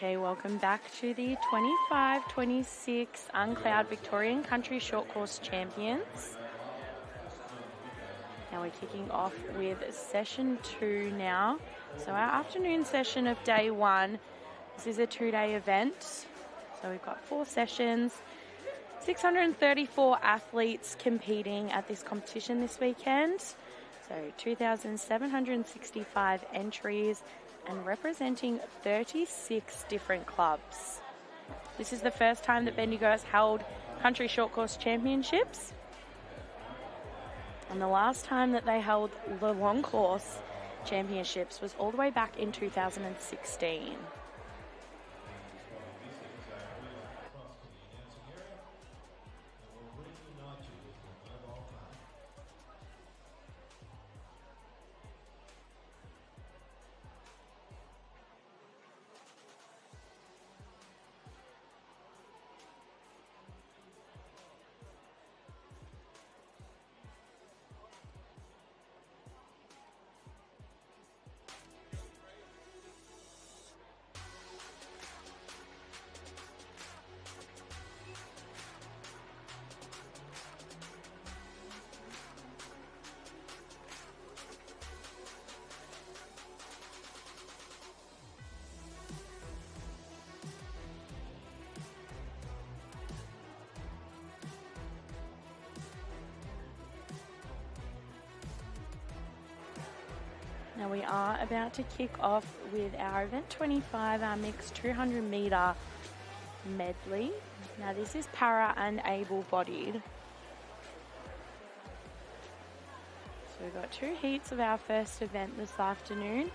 Okay, welcome back to the 25-26 UNCLOUD Victorian Country Short Course Champions. Now we're kicking off with session 2 now. So our afternoon session of day 1, this is a 2-day event. So we've got 4 sessions, 634 athletes competing at this competition this weekend. So 2,765 entries and representing 36 different clubs. This is the first time that Bendigo has held Country Short Course Championships. And the last time that they held the Long Course Championships was all the way back in 2016. Now we are about to kick off with our event 25, our mixed 200 metre medley. Now this is para and able-bodied. So we've got 2 heats of our first event this afternoon.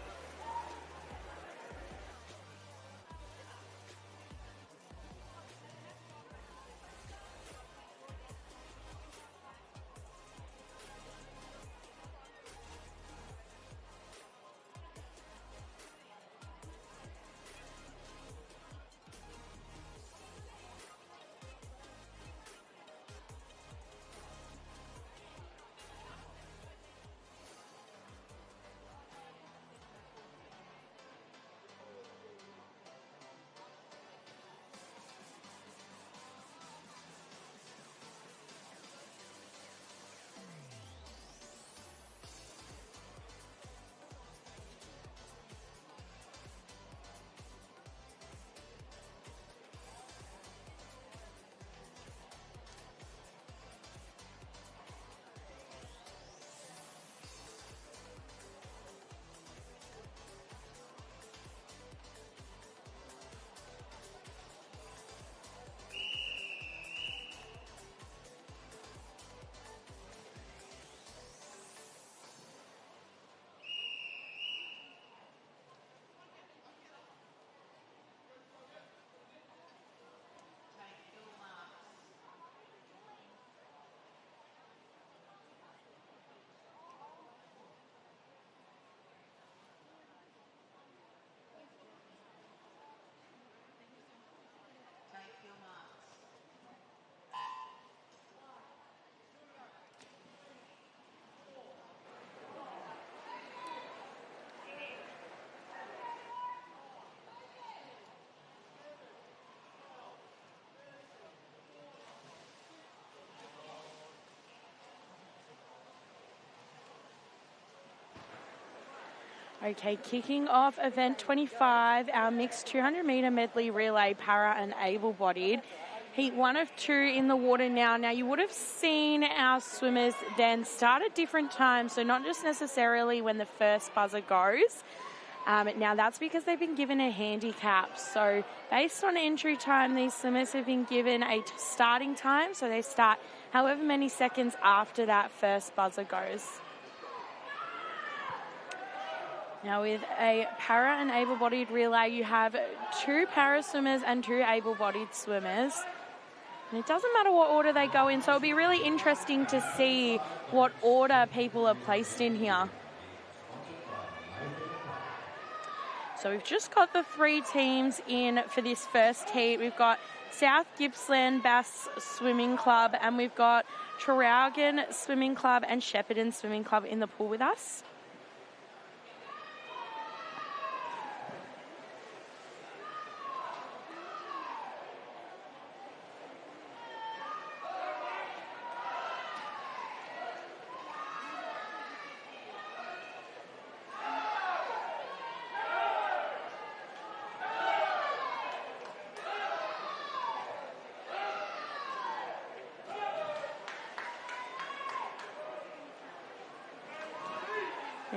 Okay, kicking off event 25, our mixed 200 metre medley relay para and able-bodied. Heat 1 of 2 in the water now. Now, you would have seen our swimmers then start at different times, so not just necessarily when the first buzzer goes. Now, that's because they've been given a handicap. So, based on entry time, these swimmers have been given a starting time, so they start however many seconds after that first buzzer goes. Now with a para and able-bodied relay, you have 2 para swimmers and 2 able-bodied swimmers. And it doesn't matter what order they go in, so it'll be really interesting to see what order people are placed in here. So we've just got the 3 teams in for this first heat. We've got South Gippsland Bass Swimming Club, and we've got Traralgon Swimming Club and Shepparton Swimming Club in the pool with us.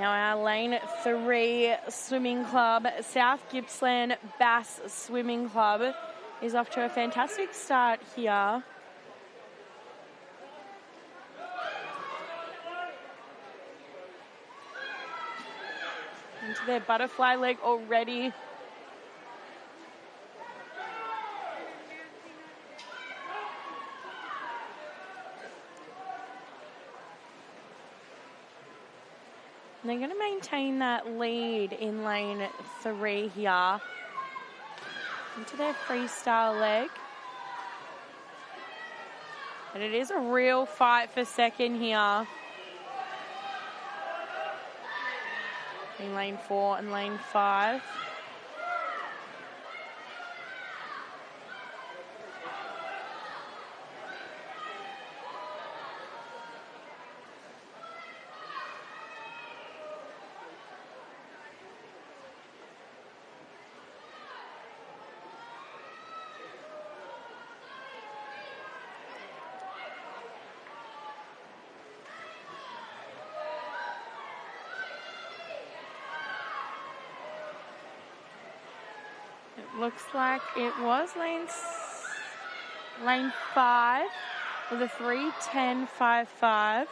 Now our lane 3 swimming club, South Gippsland Bass Swimming Club, is off to a fantastic start here. Into their butterfly leg already. And they're going to maintain that lead in lane 3 here. Into their freestyle leg. And it is a real fight for second here. In lane 4 and lane 5. Looks like it was lane 5 with a 3:10.55.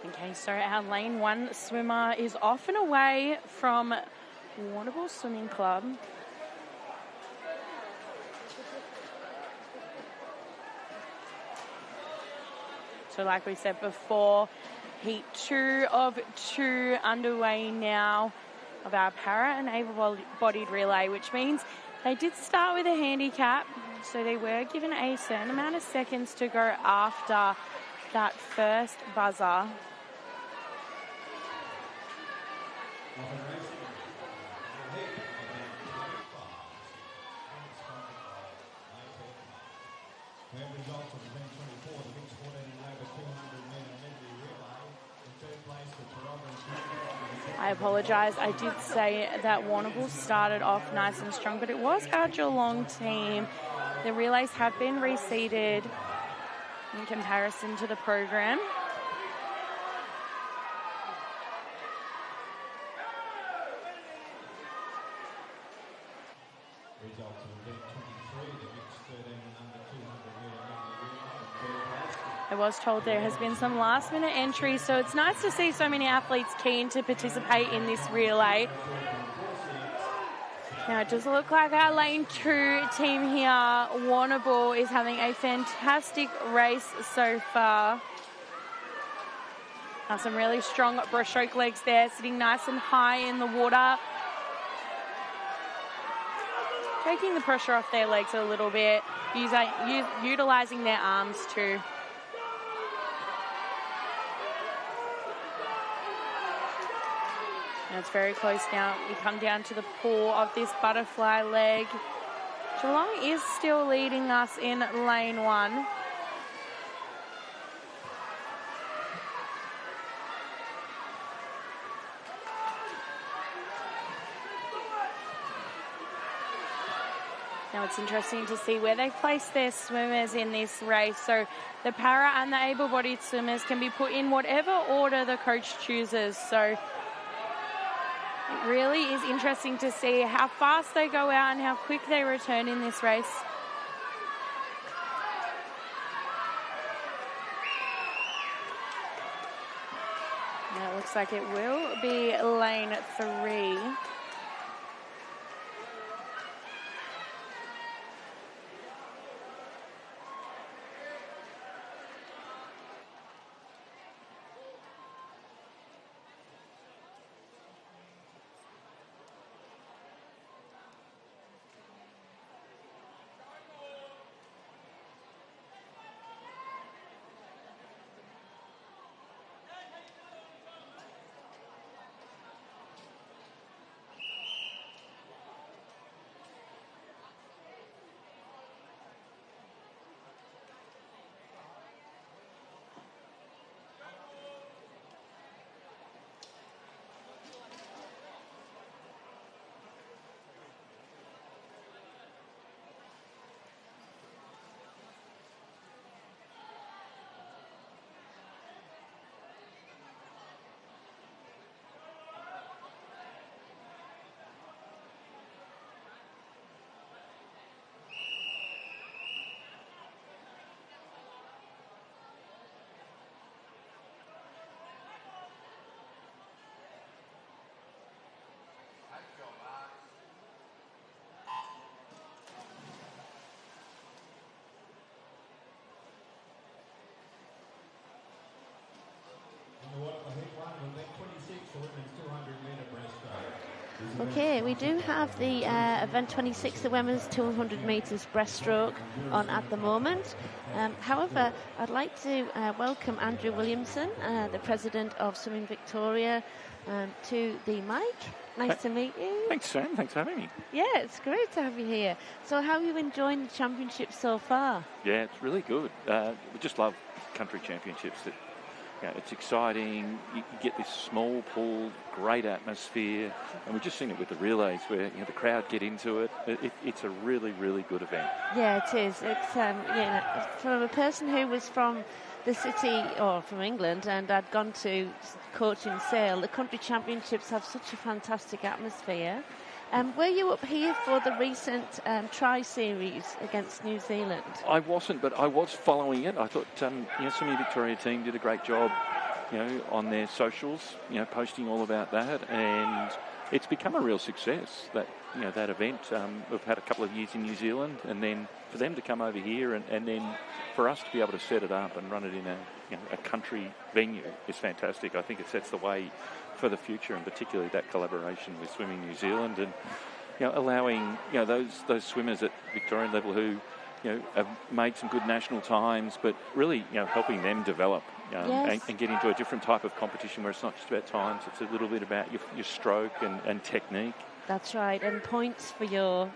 Okay, so our lane 1 swimmer is off and away from Warrnambool Swimming Club. So like we said before, heat 2 of 2 underway now of our para and able-bodied relay, which means they did start with a handicap, so they were given a certain amount of seconds to go after that first buzzer. I apologise. I did say that Warrnambool started off nice and strong, but it was our Geelong team. The relays have been reseeded in comparison to the program. I was told there has been some last-minute entries, so it's nice to see so many athletes keen to participate in this relay. Now, it does look like our lane 2 team here, Warrnambool, is having a fantastic race so far. Now, some really strong breaststroke legs there, sitting nice and high in the water. Taking the pressure off their legs a little bit, utilising their arms too. And it's very close now. We come down to the pull of this butterfly leg. Geelong is still leading us in lane 1. Now it's interesting to see where they place their swimmers in this race. So the para and the able-bodied swimmers can be put in whatever order the coach chooses. So it really is interesting to see how fast they go out and how quick they return in this race. Now it looks like it will be lane 3. Okay, we do have the event 26, the women's 200 metres breaststroke on at the moment. However, I'd like to welcome Andrew Williamson, the president of Swimming Victoria, to the mic. Nice to meet you. Thanks, Sam. Thanks for having me. Yeah, it's great to have you here. So how are you enjoying the championship so far? Yeah, it's really good. We just love country championships. It's exciting. You get this small pool, great atmosphere, and we've just seen it with the relays where the crowd get into it. It's a really, really good event. Yeah, it is. It's from a person who was from the city or from England and I'd gone to coach in Sale. The country championships have such a fantastic atmosphere. Were you up here for the recent tri-series against New Zealand? I wasn't, but I was following it. I thought Swimming Victoria team did a great job on their socials, posting all about that, and it's become a real success, that that event. We've had a couple of years in New Zealand, and then for them to come over here, and then for us to be able to set it up and run it in a country venue is fantastic. I think it sets the way for the future, and particularly that collaboration with Swimming New Zealand, and allowing those swimmers at Victorian level who have made some good national times, but really helping them develop and get into a different type of competition where it's not just about times, it's a little bit about your stroke and technique. That's right, and points for your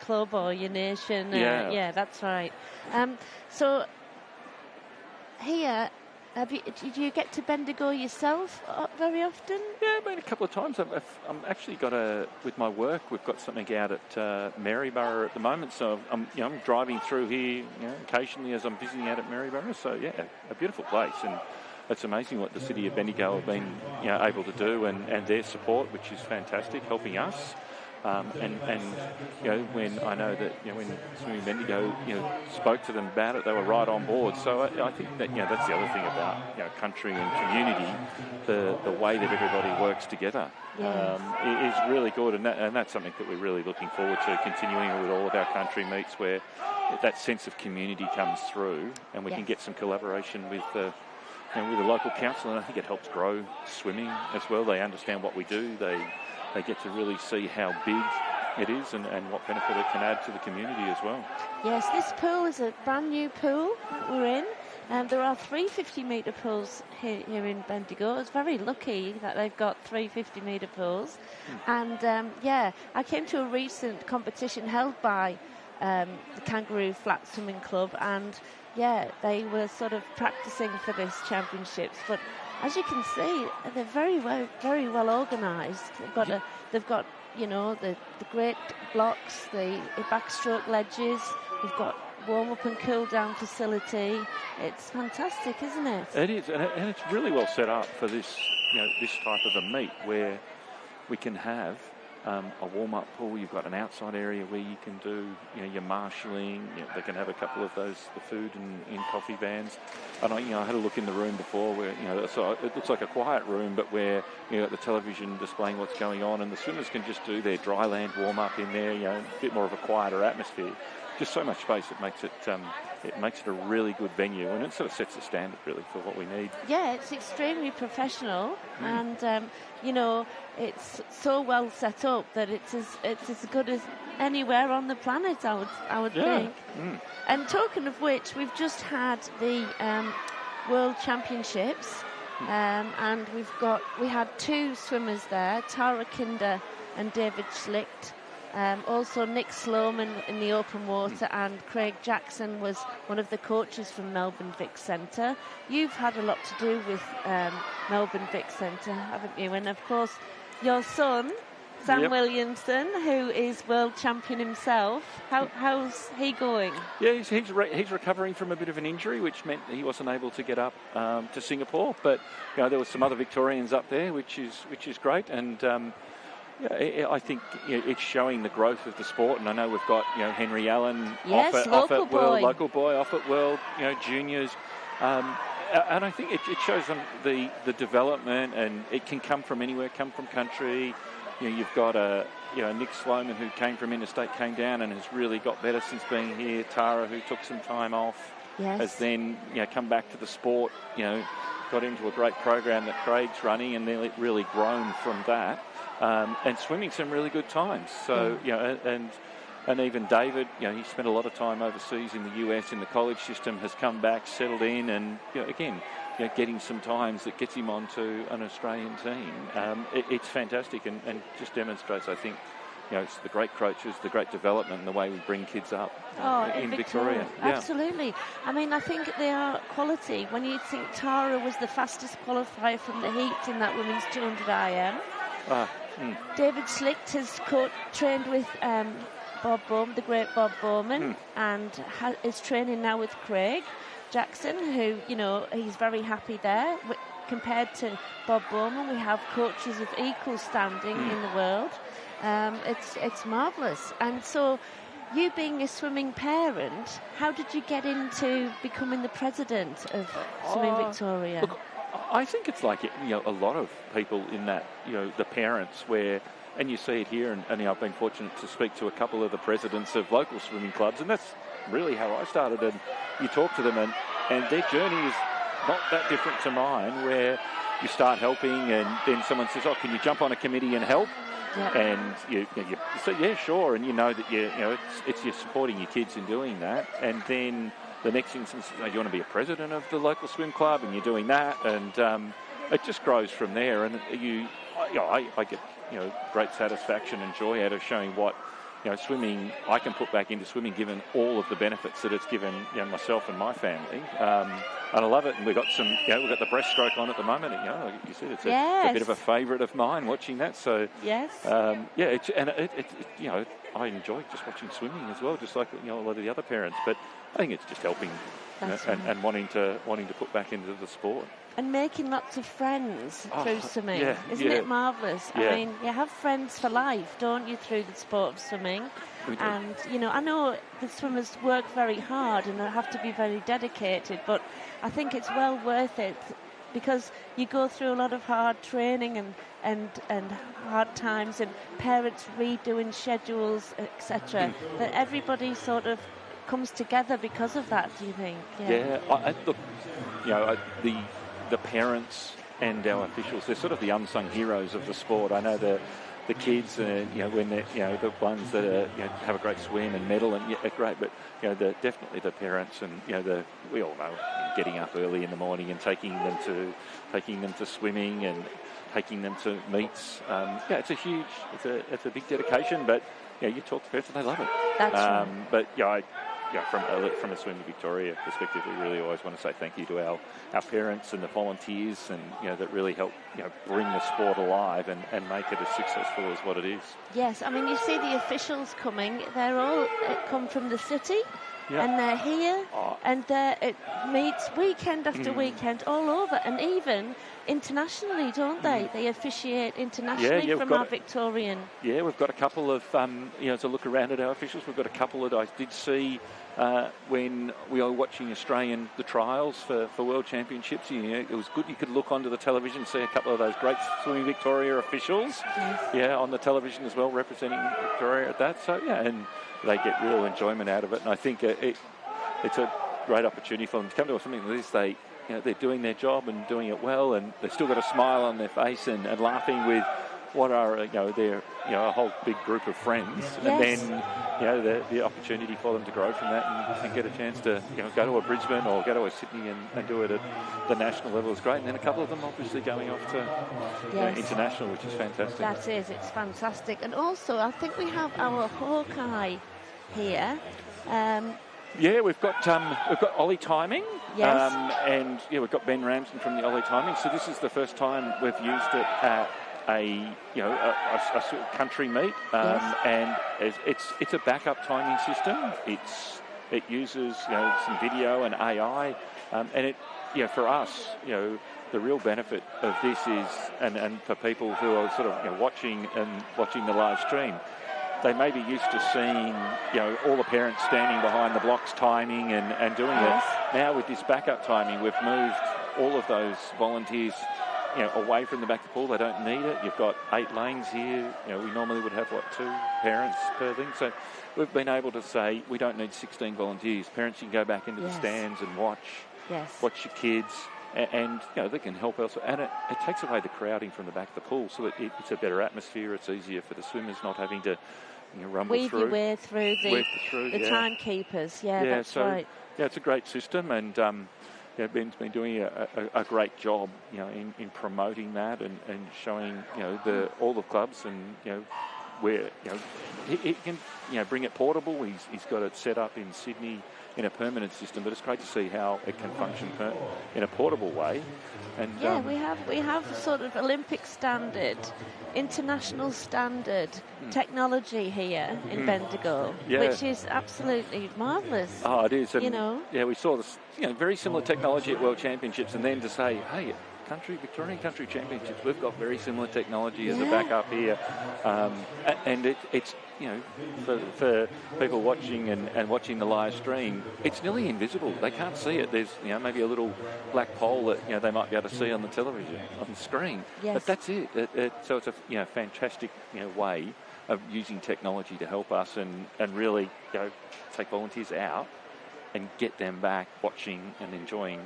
club or your nation. Yeah, that's right. So here, did you get to Bendigo yourself very often? Yeah, I've been a couple of times. I'm actually with my work, we've got something out at Maryborough at the moment. So I'm driving through here, occasionally as I'm visiting out at Maryborough. So yeah, a beautiful place, and it's amazing what the city of Bendigo have been able to do, and their support, which is fantastic, helping us. When I know that when Swimming Bendigo spoke to them about it, they were right on board. So I think that that's the other thing about country and community, the way that everybody works together is really good, and that's something that we're really looking forward to continuing with all of our country meets, where that sense of community comes through, and we can get some collaboration with the local council, and I think it helps grow swimming as well. They understand what we do. They get to really see how big it is and what benefit it can add to the community as well. Yes, this pool is a brand new pool that we're in. There are 3 50-metre pools here in Bendigo. It's very lucky that they've got 3 50-metre pools. And I came to a recent competition held by the Kangaroo Flat Swimming Club, and they were sort of practicing for this championships. But as you can see, they're very well organised. They've got the great blocks, the backstroke ledges. We've got warm-up and cool-down facility. It's fantastic, isn't it? It is, and it's really well set up for this this type of a meet, where we can have a warm-up pool. You've got an outside area where you can do your marshalling. They can have a couple of the food and coffee vans. And I had a look in the room before, where so it looks like a quiet room, but where got the television displaying what's going on, and the swimmers can just do their dry land warm-up in there. A bit more of a quieter atmosphere. Just so much space, it makes it a really good venue, and it sort of sets the standard really for what we need. Yeah, it's extremely professional, and it's so well set up that it's as good as anywhere on the planet, I would think. And talking of which, we've just had the World Championships, and we had 2 swimmers there, Tara Kinder and David Schlicht. Also Nick Sloman in the open water, and Craig Jackson was one of the coaches from Melbourne Vic Centre. You've had a lot to do with Melbourne Vic Centre, haven't you? And of course your son, Sam Williamson, who is world champion himself. How's he going? Yeah, he's recovering from a bit of an injury, which meant that he wasn't able to get up to Singapore. But there were some other Victorians up there, which is great, and I think it's showing the growth of the sport, and I know we've got Henry Allen off at World, local boy off at World, juniors, and I think it shows them the development, and it can come from anywhere, come from country. You've got Nick Sloman, who came from interstate, came down and has really got better since being here. Tara, who took some time off, has then come back to the sport. Got into a great program that Craig's running, and they're really grown from that. And swimming some really good times. So, and even David, he spent a lot of time overseas in the US in the college system, has come back, settled in, and again, getting some times that gets him onto an Australian team. It's fantastic, and just demonstrates, I think, it's the great coaches, the great development, and the way we bring kids up in Victoria. Absolutely. I mean, I think they are quality. When you think Tara was the fastest qualifier from the heat in that women's 200 IM. David Schlicht has trained with Bob Bowman, the great Bob Bowman, and is training now with Craig Jackson, who, he's very happy there. Compared to Bob Bowman, we have coaches of equal standing in the world. It's marvellous. And so, you being a swimming parent, how did you get into becoming the president of Swimming Victoria? Look, I think it's like, a lot of people in that, the parents where, and you see it here, and I've been fortunate to speak to a couple of the presidents of local swimming clubs, and that's really how I started. And you talk to them, and their journey is not that different to mine, where you start helping, and then someone says, "Oh, can you jump on a committee and help?" Yep. And you say, "Yeah, sure," and you know that it's you're supporting your kids in doing that, and then the next instance, you want to be a president of the local swim club, and you're doing that, and it just grows from there. And I get great satisfaction and joy out of showing what swimming I can put back into swimming, given all of the benefits that it's given myself and my family. And I love it. And we've got we've got the Breaststroke on at the moment. Like you said, it's a bit of a favourite of mine watching that. So yes, I enjoy just watching swimming as well, just like a lot of the other parents. But I think it's just helping and wanting to put back into the sport. And making lots of friends through swimming. Isn't it marvellous? Yeah. I mean, you have friends for life, don't you, through the sport of swimming? We do. And, I know the swimmers work very hard and they have to be very dedicated, but I think it's well worth it because you go through a lot of hard training and hard times, and parents redoing schedules, etc. That everybody sort of comes together because of that, do you think? Look, the parents and our officials, they're sort of the unsung heroes of the sport. I know the kids, when they're, the ones that have a great swim and medal, and great, but definitely the parents, and we all know getting up early in the morning and taking them to swimming and taking them to meets. It's a big dedication, but you talk to parents and they love it. That's right. But from a Swimming Victoria perspective, we really always want to say thank you to our parents and the volunteers, and that really help bring the sport alive and make it as successful as what it is. Yes, I mean, you see the officials coming. They're all come from the city. Yep. And they're here, and it meets weekend after weekend all over, and even internationally, don't they? They officiate internationally from our Victorian. Yeah, we've got a couple of, to look around at our officials, we've got a couple that I did see when we were watching the trials for World Championships. It was good. You could look onto the television and see a couple of those great Swimming Victoria officials. Yes. On the television as well, representing Victoria at that. So, and they get real enjoyment out of it. And I think it's a great opportunity for them to come to something like this. They're doing their job and doing it well, and they've still got a smile on their face and laughing with what are their a whole big group of friends. Yes. And then the opportunity for them to grow from that and get a chance to go to a Brisbane or go to a Sydney and do it at the national level is great. And then a couple of them obviously going off to international, which is fantastic. That is, it's fantastic. And also I think we have our Hawkeye here. We've got Ollie timing. Yes. And we've got Ben Ramsden from the Ollie timing. So this is the first time we've used it at a country meet. And it's a backup timing system. It uses some video and AI, and it for us the real benefit of this is and for people who are sort of watching the live stream. They may be used to seeing, all the parents standing behind the blocks timing and doing it. Now with this backup timing, we've moved all of those volunteers, away from the back of the pool. They don't need it. You've got 8 lanes here. We normally would have, 2 parents per thing. So we've been able to say we don't need 16 volunteers. Parents, you can go back into the stands and watch your kids. And they can help elsewhere. And it takes away the crowding from the back of the pool, so it's a better atmosphere. It's easier for the swimmers not having to rumble weave through. Your way through the timekeepers. That's right. Yeah, it's a great system, and Ben's been doing a great job, in promoting that and showing all the clubs and where he can bring it portable. He's got it set up in Sydney in a permanent system, but it's great to see how it can function in a portable way. And we have sort of Olympic standard, international standard technology here in Bendigo, which is absolutely marvellous. Oh, it is. And, we saw this, very similar technology at World Championships, and then to say, hey, Victorian Country Championships, we've got very similar technology as a backup here, and it's for people watching and watching the live stream, it's nearly invisible. They can't see it. There's maybe a little black pole that they might be able to see on the television on the screen. Yes. But that's it. So it's a fantastic way of using technology to help us and really take volunteers out and get them back watching and enjoying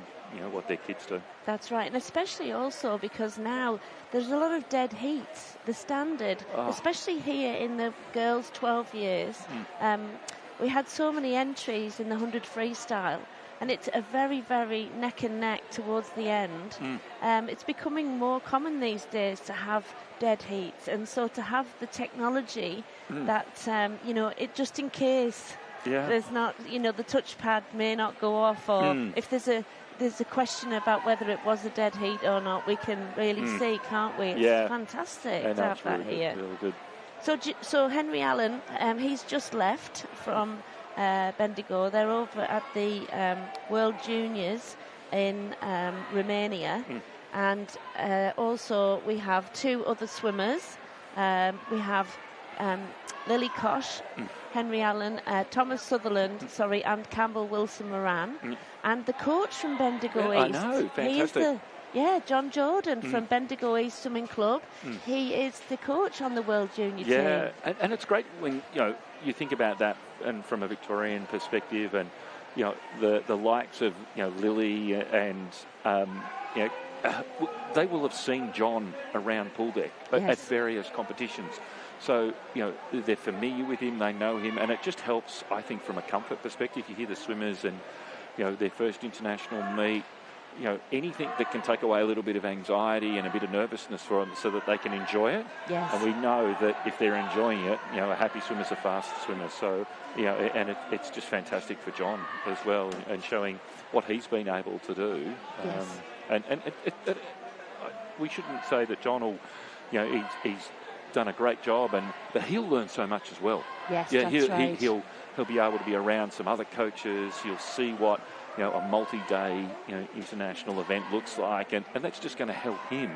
what their kids do. That's right, and especially also because now there's a lot of dead heats. The standard, especially here in the girls 12 years, we had so many entries in the 100 freestyle, and it's a very, very neck and neck towards the end. It's becoming more common these days to have dead heats, and so to have the technology that, it just in case there's not, the touchpad may not go off, or if there's a question about whether it was a dead heat or not, we can really see, can't we? It's fantastic to have that really here. Good, really good. So Henry Allen, he's just left from Bendigo. They're over at the World Juniors in Romania, and also we have two other swimmers. We have Lily Kosh, Henry Allen, Thomas Sutherland, and Campbell Wilson Moran, and the coach from Bendigo East. I know, fantastic. John Jordan from Bendigo East Swimming Club. He is the coach on the World Junior team. Yeah, and it's great when you think about that, and from a Victorian perspective, and the likes of Lily and they will have seen John around pool deck at various competitions. So, they're familiar with him, they know him, and it just helps, I think, from a comfort perspective. You hear the swimmers and, their first international meet, anything that can take away a little bit of anxiety and a bit of nervousness for them so that they can enjoy it. Yes. And we know that if they're enjoying it, a happy swimmer's a fast swimmer. So, and it's just fantastic for John as well, and showing what he's been able to do. Yes. And we shouldn't say that John will, he's done a great job, but he'll learn so much as well. Yes, that's right. He'll be able to be around some other coaches. He'll see what a multi-day international event looks like, and that's just going to help him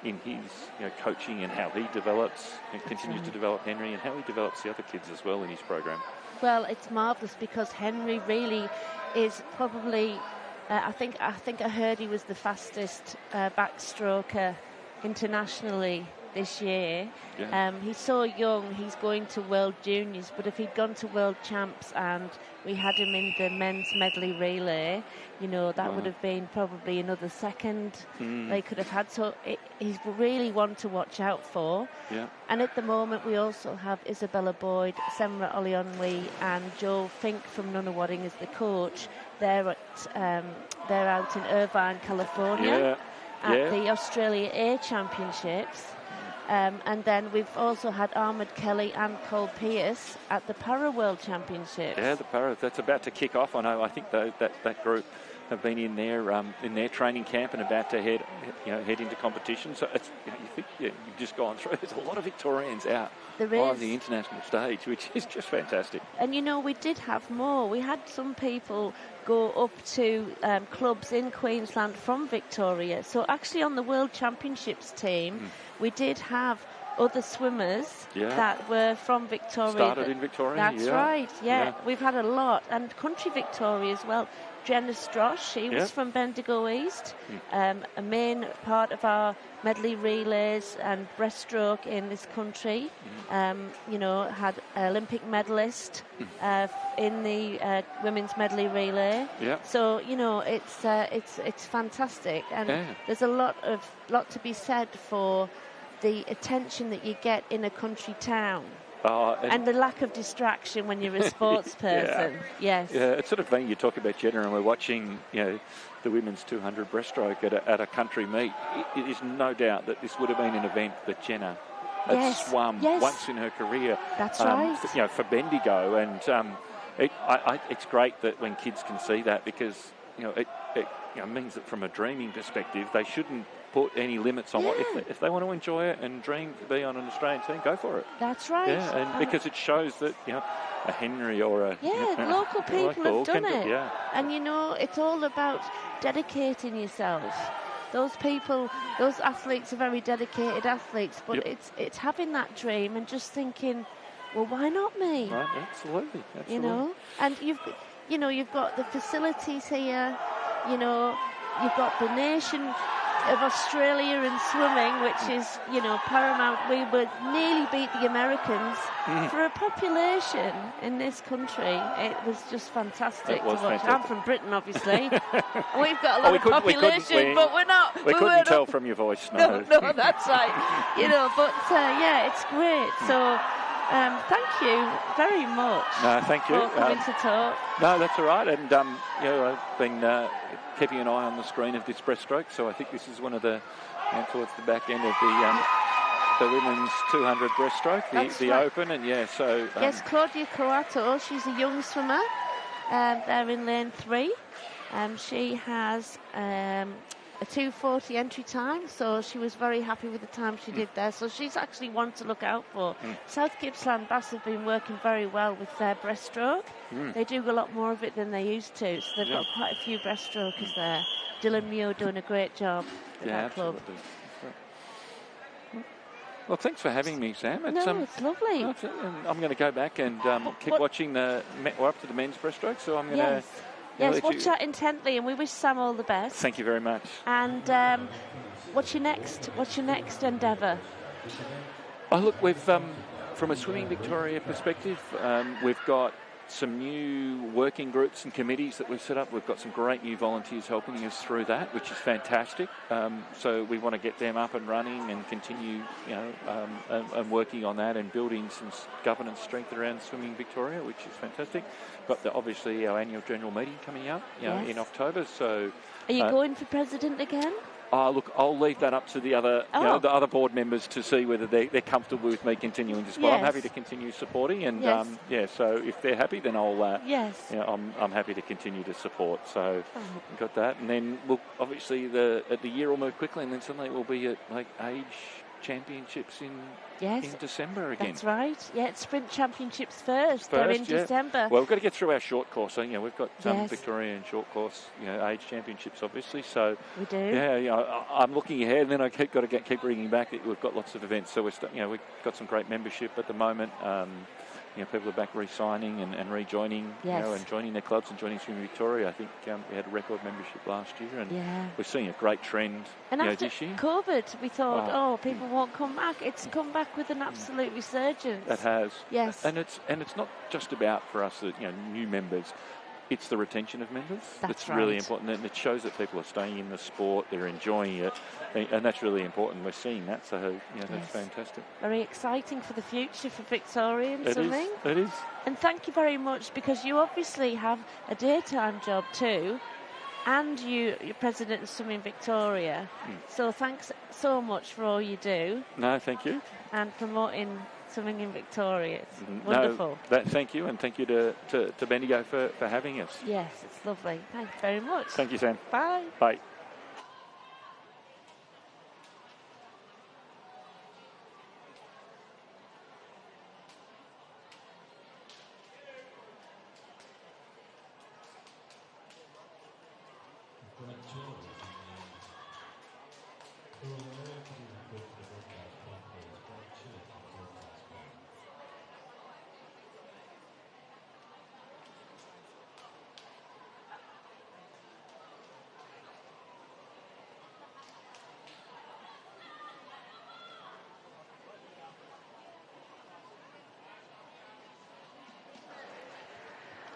in his coaching and how he develops and continues to develop Henry, and how he develops the other kids as well in his program. Well, it's marvellous because Henry really is probably. I think I heard he was the fastest backstroker internationally this year. He's so young, he's going to World Juniors, but if he'd gone to World Champs and we had him in the men's medley relay, that would have been probably another second they could have had. So he's really one to watch out for. And at the moment we also have Isabella Boyd, Semra Olionwi and Joe Fink from Nunawading as the coach. They're out in Irvine, California at the Australia A Championships. And then we've also had Ahmed Kelly and Cole Pierce at the Para World Championships. Yeah, the Para, that's about to kick off. I know. I think that group have been in their training camp and about to head into competition. So it's, you've just gone through. There's a lot of Victorians out on the international stage, which is just fantastic. And we did have more. We had some people go up to clubs in Queensland from Victoria. So actually on the World Championships team, we did have other swimmers that were from Victoria. Started in Victoria. That's right, We've had a lot. And country Victoria as well. Jenna Strosh, she was from Bendigo East, a main part of our medley relays and breaststroke in this country. Had Olympic medalist in the women's medley relay. So it's fantastic, and there's a lot to be said for the attention that you get in a country town. And the lack of distraction when you're a sports person. Yes. Yeah, it's sort of funny you talk about Jenna, and we're watching, the women's 200 breaststroke at a country meet. It is no doubt that this would have been an event that Jenna had swum once in her career. That's right. For Bendigo, and it's great that when kids can see that, because it means that from a dreaming perspective, they shouldn't put any limits on what if they want to enjoy it and dream to be on an Australian team, go for it. That's right. And because it shows that a Henry or a local people have done it. Yeah. And it's all about dedicating yourself. those people, those athletes are very dedicated athletes, but Yep. it's having that dream and just thinking, well, why not me? Right, absolutely. You know, and you've got the facilities here, you know, you've got the nation of Australia in swimming, which is, you know, paramount. We would nearly beat the Americans. For a population in this country, it was just fantastic to watch. Fantastic. I'm from Britain, obviously. We've got a lot of population, but we're not. We couldn't tell from your voice, no. No, that's right. You know, but yeah, it's great. So thank you very much. No, thank you. For coming to talk. No, that's all right. And, you know, I've been keeping an eye on the screen of this breaststroke, so I think this is one of the, towards the back end of the women's 200 breaststroke, the open, and so... yes, Claudia Coato, she's a young swimmer. They're in lane 3. She has a 2:40 entry time, so she was very happy with the time she did there. So she's actually one to look out for. South Gippsland Bass have been working very well with their breaststroke. They do a lot more of it than they used to, so they've got quite a few breaststrokers there. Dylan Muir doing a great job at that club. Absolutely. Well, thanks for having me, Sam. It's lovely. I'm going to go back and keep watching we're up to the men's breaststroke, so I'm going to... Yes, watch that intently, and we wish Sam all the best. Thank you very much. And what's your next endeavour? Oh, look, we've from a Swimming Victoria perspective, we've got some new working groups and committees that we've set up. We've got some great new volunteers helping us through that, which is fantastic. So we want to get them up and running and continue, and working on that and building some governance strength around Swimming Victoria, which is fantastic. Got obviously our annual general meeting coming up, in October. So, are you going for president again? Look, I'll leave that up to the other, the other board members to see whether they're comfortable with me continuing to support. I'm happy to continue supporting, and so if they're happy, then I'll, I'm happy to continue to support. So we've got that, and then we'll obviously the year will move quickly, and then suddenly we'll be at age championships in December again. That's right. Yeah, it's sprint championships first. They're in December. Well, we've got to get through our short course. So we've got Victorian short course, age championships, obviously. So we do. Yeah, I'm looking ahead, and then I keep bringing back that we've got lots of events. So we've got some great membership at the moment. People are back re-signing and rejoining, and joining their clubs and joining Swimming Victoria. I think we had a record membership last year, and we're seeing a great trend after this year. COVID, we thought, people won't come back. It's come back with an absolute resurgence. It has. Yes. And it's not just about for us, new members. It's the retention of members that's really important, and it shows that people are staying in the sport, they're enjoying it, and that's really important. We're seeing that, so that's fantastic. Very exciting for the future for Victorian swimming. It is. And thank you very much, because you obviously have a daytime job too, and you're president of Swimming Victoria. So thanks so much for all you do. No, thank you. And promoting swimming in Victoria. It's wonderful. Thank you, and thank you to Bendigo for having us. Yes, it's lovely. Thank you very much. Thank you, Sam. Bye. Bye.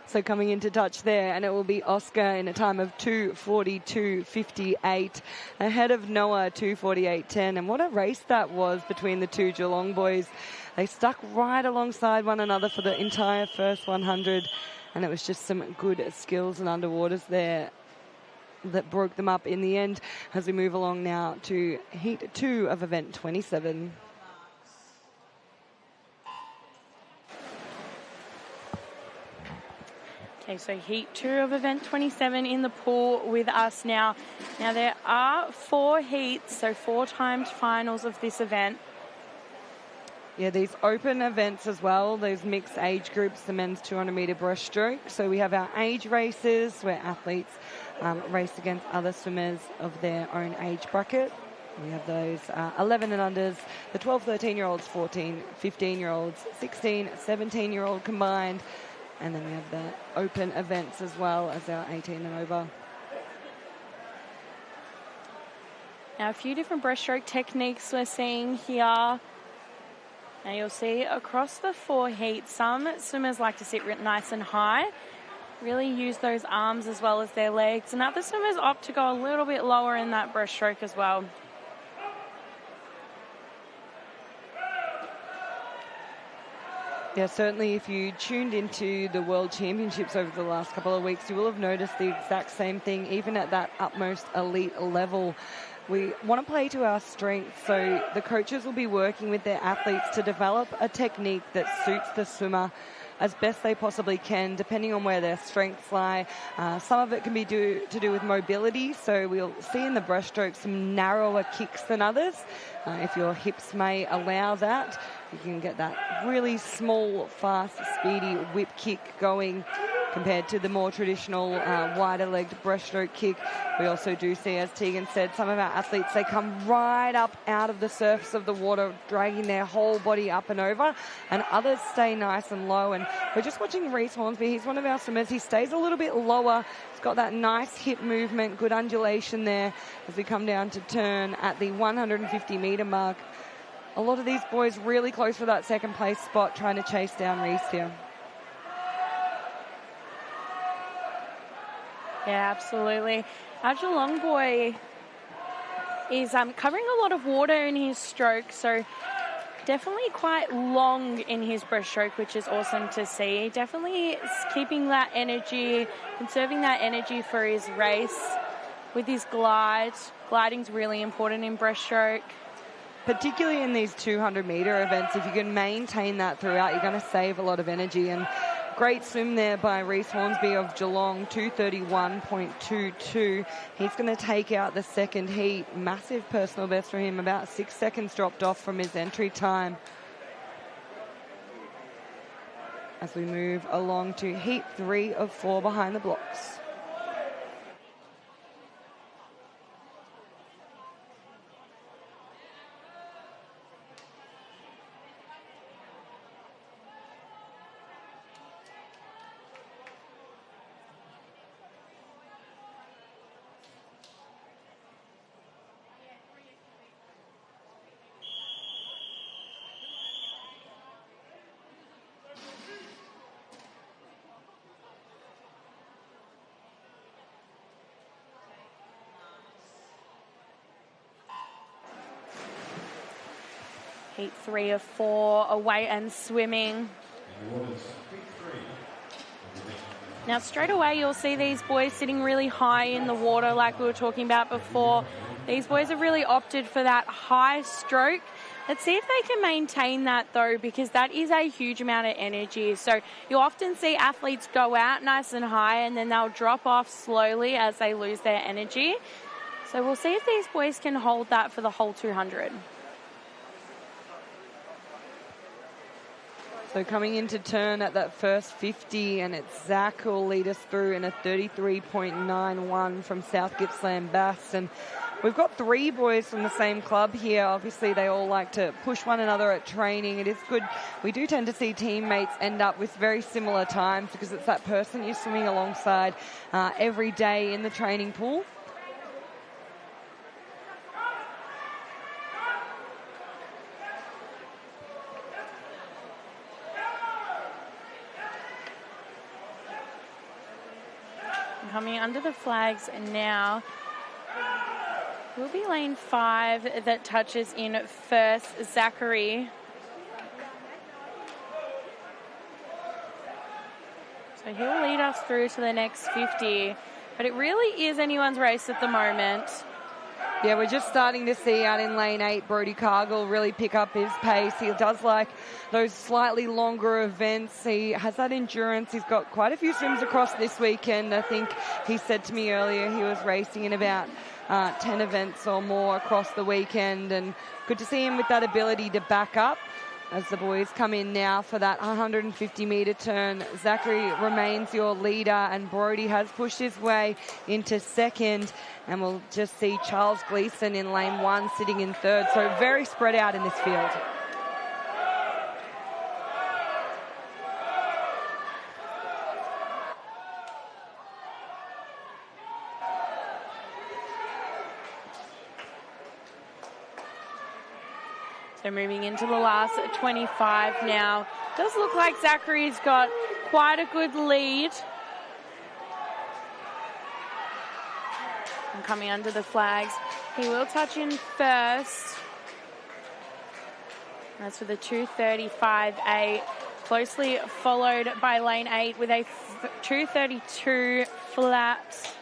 So coming into touch there, and it will be Oscar in a time of 2:42.58, ahead of Noah 2:48.10. And what a race that was between the two Geelong boys. They stuck right alongside one another for the entire first 100, and it was just some good skills and underwaters there that broke them up in the end, as we move along now to Heat 2 of event 27. Okay, so Heat 2 of event 27 in the pool with us now. Now, there are 4 heats, so 4 timed finals of this event. Yeah, these open events as well, those mixed age groups, the men's 200-metre breaststroke. So we have our age races where athletes race against other swimmers of their own age bracket. We have those 11 and unders, the 12, 13-year-olds, 14, 15-year-olds, 16, 17-year-old combined. And then we have the open events as well as our 18 and over. Now a few different breaststroke techniques we're seeing here. Now you'll see across the 4 heats, some swimmers like to sit nice and high, really use those arms as well as their legs, and other swimmers opt to go a little bit lower in that breaststroke as well. Yeah, certainly if you tuned into the World Championships over the last couple of weeks, you will have noticed the exact same thing, even at that utmost elite level. We want to play to our strengths, so the coaches will be working with their athletes to develop a technique that suits the swimmer as best they possibly can, depending on where their strengths lie. Some of it can be to do with mobility, so we'll see in the breaststroke some narrower kicks than others. If your hips may allow that, you can get that really small, fast, speedy whip kick going compared to the more traditional wider-legged breaststroke kick. We also do see, as Tegan said, some of our athletes, they come right up out of the surface of the water, dragging their whole body up and over, and others stay nice and low. And we're just watching Reece Hornsby. He's one of our swimmers. He stays a little bit lower. He's got that nice hip movement, good undulation there as we come down to turn at the 150-metre mark. A lot of these boys really close for that second place spot, trying to chase down Reece here. Yeah, absolutely. Our Geelong boy is covering a lot of water in his stroke, so definitely quite long in his breaststroke, which is awesome to see. Definitely keeping that energy, conserving that energy for his race with his glide. Gliding's really important in breaststroke. Particularly in these 200-metre events, if you can maintain that throughout, you're going to save a lot of energy. And great swim there by Reece Hornsby of Geelong, 2:31.22. He's going to take out the second heat. Massive personal best for him, about 6 seconds dropped off from his entry time. As we move along to heat 3 of 4 behind the blocks. Heat 3 of 4 away and swimming. Now straight away you'll see these boys sitting really high in the water like we were talking about before. These boys have really opted for that high stroke. Let's see if they can maintain that though, because that is a huge amount of energy. So you often see athletes go out nice and high and then they'll drop off slowly as they lose their energy. So we'll see if these boys can hold that for the whole 200. So coming into turn at that first 50, and it's Zach who will lead us through in a 33.91 from South Gippsland Bass. And we've got 3 boys from the same club here. Obviously, they all like to push one another at training. It is good. We do tend to see teammates end up with very similar times because it's that person you're swimming alongside every day in the training pool. Coming under the flags now will be lane 5 that touches in first, Zachary. So he'll lead us through to the next 50, but it really is anyone's race at the moment. Yeah, we're just starting to see out in lane 8, Brodie Cargill really pick up his pace. He does like those slightly longer events. He has that endurance. He's got quite a few swims across this weekend. I think he said to me earlier he was racing in about 10 events or more across the weekend, and good to see him with that ability to back up. as the boys come in now for that 150-metre turn. Zachary remains your leader, and Brody has pushed his way into second, and we'll just see Charles Gleason in lane 1 sitting in third. So very spread out in this field. So moving into the last 25 now. Does look like Zachary's got quite a good lead. And coming under the flags, he will touch in first. That's for the 2:35.8. Closely followed by lane 8 with a 2:32 flat.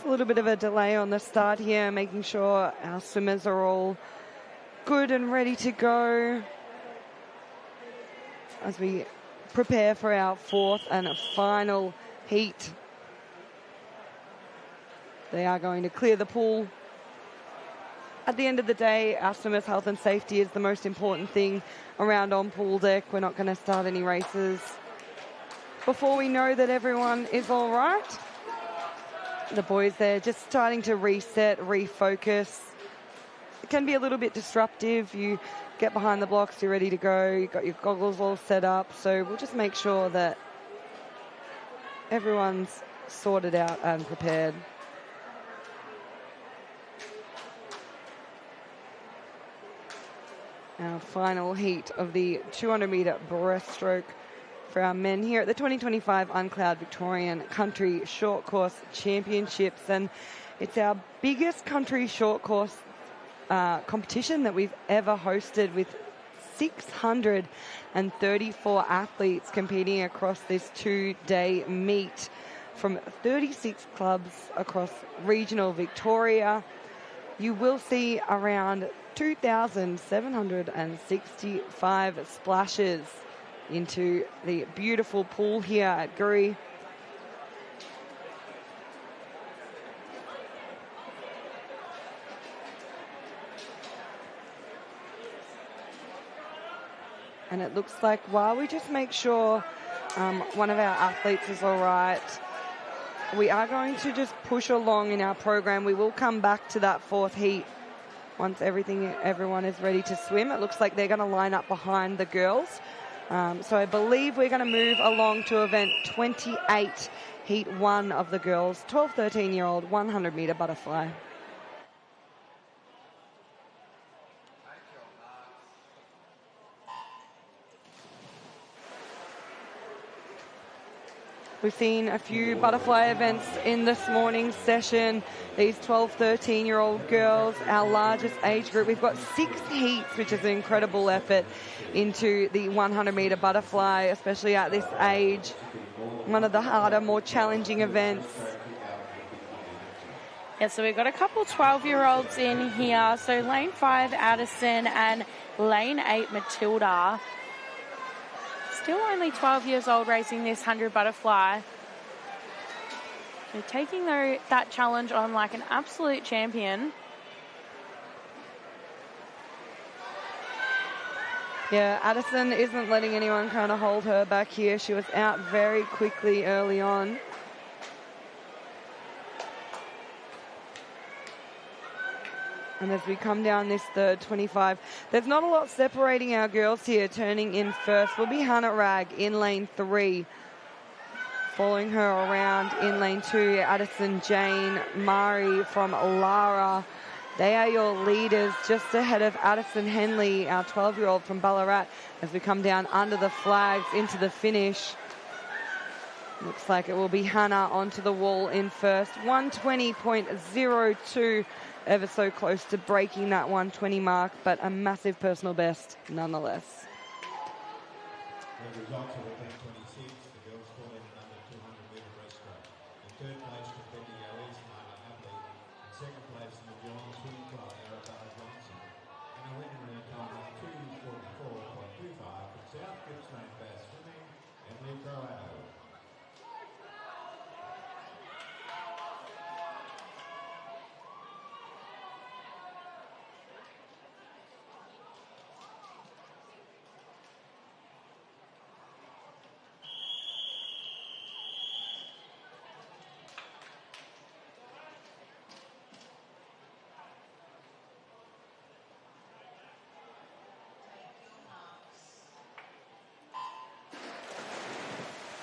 A little bit of a delay on the start here, making sure our swimmers are all good and ready to go as we prepare for our fourth and final heat. They are going to clear the pool. At the end of the day, our swimmers' health and safety is the most important thing around on pool deck. We're not going to start any races before we know that everyone is all right. The boys there just starting to reset, refocus. It can be a little bit disruptive. You get behind the blocks, you're ready to go, you've got your goggles all set up. So we'll just make sure that everyone's sorted out and prepared. Our final heat of the 200-metre breaststroke for our men here at the 2025 UNCLOUD Victorian Country Short Course Championships. And it's our biggest country short course competition that we've ever hosted, with 634 athletes competing across this 2-day meet from 36 clubs across regional Victoria. You will see around 2,765 splashes into the beautiful pool here at Guri. And it looks like while we just make sure one of our athletes is all right, we are going to just push along in our program. We will come back to that fourth heat once everyone is ready to swim. It looks like they're going to line up behind the girls. So I believe we're going to move along to event 28, heat 1 of the girls, 12-13-year-old 100-metre butterfly. We've seen a few butterfly events in this morning's session. These 12-13-year-old girls, our largest age group. We've got 6 heats, which is an incredible effort into the 100-metre butterfly, especially at this age. One of the harder, more challenging events. Yeah, so we've got a couple 12-year-olds in here. So lane 5, Addison, and lane 8, Matilda. Still only 12 years old racing this 100 butterfly. They're taking that challenge on like an absolute champion. Yeah, Addison isn't letting anyone kind of hold her back here. She was out very quickly early on. And as we come down this third 25, there's not a lot separating our girls here. Turning in first will be Hannah Ragg in lane 3. Following her around in lane 2, Addison Jane Mari from Lara. They are your leaders, just ahead of Addison Henley, our 12-year-old from Ballarat, as we come down under the flags into the finish. Looks like it will be Hannah onto the wall in first. 120.02, ever so close to breaking that 120 mark, but a massive personal best nonetheless. The results of event 26, the girls call in under 200 metre breaststroke. In third place, Becky Ellis and Anna Abley. In second place, in the Geelong Swimming Club, Andrew Williamson. And a winner in a time of 2:44.25 from South Gippsland Bass Swimming, Emily Crowe.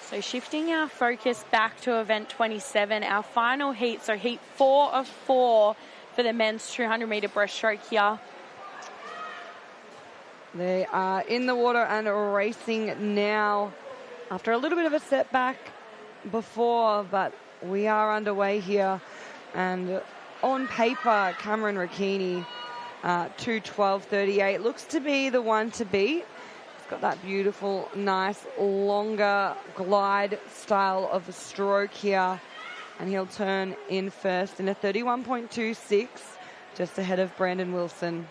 So shifting our focus back to event 27, our final heat, so heat 4 of 4 for the men's 200 metre breaststroke here. They are in the water and racing now after a little bit of a setback before, but we are underway here. And on paper, Cameron Rakini, 2:12.38, looks to be the one to beat. Got that beautiful, nice, longer glide style of a stroke here. And he'll turn in first in a 31.26, just ahead of Brandon Wilson.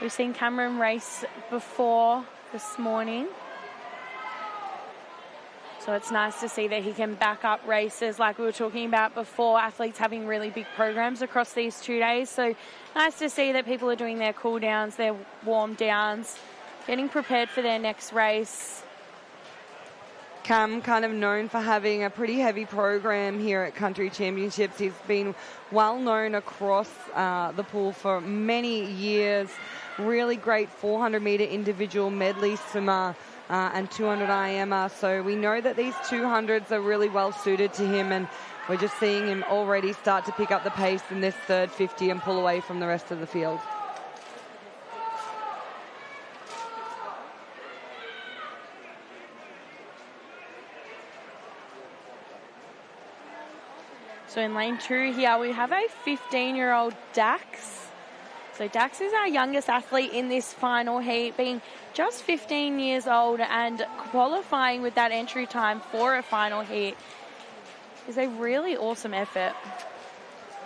We've seen Cameron race before this morning. So it's nice to see that he can back up races like we were talking about before, athletes having really big programs across these 2 days. So nice to see that people are doing their cool downs, their warm downs, getting prepared for their next race. Cam kind of known for having a pretty heavy program here at Country Championships. He's been well known across the pool for many years. Really great 400 metre individual medley swimmer and 200 IMer. So we know that these 200s are really well suited to him, and we're just seeing him already start to pick up the pace in this third 50 and pull away from the rest of the field. So in lane 2 here, we have a 15-year-old Dax. So Dax is our youngest athlete in this final heat, being just 15 years old and qualifying with that entry time for a final heat is a really awesome effort.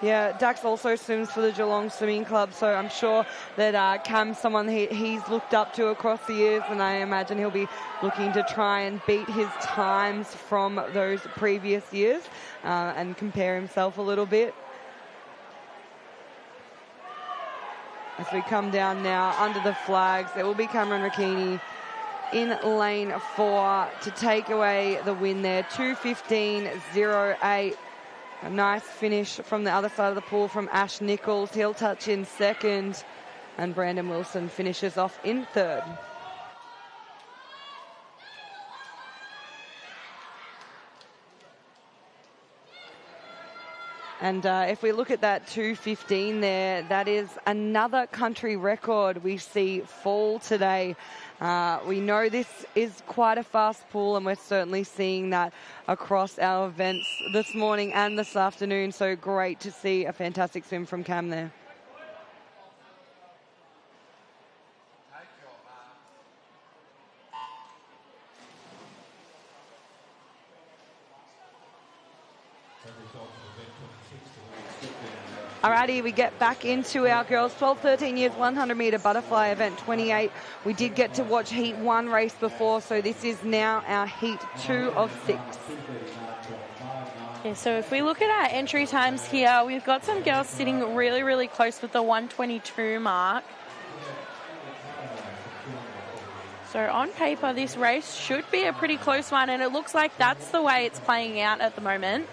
Yeah, Dax also swims for the Geelong Swimming Club, so I'm sure that Cam's someone he's looked up to across the years, and I imagine he'll be looking to try and beat his times from those previous years and compare himself a little bit. As we come down now under the flags, it will be Cameron Rakini in lane 4 to take away the win there, 2:15.08. A nice finish from the other side of the pool from Ash Nichols. He'll touch in second, and Brandon Wilson finishes off in third. And if we look at that 2:15 there, that is another country record we see fall today. We know this is quite a fast pool, and we're certainly seeing that across our events this morning and this afternoon. So great to see a fantastic swim from Cam there. Alrighty, we get back into our girls 12-13 years 100 metre butterfly event 28. We did get to watch heat 1 race before, so this is now our heat 2 of 6. Yeah, so if we look at our entry times here, we've got some girls sitting really, really close with the 122 mark. So on paper, this race should be a pretty close one, and it looks like that's the way it's playing out at the moment.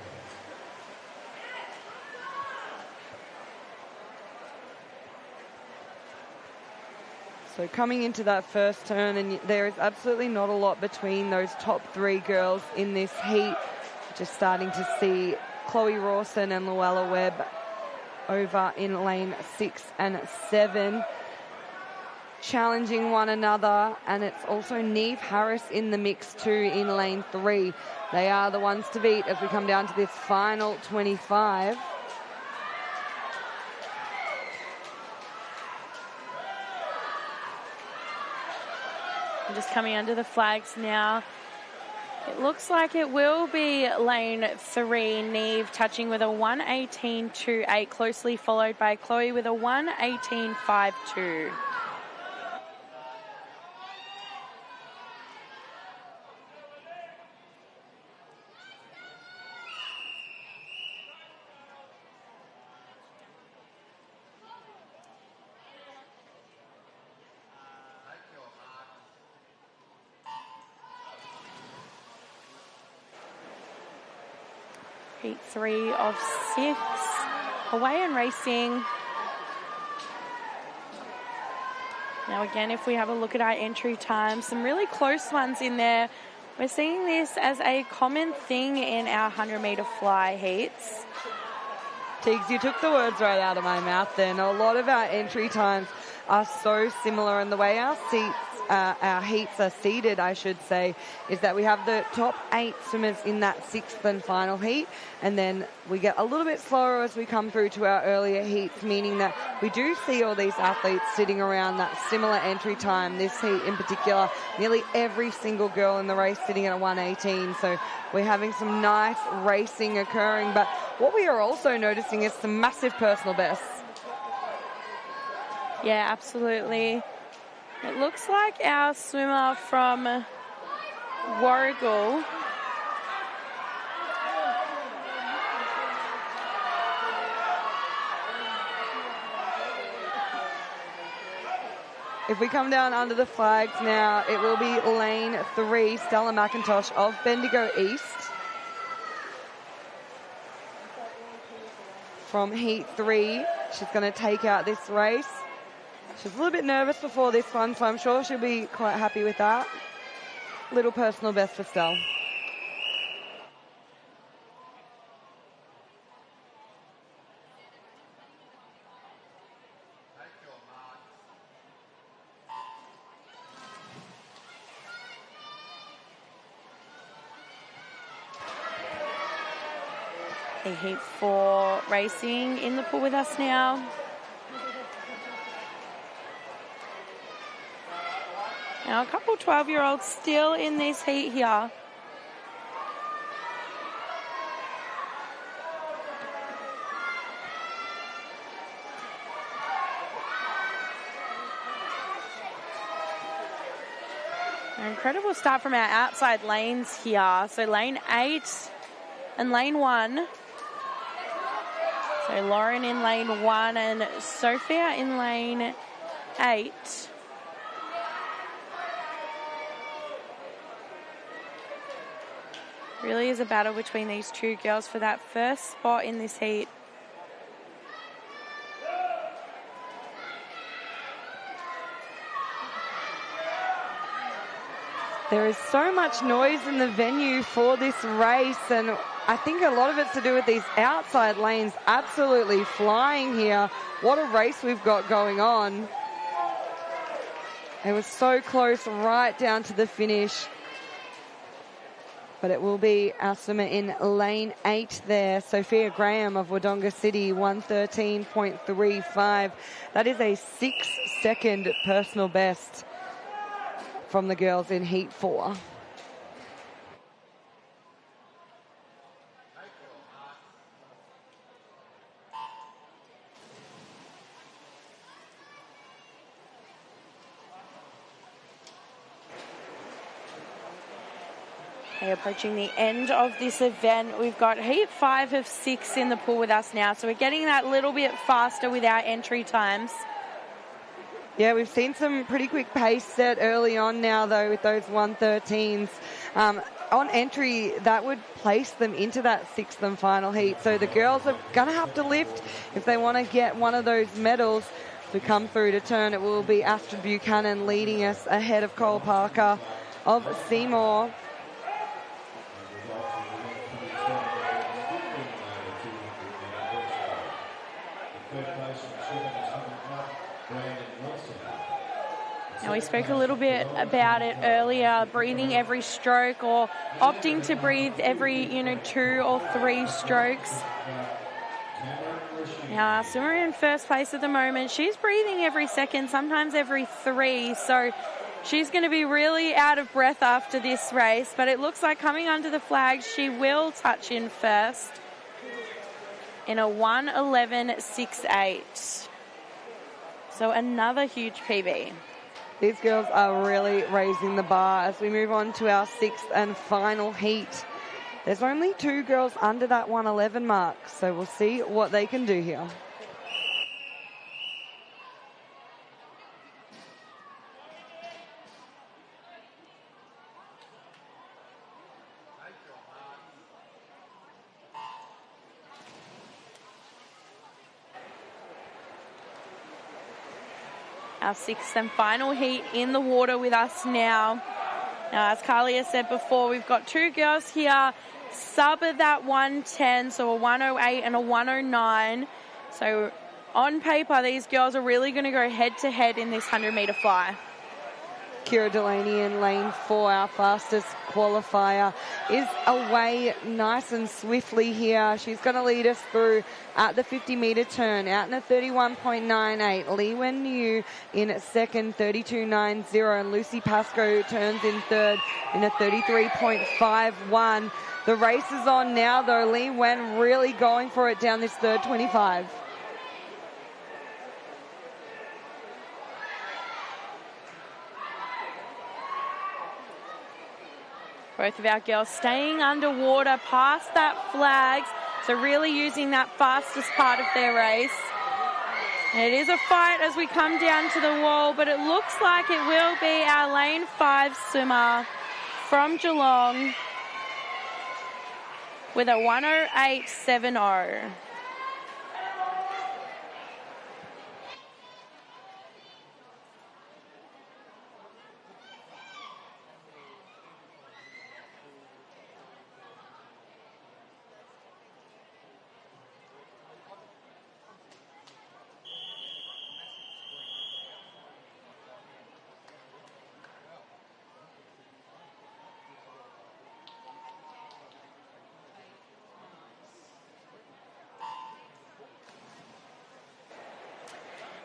So coming into that first turn, and there is absolutely not a lot between those top three girls in this heat. Just starting to see Chloe Rawson and Luella Webb over in lane 6 and 7, challenging one another. And it's also Neve Harris in the mix too in lane 3. They are the ones to beat as we come down to this final 25. Just coming under the flags now. It looks like it will be lane 3, Neve touching with a 1:18.28, closely followed by Chloe with a 1:18.52. Heat 3 of 6, away and racing. Now again, if we have a look at our entry times, some really close ones in there. We're seeing this as a common thing in our 100-metre fly heats. Teagues, you took the words right out of my mouth then. A lot of our entry times are so similar, and the way our heats are seeded, I should say, is that we have the top 8 swimmers in that 6th and final heat, and then we get a little bit slower as we come through to our earlier heats, meaning that we do see all these athletes sitting around that similar entry time. This heat in particular, nearly every single girl in the race sitting at a 1:18, so we're having some nice racing occurring. But what we are also noticing is some massive personal bests. Yeah, absolutely. It looks like our swimmer from Warragul If we come down under the flags now, it will be lane 3, Stella McIntosh of Bendigo East. From heat 3, she's going to take out this race. She's a little bit nervous before this one, so I'm sure she'll be quite happy with that. Little personal best for Stell. Heat 4 racing in the pool with us now. Now a couple 12-year-olds still in this heat here. An incredible start from our outside lanes here. So lane 8 and lane 1. So Lauren in lane 1 and Sophia in lane 8. Really is a battle between these two girls for that first spot in this heat. There is so much noise in the venue for this race, and I think a lot of it's to do with these outside lanes absolutely flying here. What a race we've got going on. It was so close right down to the finish. But it will be our swimmer in lane 8 there, Sophia Graham of Wodonga City, 1:13.35. That is a 6-second personal best from the girls in heat 4. Approaching the end of this event, we've got heat 5 of 6 in the pool with us now, so we're getting that little bit faster with our entry times. Yeah, we've seen some pretty quick pace set early on now, though, with those 113s. On entry, that would place them into that sixth and final heat. So the girls are going to have to lift if they want to get one of those medals to come through to turn. It will be Astrid Buchanan leading us ahead of Cole Parker of Seymour. Now, we spoke a little bit about it earlier, breathing every stroke or opting to breathe every, 2 or 3 strokes. Now, our swimmer in first place at the moment, she's breathing every second, sometimes every 3. So she's going to be really out of breath after this race. But it looks like coming under the flag, she will touch in first in a 1:11.68. So another huge PB. These girls are really raising the bar as we move on to our sixth and final heat. There's only 2 girls under that 1:11 mark, so we'll see what they can do here. Our sixth and final heat in the water with us now. Now, as Carly has said before, we've got 2 girls here, sub of that 110, so a 108 and a 109. So on paper, these girls are really going to go head-to-head in this 100-metre fly. Kira Delaney in lane 4, our fastest qualifier, is away nice and swiftly here. She's going to lead us through at the 50-metre turn, out in a 31.98. Lee Wen Yu in second, 32.90. And Lucy Pascoe turns in third in a 33.51. The race is on now, though. Lee Wen really going for it down this third 25. Both of our girls staying underwater past that flags, so really using that fastest part of their race. And it is a fight as we come down to the wall, but it looks like it will be our lane 5 swimmer from Geelong with a 108.70.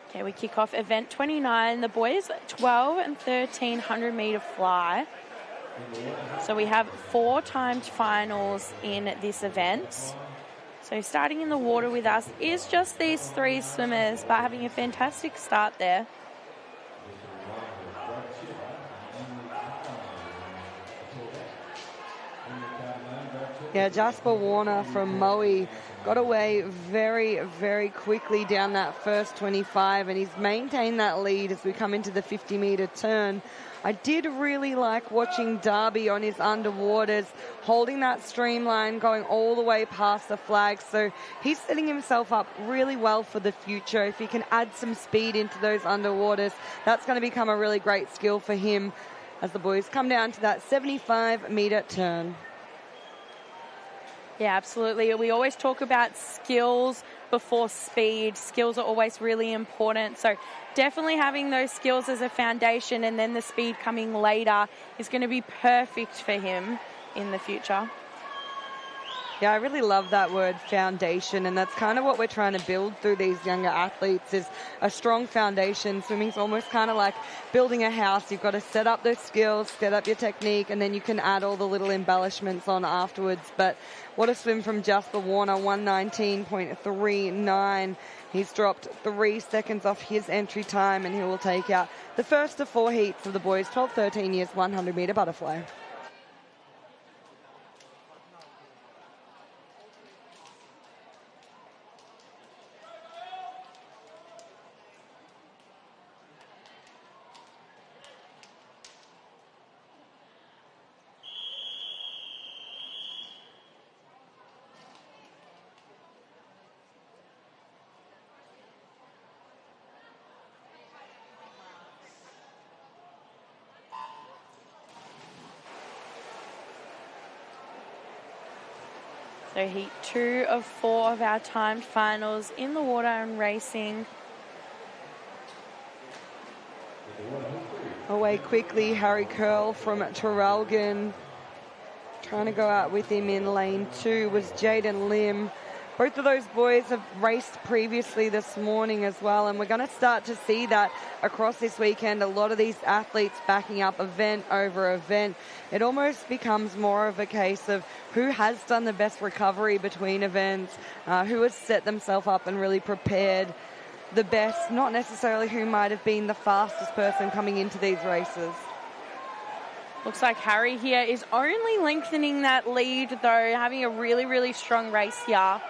Okay, we kick off event 29. The boys 12 and 1300 metre fly. So we have 4 timed finals in this event. So starting in the water with us is just these 3 swimmers, but having a fantastic start there. Yeah, Jasper Warner from Moe got away very, very quickly down that first 25, and he's maintained that lead as we come into the 50-metre turn. I did really like watching Darby on his underwaters, holding that streamline, going all the way past the flag. So he's setting himself up really well for the future. If he can add some speed into those underwaters, that's going to become a really great skill for him as the boys come down to that 75-metre turn. Yeah, absolutely. We always talk about skills before speed. Skills are always really important. So definitely having those skills as a foundation and then the speed coming later is going to be perfect for him in the future. Yeah, I really love that word foundation, and that's kind of what we're trying to build through these younger athletes is a strong foundation. Swimming's almost kind of like building a house. You've got to set up those skills, set up your technique, and then you can add all the little embellishments on afterwards. But what a swim from Jasper Warner, 119.39. He's dropped 3 seconds off his entry time, and he will take out the first of 4 heats of the boys, 12-13 years, 100-metre butterfly. So heat 2 of 4 of our timed finals in the water and racing. Away quickly, Harry Curl from Traralgon. Trying to go out with him in lane 2 was Jaden Lim. Both of those boys have raced previously this morning as well, and we're going to start to see that across this weekend. A lot of these athletes backing up event over event. It almost becomes more of a case of who has done the best recovery between events, who has set themselves up and really prepared the best, not necessarily who might have been the fastest person coming into these races. Looks like Harry here is only lengthening that lead, though, having a really, really strong race here.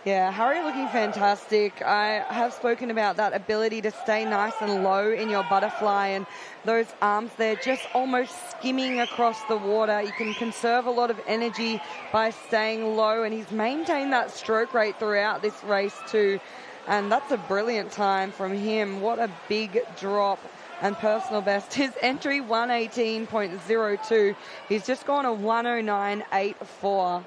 Yeah, Harry looking fantastic. I have spoken about that ability to stay nice and low in your butterfly, and those arms there just almost skimming across the water. You can conserve a lot of energy by staying low, and he's maintained that stroke rate throughout this race too. And that's a brilliant time from him. What a big drop. And personal best, his entry 118.02. He's just gone a 109.84.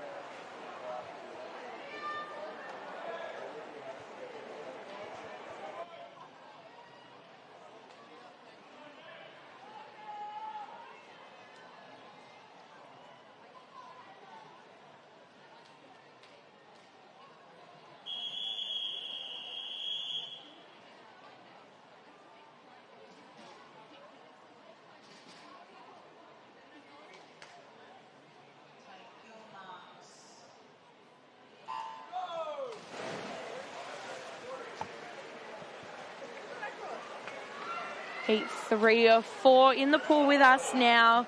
Heat 3 of 4 in the pool with us now.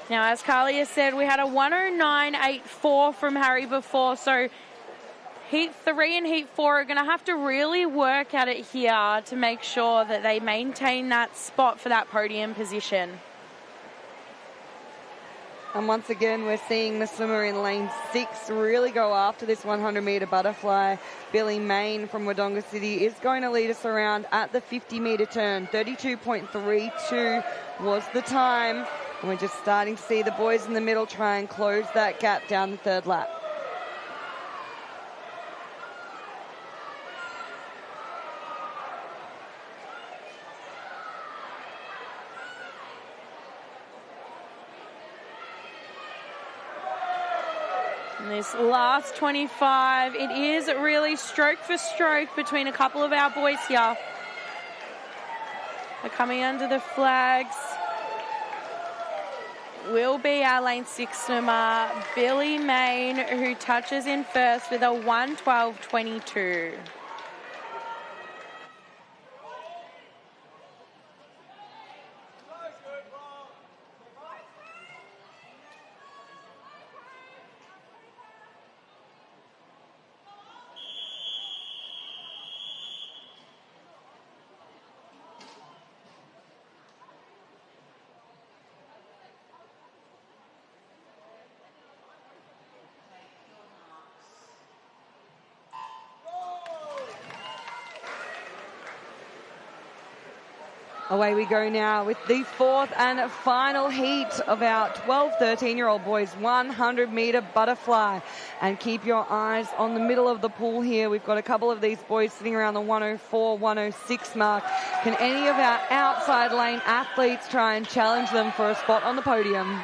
Now, as Carly has said, we had a 109.84 from Harry before, so Heat 3 and Heat 4 are going to have to really work at it here to make sure that they maintain that spot for that podium position. And once again, we're seeing the swimmer in lane 6 really go after this 100-metre butterfly. Billy Main from Wodonga City is going to lead us around at the 50-metre turn. 32.32 was the time. And we're just starting to see the boys in the middle try and close that gap down the third lap. This last 25, it is really stroke for stroke between a couple of our boys here. They're coming under the flags. Will be our lane 6 swimmer, Billy Main, who touches in first with a 112.22. Away we go now with the fourth and final heat of our 12, 13-year-old boys 100-metre butterfly. And keep your eyes on the middle of the pool here. We've got a couple of these boys sitting around the 104, 106 mark. Can any of our outside lane athletes try and challenge them for a spot on the podium?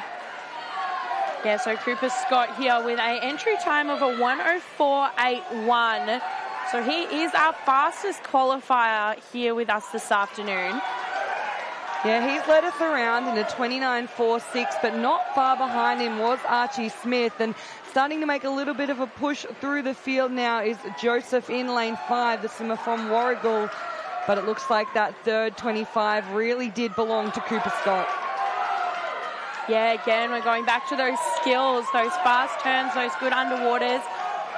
Yeah, so Cooper Scott here with an entry time of a 104.81. So he is our fastest qualifier here with us this afternoon. Yeah, he's led us around in a 29.46, but not far behind him was Archie Smith. And starting to make a little bit of a push through the field now is Joseph in lane 5, the swimmer from Warragul. But it looks like that third 25 really did belong to Cooper Scott. Yeah, again, we're going back to those skills, those fast turns, those good underwaters.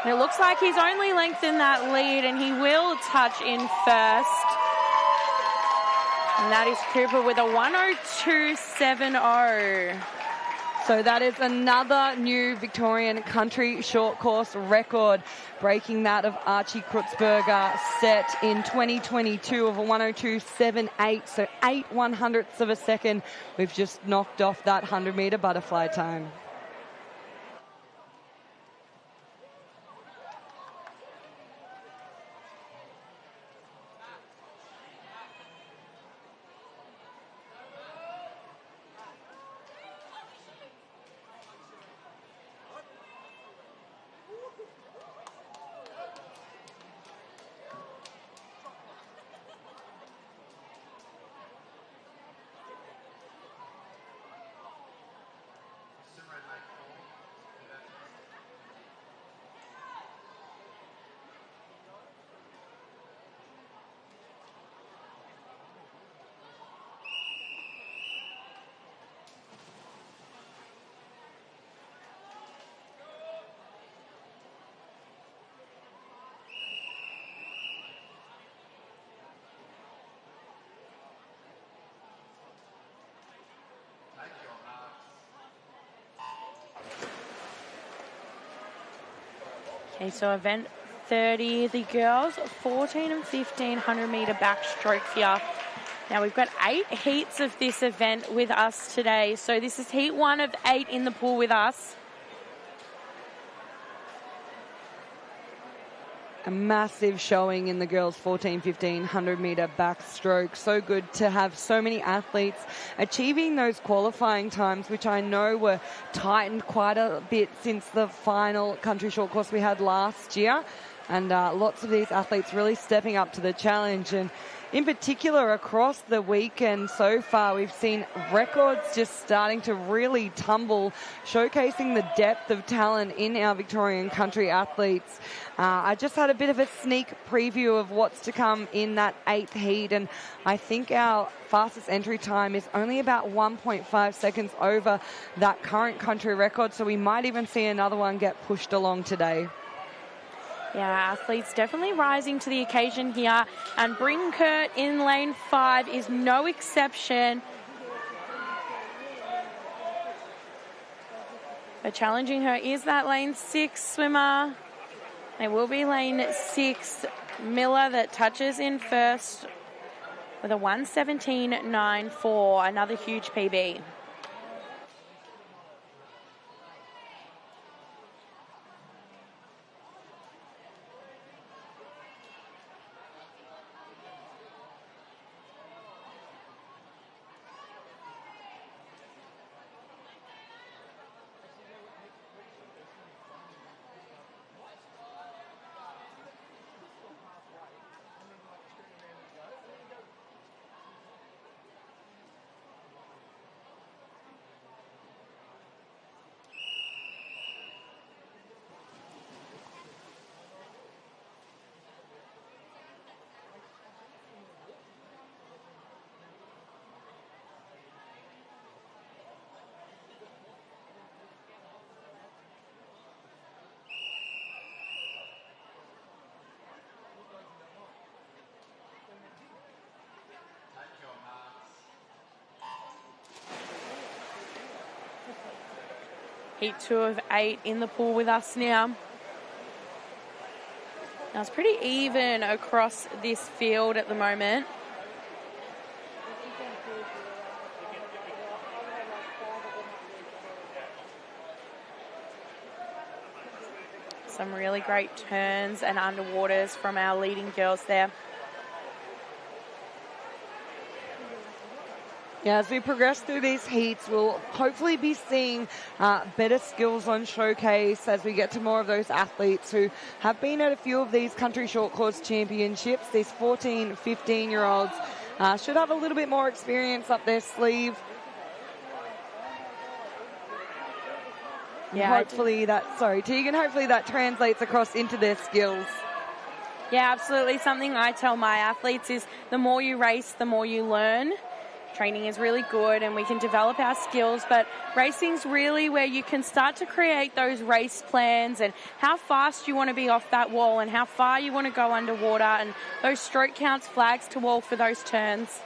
And it looks like he's only lengthened that lead, and he will touch in first. And that is Cooper with a 102.70. So that is another new Victorian country short course record, breaking that of Archie Krutzberger set in 2022 of a 102.78. So 8/100ths of a second. We've just knocked off that 100-metre butterfly time. Okay, so event 30, the girls 14 and 1500 metre backstroke here. Now we've got 8 heats of this event with us today. So this is heat 1 of 8 in the pool with us. A massive showing in the girls 1500 metre backstroke. So good to have so many athletes achieving those qualifying times, which I know were tightened quite a bit since the final country short course we had last year. And lots of these athletes really stepping up to the challenge. And in particular, across the weekend so far, we've seen records just starting to really tumble, showcasing the depth of talent in our Victorian country athletes. I just had a bit of a sneak preview of what's to come in that 8th heat, and I think our fastest entry time is only about 1.5 seconds over that current country record, so we might even see another one get pushed along today. Yeah, athletes definitely rising to the occasion here. And Brinkert in lane 5 is no exception. But challenging her is that lane 6 swimmer. It will be lane 6, Miller, that touches in first with a 1:17.94, another huge PB. Heat 2 of 8 in the pool with us now. Now it's pretty even across this field at the moment. Some really great turns and underwaters from our leading girls there. Yeah, as we progress through these heats, we'll hopefully be seeing better skills on showcase as we get to more of those athletes who have been at a few of these country short course championships. These 14, 15-year-olds should have a little bit more experience up their sleeve. Yeah, hopefully Tegan, hopefully that translates across into their skills. Yeah, absolutely. Something I tell my athletes is the more you race, the more you learn. Training is really good and we can develop our skills, but racing's really where you can start to create those race plans and how fast you want to be off that wall and how far you want to go underwater and those stroke counts, flags to wall for those turns.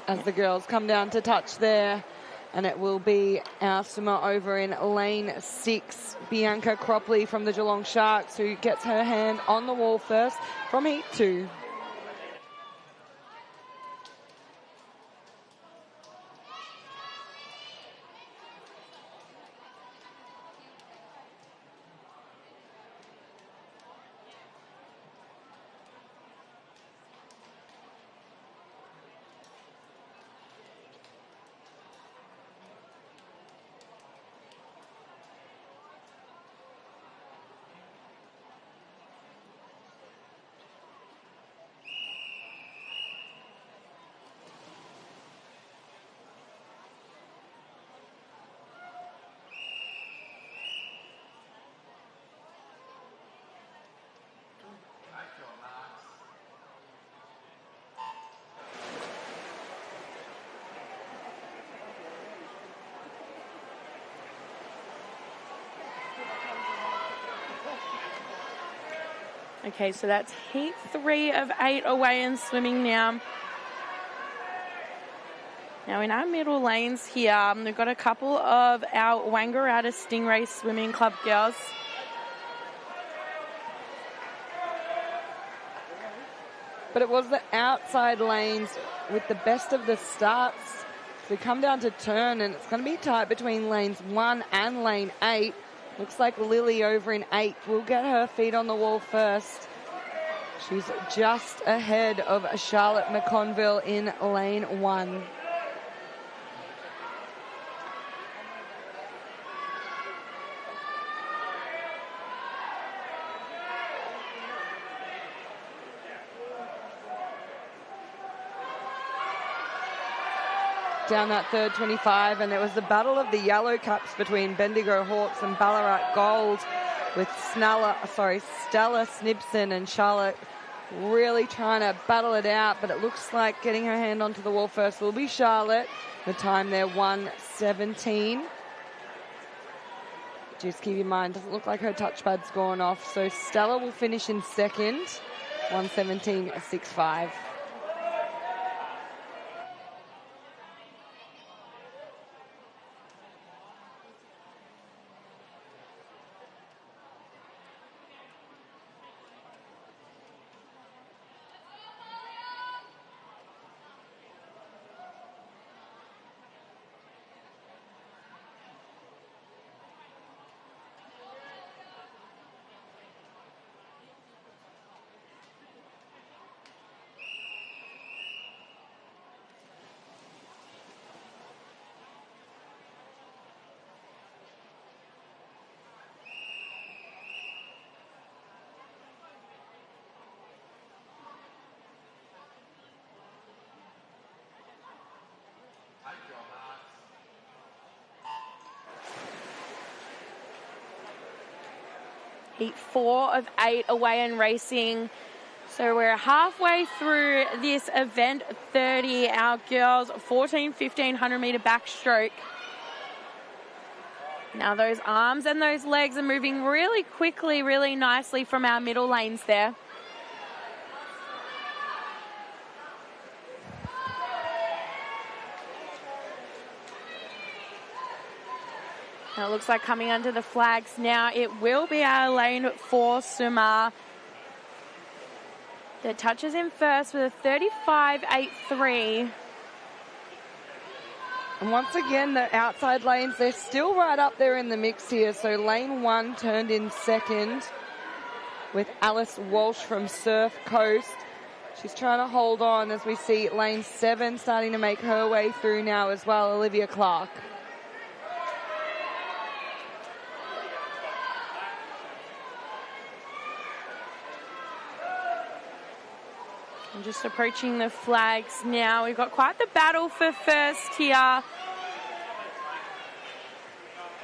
As the girls come down to touch there, and it will be our swimmer over in lane 6, Bianca Cropley from the Geelong Sharks, who gets her hand on the wall first from heat 2. Okay, so that's heat 3 of 8 away and swimming now. Now in our middle lanes here, we've got a couple of our Wangaratta Stingray Swimming Club girls. But it was the outside lanes with the best of the starts. So we come down to turn, and it's going to be tight between lanes 1 and lane 8. Looks like Lily over in 8 will get her feet on the wall first. She's just ahead of Charlotte McConville in lane 1. Down that third 25, and it was the battle of the yellow caps between Bendigo Hawks and Ballarat Gold, with Stella Snibson and Charlotte really trying to battle it out, but it looks like getting her hand onto the wall first will be Charlotte. The time there, 1:17. Just keep in mind, doesn't look like her touchpad's gone off, so Stella will finish in second, 1:17.65. Heat 4 of 8 away and racing. So we're halfway through this event 30. Our girls 1500 metre backstroke. Now those arms and those legs are moving really quickly, really nicely from our middle lanes there. Now it looks like coming under the flags now, it will be our lane 4 Sumar that touches in first with a 35.83. And once again, the outside lanes, they're still right up there in the mix here. So lane 1 turned in second with Alice Walsh from Surf Coast. She's trying to hold on as we see lane 7 starting to make her way through now as well, Olivia Clark. I'm just approaching the flags now. We've got quite the battle for first here.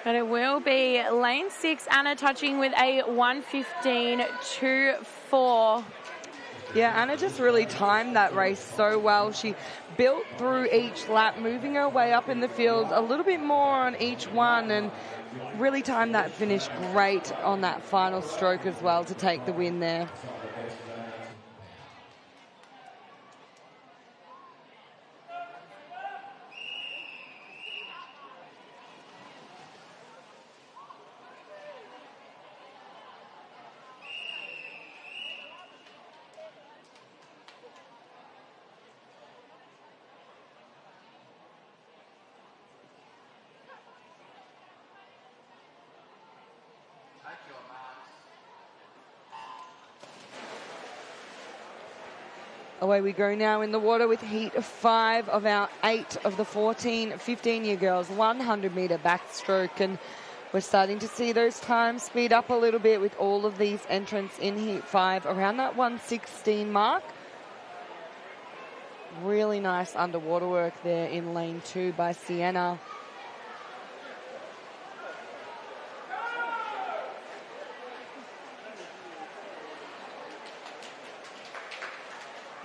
But it will be lane 6, Anna touching with a 1:15.24. Yeah, Anna just really timed that race so well. She built through each lap, moving her way up in the field a little bit more on each one, and really timed that finish great on that final stroke as well to take the win there. Away we go now in the water with heat 5 of our 8 of the 15-year girls, 100 metre backstroke, and we're starting to see those times speed up a little bit with all of these entrants in heat 5 around that 1:16 mark. Really nice underwater work there in lane 2 by Sienna.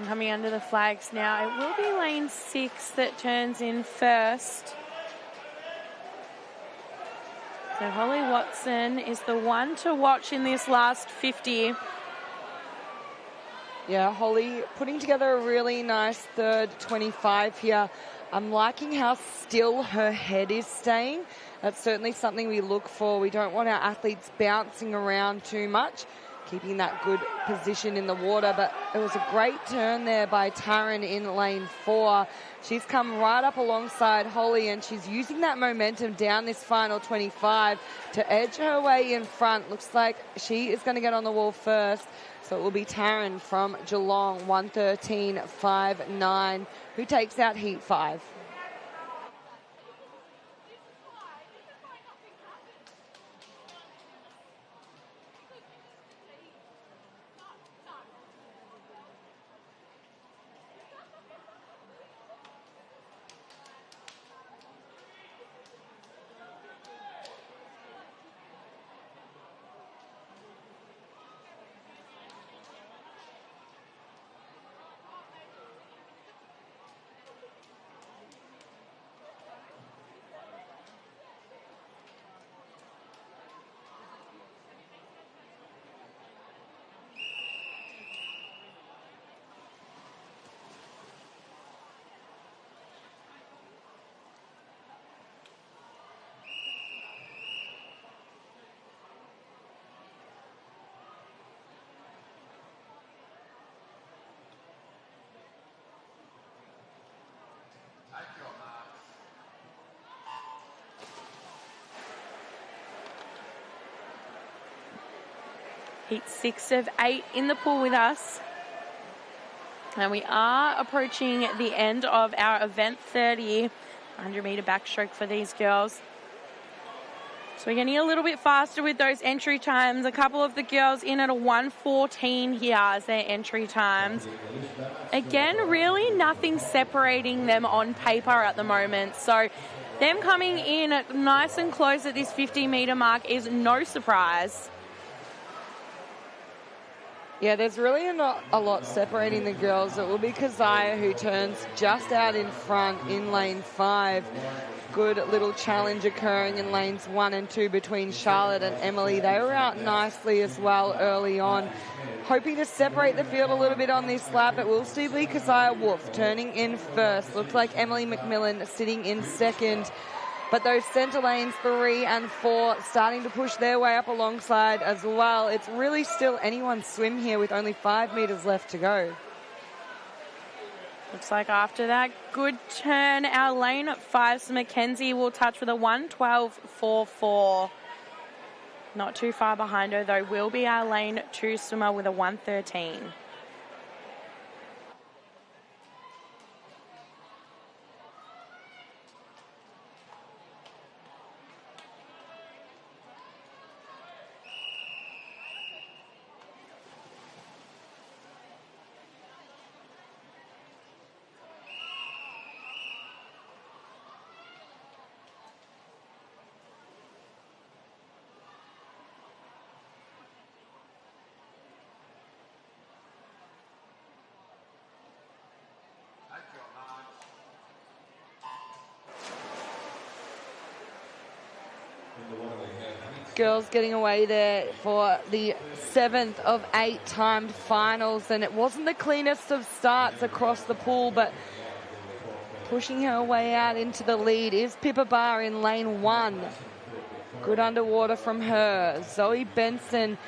Coming under the flags now, it will be lane 6 that turns in first. So Holly Watson is the one to watch in this last 50. Yeah, Holly putting together a really nice third 25 here. I'm liking how still her head is staying. That's certainly something we look for. We don't want our athletes bouncing around too much, keeping that good position in the water. But it was a great turn there by Taryn in lane 4. She's come right up alongside Holly, and she's using that momentum down this final 25 to edge her way in front. Looks like she is going to get on the wall first. So it will be Taryn from Geelong, 1:13.59, who takes out heat 5. Heat 6 of 8 in the pool with us. And we are approaching the end of our event 30, 100-metre backstroke for these girls. So we're getting a little bit faster with those entry times. A couple of the girls in at a 1:14 here as their entry times. Again, really nothing separating them on paper at the moment. So them coming in nice and close at this 50-metre mark is no surprise. Yeah, there's really not a lot separating the girls. It will be Keziah who turns just out in front in lane 5. Good little challenge occurring in lanes 1 and 2 between Charlotte and Emily. They were out nicely as well early on. Hoping to separate the field a little bit on this lap. It will still be Keziah Wolf turning in first. Looks like Emily McMillan sitting in second. But those centre lanes 3 and 4 starting to push their way up alongside as well. It's really still anyone's swim here with only 5 metres left to go. Looks like after that good turn, our lane 5, Mackenzie will touch with a 1:12.44. Not too far behind her, though, will be our lane 2 swimmer with a 1:13. Girls getting away there for the 7th of 8 timed finals, and it wasn't the cleanest of starts across the pool, but pushing her way out into the lead is Pippa Barr in lane 1. Good underwater from her. Zoe Benson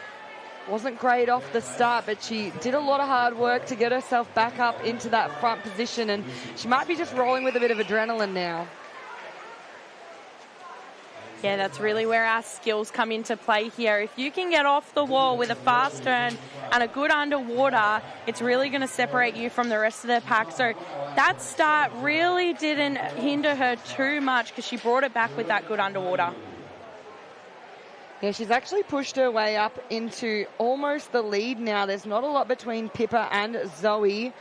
wasn't great off the start, but she did a lot of hard work to get herself back up into that front position, and she might be just rolling with a bit of adrenaline now. Yeah, that's really where our skills come into play here. If you can get off the wall with a fast turn and a good underwater, it's really going to separate you from the rest of the pack. So that start really didn't hinder her too much because she brought it back with that good underwater. Yeah, she's actually pushed her way up into almost the lead now. There's not a lot between Pippa and Zoe.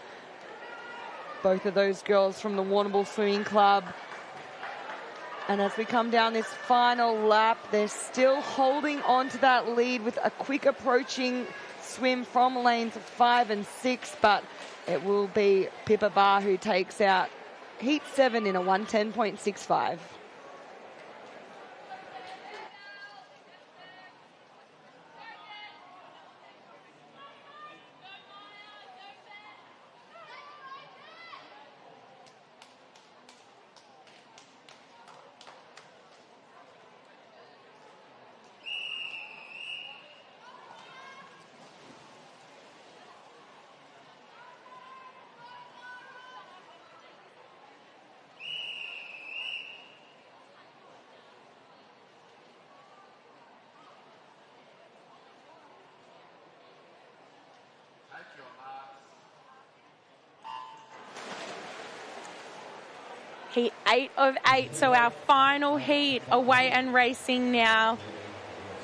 Both of those girls from the Warrnambool Swimming Club. And as we come down this final lap, they're still holding on to that lead with a quick approaching swim from lanes 5 and 6, but it will be Pippa Barr who takes out heat 7 in a 1:10.65. Heat 8 of 8, so our final heat away and racing now.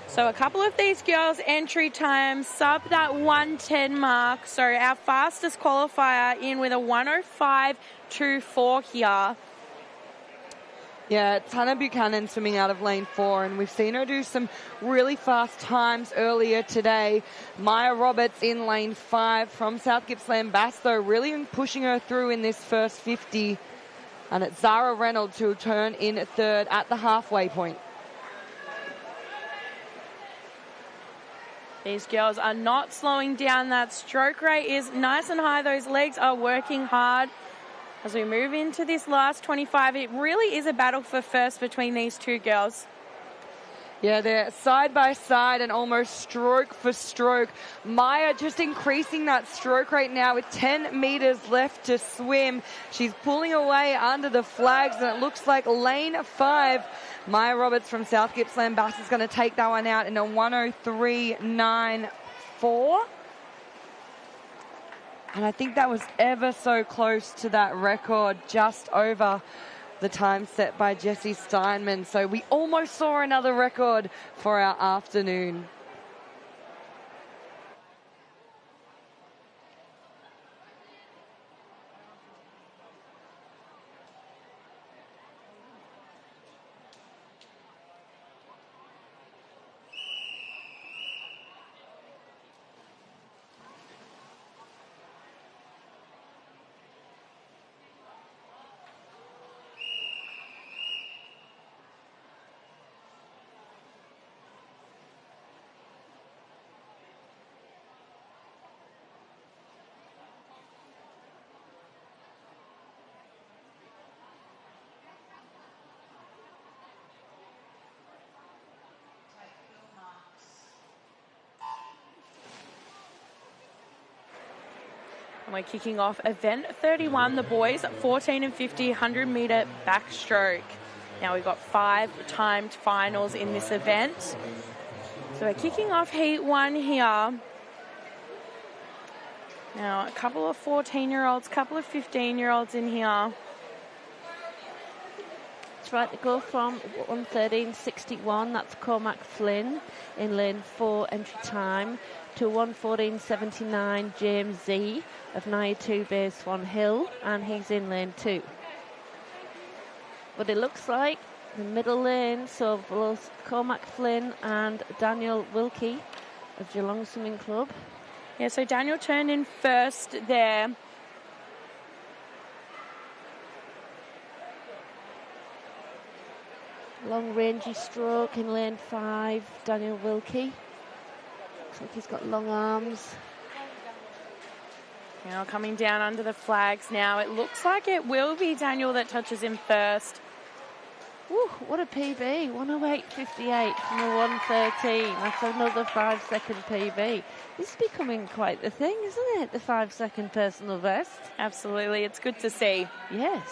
So a couple of these girls' entry times sub that 1:10 mark. So our fastest qualifier in with a 1:05.24 here. Yeah, Tana Buchanan swimming out of lane 4, and we've seen her do some really fast times earlier today. Maya Roberts in lane 5 from South Gippsland Bass, though, really pushing her through in this first 50. And it's Zara Reynolds who'll turn in 3rd at the halfway point. These girls are not slowing down. That stroke rate is nice and high. Those legs are working hard. As we move into this last 25, it really is a battle for first between these two girls. Yeah, they're side by side and almost stroke for stroke. Maya just increasing that stroke rate now with 10 metres left to swim. She's pulling away under the flags, and it looks like lane 5. Maya Roberts from South Gippsland Bass is going to take that one out in a 1:03.94. And I think that was ever so close to that record, just over the time set by Jessie Steinman. So we almost saw another record for our afternoon. And we're kicking off event 31, the boys 14 and 50 100-metre backstroke. Now we've got 5 timed finals in this event. So we're kicking off heat 1 here. Now a couple of 14-year-olds, couple of 15-year-olds in here. That's right, to go from 1:13.61, that's Cormac Flynn in lane 4 entry time, to 1:14.79 James Z of Nia 2 Bay Swan Hill, and he's in lane 2. But it looks like the middle lane, so both Cormac Flynn and Daniel Wilkie of Geelong Swimming Club. Yeah, so Daniel turned in first there. Long rangy stroke in lane 5, Daniel Wilkie. Looks like he's got long arms. Now coming down under the flags now. It looks like it will be Daniel that touches him first. Woo, what a PB, 1:08.58 from a 1:13. That's another 5-second PB. This is becoming quite the thing, isn't it? The 5-second personal best. Absolutely, it's good to see. Yes.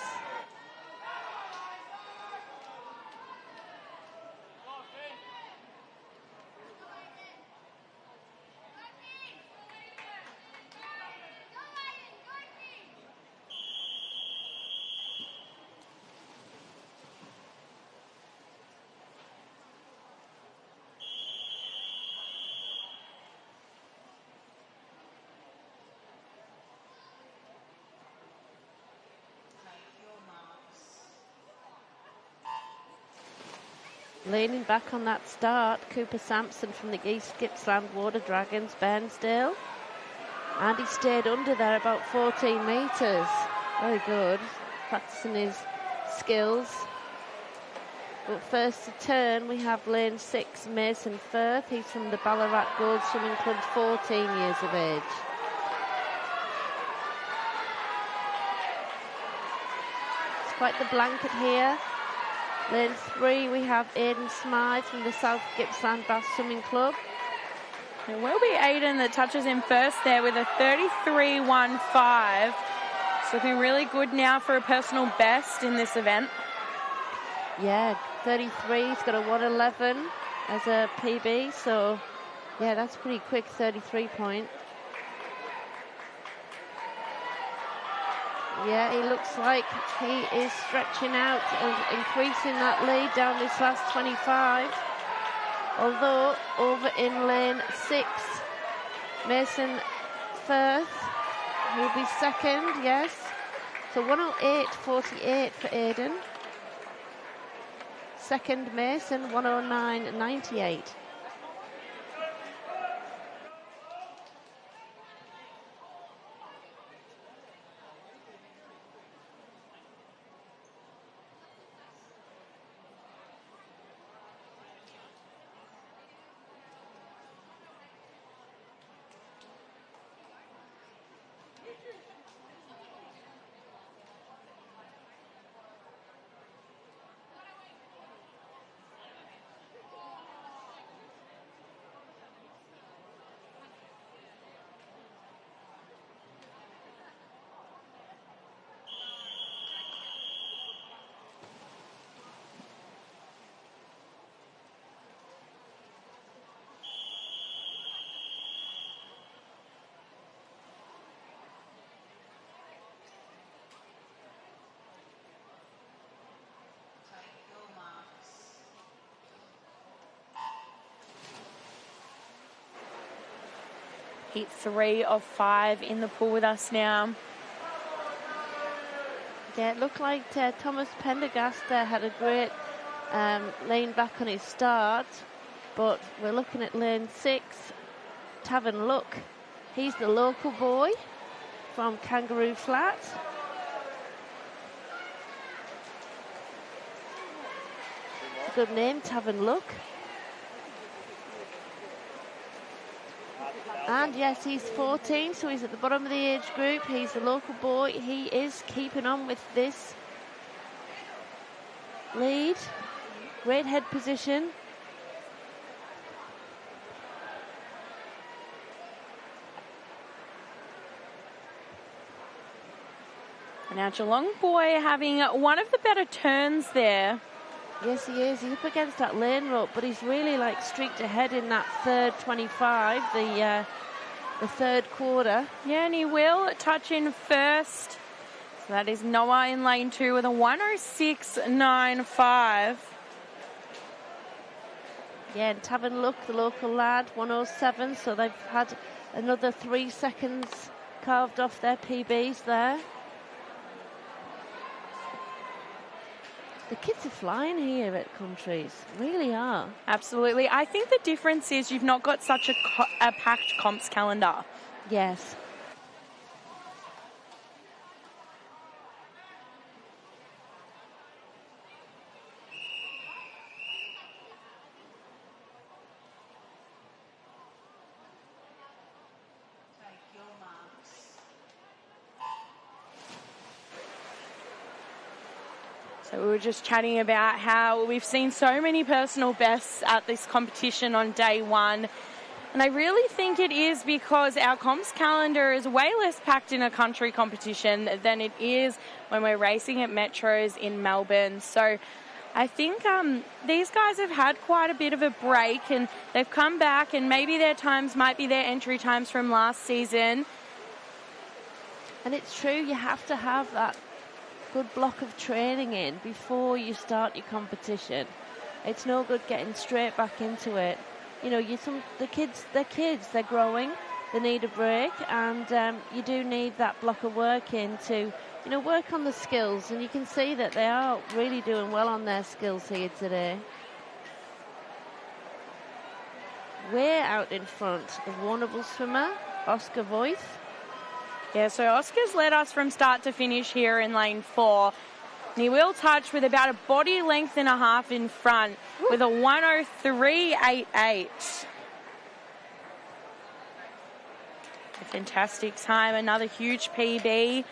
Leaning back on that start, Cooper Sampson from the East Gippsland Water Dragons, Bairnsdale. And he stayed under there about 14 metres. Very good, practicing his skills. But first to turn, we have lane 6, Mason Firth. He's from the Ballarat Gold Swimming Club, 14 years of age. It's quite the blanket here. Lane 3, we have Aidan Smythe from the South Gippsland Bass Swimming Club. It will be Aidan that touches him first there with a 33.15. It's looking really good now for a personal best in this event. Yeah, 33. He's got a 1:11 as a PB, so yeah, that's pretty quick, 33 point. Yeah, he looks like he is stretching out and increasing that lead down this last 25. Although over in lane 6, Mason Firth will be second, yes. So 108.48 for Aidan. Second Mason, 109.98. Heat 3 of 5 in the pool with us now. Yeah, it looked like Thomas Pendergast had a great lane back on his start, but we're looking at lane 6, Tavern Luck. He's the local boy from Kangaroo Flat. Good name, Tavern Luck. And yes, he's 14, so he's at the bottom of the age group. He's the local boy. He is keeping on with this lead. Great head position. And now Geelong boy having one of the better turns there. Yes, he is. He's up against that lane rope, but he's really like streaked ahead in that third 25, the third quarter. Yeah, and he will touch in first. So that is Noah in lane 2 with a 106.95. Yeah, and Tavern Luck, the local lad, 107. So they've had another 3 seconds carved off their PBs there. The kids are flying here at Countries, really are. Absolutely. I think the difference is you've not got such a packed comps calendar. Yes. So we were just chatting about how we've seen so many personal bests at this competition on day one. And I really think it is because our comps calendar is way less packed in a country competition than it is when we're racing at Metros in Melbourne. So I think these guys have had quite a bit of a break and they've come back, and maybe their times might be their entry times from last season. And it's true, you have to have that good block of training in before you start your competition. It's no good getting straight back into it. You know, they're kids, they're growing, they need a break, and you do need that block of work in to, you know, work on the skills, and you can see that they are really doing well on their skills here today. We're out in front, the Warrnambool swimmer, Oscar Voigt. Yeah, so Oscar's led us from start to finish here in lane 4. And he will touch with about a body length and a half in front with a 103.88. A fantastic time, another huge PB.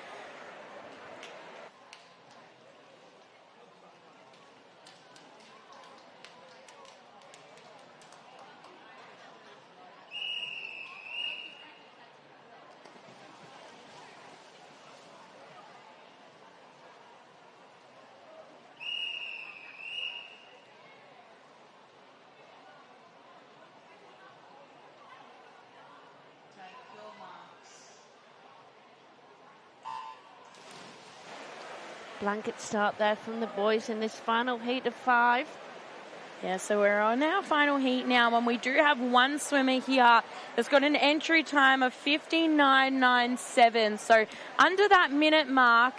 blanket start there from the boys in this final heat of 5. Yeah, so we're on our final heat now, and we do have one swimmer here that's got an entry time of 59.97. So under that minute mark,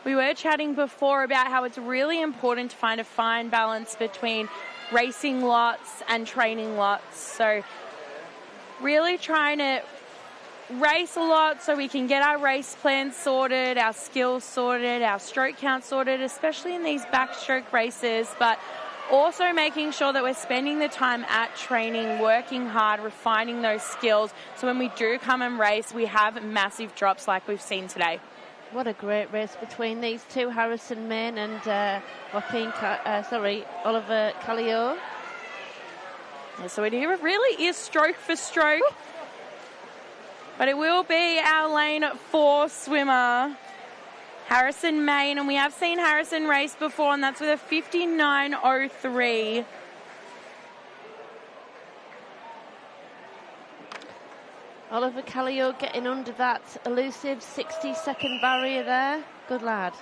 we were chatting before about how it's really important to find a fine balance between racing lots and training lots. So really trying to race a lot so we can get our race plans sorted, our skills sorted, our stroke count sorted, especially in these backstroke races, but also making sure that we're spending the time at training, working hard, refining those skills, so when we do come and race, we have massive drops like we've seen today. What a great race between these two, Harrison Main and Oliver Callio. Yeah, so it really is stroke for stroke. But it will be our lane 4 swimmer, Harrison Main, and we have seen Harrison race before, and that's with a 59.03. Oliver Callio getting under that elusive 60-second barrier there. Good lad.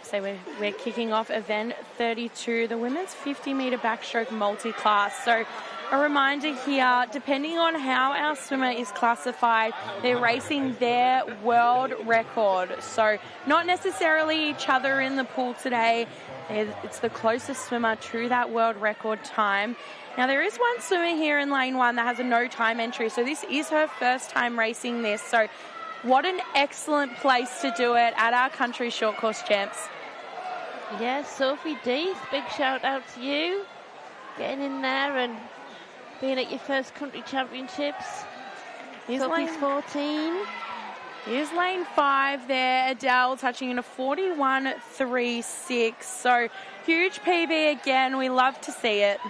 So we're kicking off event 32, the women's 50-metre backstroke multi-class. So a reminder here, depending on how our swimmer is classified, they're racing their world record. So not necessarily each other in the pool today. It's the closest swimmer to that world record time. Now, there is one swimmer here in lane 1 that has a no time entry. So this is her first time racing this. So what an excellent place to do it at our country short course champs. Yes, Sophie Deeth, big shout out to you. Getting in there and being at your first country championships. Sophie's 14. Here's lane 5 there. Adele touching in a 41.36. So huge PB again. We love to see it.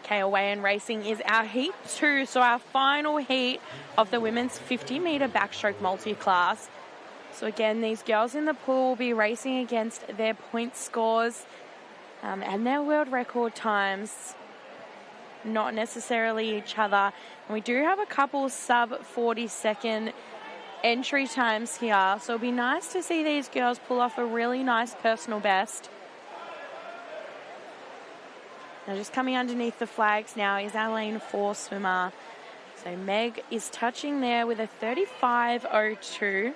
Okay, away and racing is our heat 2, so our final heat of the women's 50-metre backstroke multi-class. So again, these girls in the pool will be racing against their point scores and their world record times, not necessarily each other. And we do have a couple sub 40-second entry times here, so it'll be nice to see these girls pull off a really nice personal best. Now just coming underneath the flags now is our lane 4 swimmer. So Meg is touching there with a 35.02.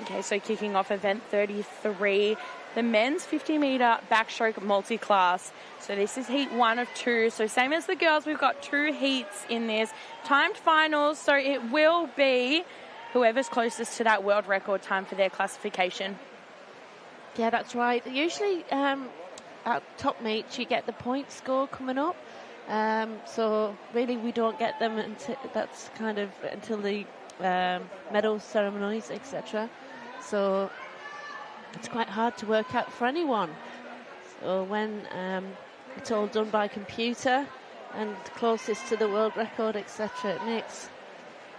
Okay, so kicking off event 33, the men's 50-metre backstroke multi-class. So this is heat 1 of 2. So same as the girls, we've got 2 heats in this. Timed finals, so it will be whoever's closest to that world record time for their classification. Yeah, that's right. Usually at top meets you get the point score coming up. So really we don't get them until the medal ceremonies, etc. So it's quite hard to work out for anyone. So when it's all done by computer and closest to the world record, etc., it makes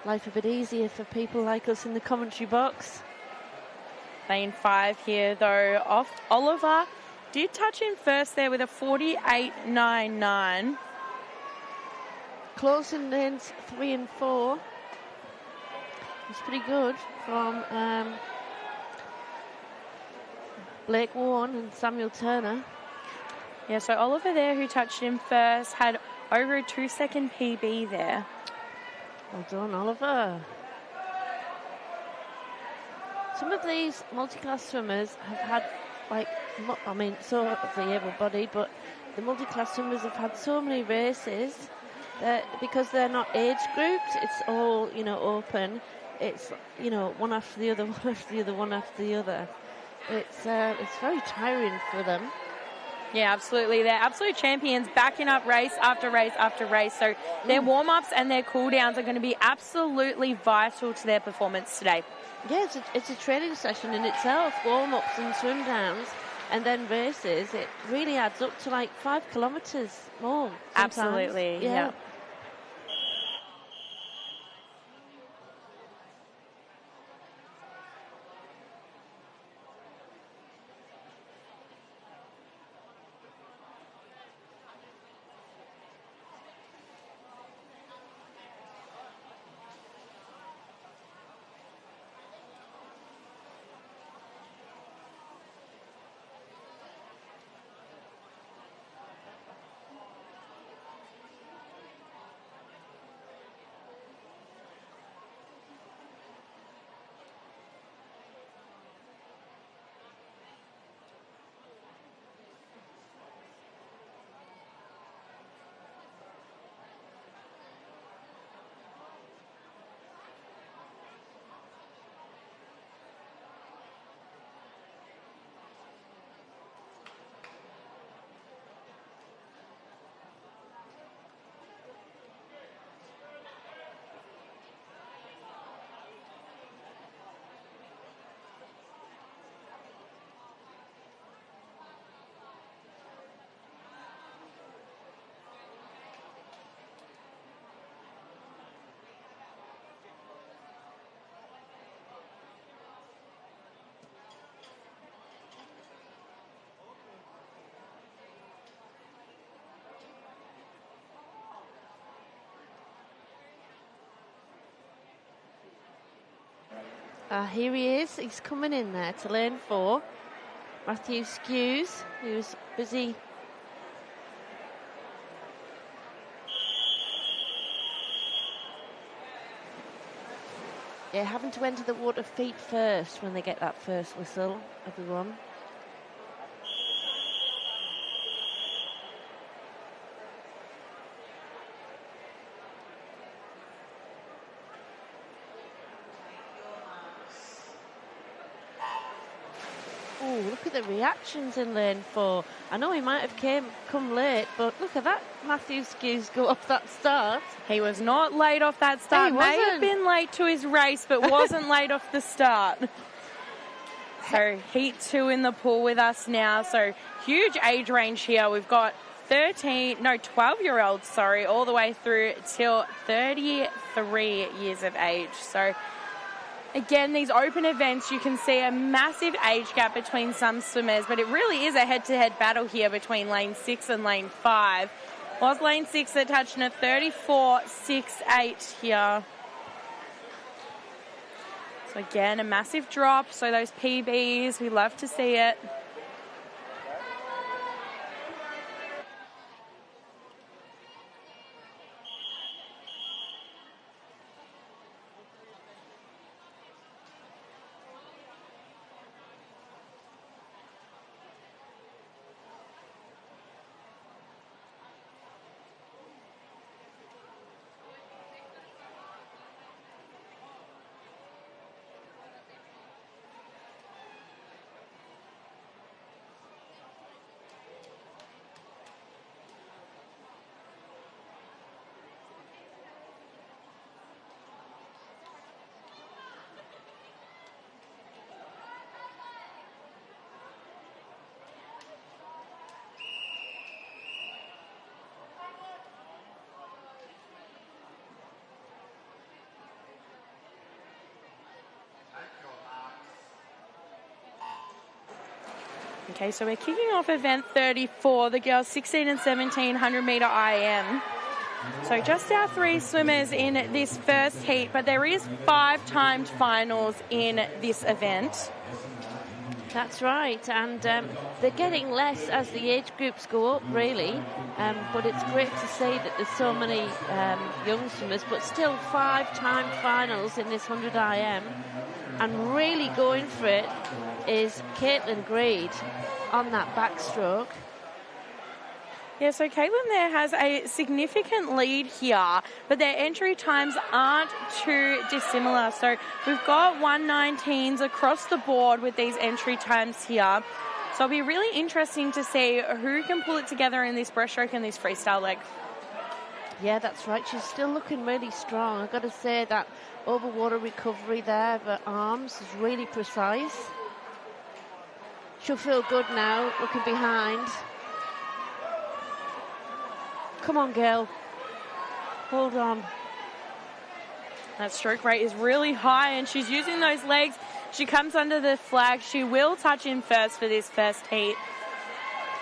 life a bit easier for people like us in the commentary box. Lane 5 here, though, off Oliver. Did touch in first there with a 48.99. Close in lanes 3 and 4. It's pretty good from Blake Warren and Samuel Turner. Yeah, so Oliver there, who touched in first, had over a 2-second PB there. Well done, Oliver. Some of these multi-class swimmers have had, so have the able-bodied, but the multi-class swimmers have had so many races that because they're not age grouped, it's all, open. It's, one after the other, one after the other, one after the other. It's very tiring for them. Yeah, absolutely. They're absolute champions, backing up race after race after race. So their warm-ups and their cool-downs are going to be absolutely vital to their performance today. Yeah, it's a training session in itself, warm-ups and swim downs, and then races. It really adds up to like 5 kilometres more sometimes. Absolutely, yeah. Here he is. He's coming in there to lane 4. Matthew Skews, who's busy. Yeah, having to enter the water feet first when they get that first whistle, everyone. Oh, look at the reactions in lane 4. I know he might have come late, but look at that Matthew Skews go off that start. He was not late off that start. He May wasn't. have been late to his race, but wasn't late off the start. So heat 2 in the pool with us now. So huge age range here. We've got 12-year-olds, all the way through till 33 years of age. So again, these open events, you can see a massive age gap between some swimmers, but it really is a head-to-head battle here between lane 6 and lane 5. Was lane 6 that touched in a 34.68 here. So again, a massive drop. So those PBs, we love to see it. Okay, so we're kicking off event 34, the girls 16 and 17 100-metre IM. So just our 3 swimmers in this first heat, but there is 5 timed finals in this event. That's right, and they're getting less as the age groups go up, really. But it's great to see that there's so many young swimmers, but still 5 timed finals in this 100 IM. And really going for it is Caitlin Greed on that backstroke. Yeah, so Caitlin there has a significant lead here, but their entry times aren't too dissimilar. So we've got 1:19s across the board with these entry times here. So it'll be really interesting to see who can pull it together in this breaststroke and this freestyle leg. Yeah, that's right. She's still looking really strong. I've got to say that overwater recovery there of her arms is really precise. She'll feel good now, looking behind. Come on, girl. Hold on. That stroke rate is really high, and she's using those legs. She comes under the flag. She will touch in first for this first heat.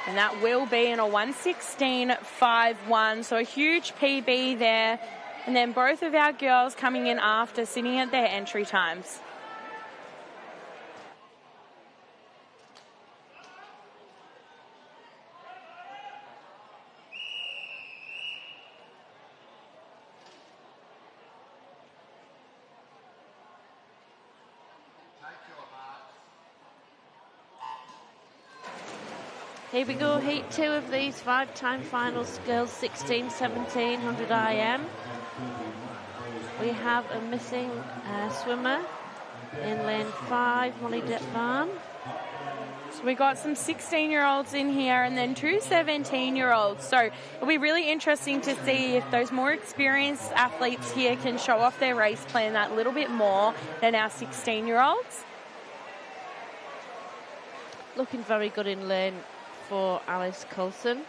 And that will be in a 1:16.51. So a huge PB there. And then both of our girls coming in after, sitting at their entry times. Here we go, heat 2 of these 5-time finals, girls 16, 17, 100 IM. We have a missing swimmer in lane 5, Molly Detman. So we got some 16-year-olds in here and then 2 17-year-olds. So it'll be really interesting to see if those more experienced athletes here can show off their race plan that little bit more than our 16-year-olds. Looking very good in lane for Alice Coulson.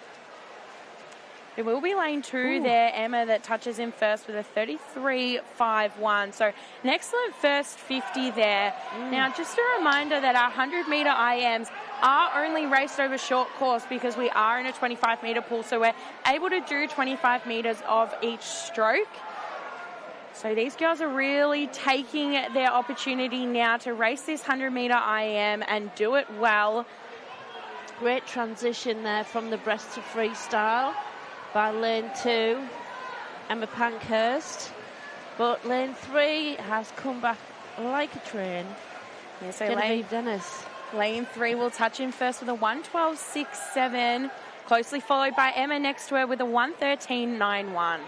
It will be lane 2 there, Emma, that touches in first with a 33.51. So an excellent first 50 there. Now, just a reminder that our 100-metre IMs are only raced over short course because we are in a 25-metre pool, so we're able to do 25 metres of each stroke. So these girls are really taking their opportunity now to race this 100-metre IM and do it well. Great transition there from the breast to freestyle by lane 2, Emma Pankhurst. But lane 3 has come back like a train. Yeah, so Genevieve Dennis. Lane 3 will touch in first with a 1:12.67, closely followed by Emma next to her with a 1:13.91.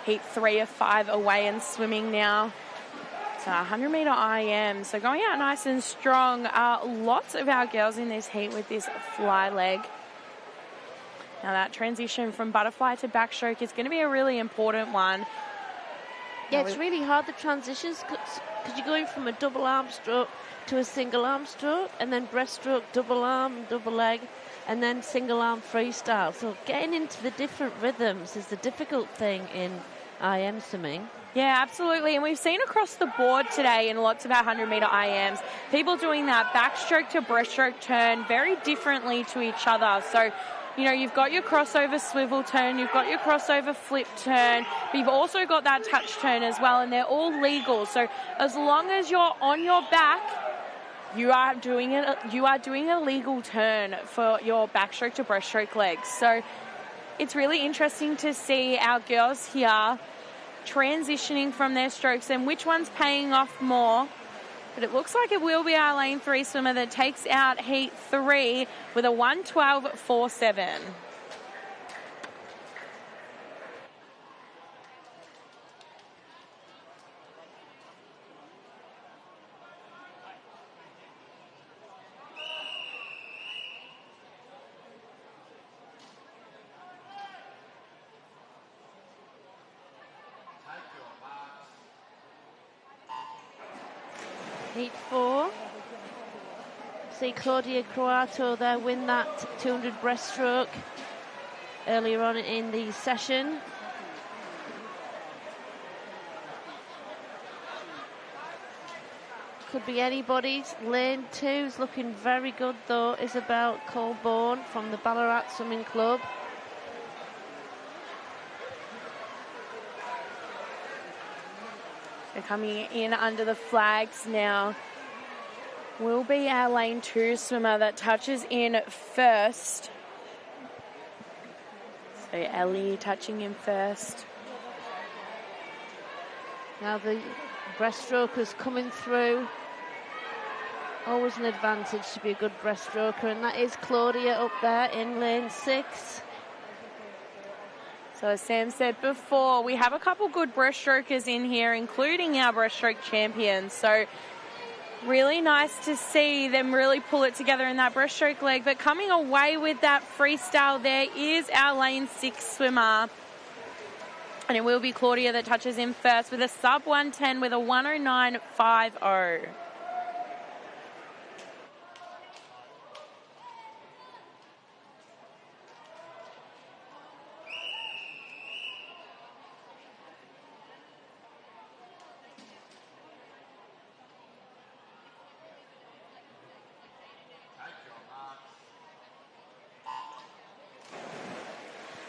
Heat 3 of 5 away and swimming now. So 100-metre IM. So going out nice and strong. Lots of our girls in this heat with this fly leg. Now that transition from butterfly to backstroke is going to be a really important one. Yeah, it's really hard, the transitions, because you're going from a double arm stroke to a single arm stroke, and then breaststroke, double arm, double leg, and then single arm freestyle. So getting into the different rhythms is the difficult thing in IM swimming. Yeah, absolutely. And we've seen across the board today in lots of our 100-metre IMs, people doing that backstroke to breaststroke turn very differently to each other. So, you know, you've got your crossover swivel turn, you've got your crossover flip turn, but you've also got that touch turn as well, and they're all legal. So as long as you're on your back, you are doing it. You are doing a legal turn for your backstroke to breaststroke legs. So it's really interesting to see our girls here transitioning from their strokes and which one's paying off more. But it looks like it will be our lane 3 swimmer that takes out heat 3 with a 1:12.47. Heat 4. See Claudia Croato there win that 200 breaststroke earlier on in the session. Could be anybody's. Lane 2's looking very good though. Isabel Colborne from the Ballarat Swimming Club. They're coming in under the flags now. Will be our lane 2 swimmer that touches in first. So Ellie touching in first. Now the breaststrokers coming through. Always an advantage to be a good breaststroker, and that is Claudia up there in lane 6. So as Sam said before, we have a couple good breaststrokers in here, including our breaststroke champions. So really nice to see them really pull it together in that breaststroke leg. But coming away with that freestyle there is our lane 6 swimmer. And it will be Claudia that touches in first with a sub 110 with a 109.50.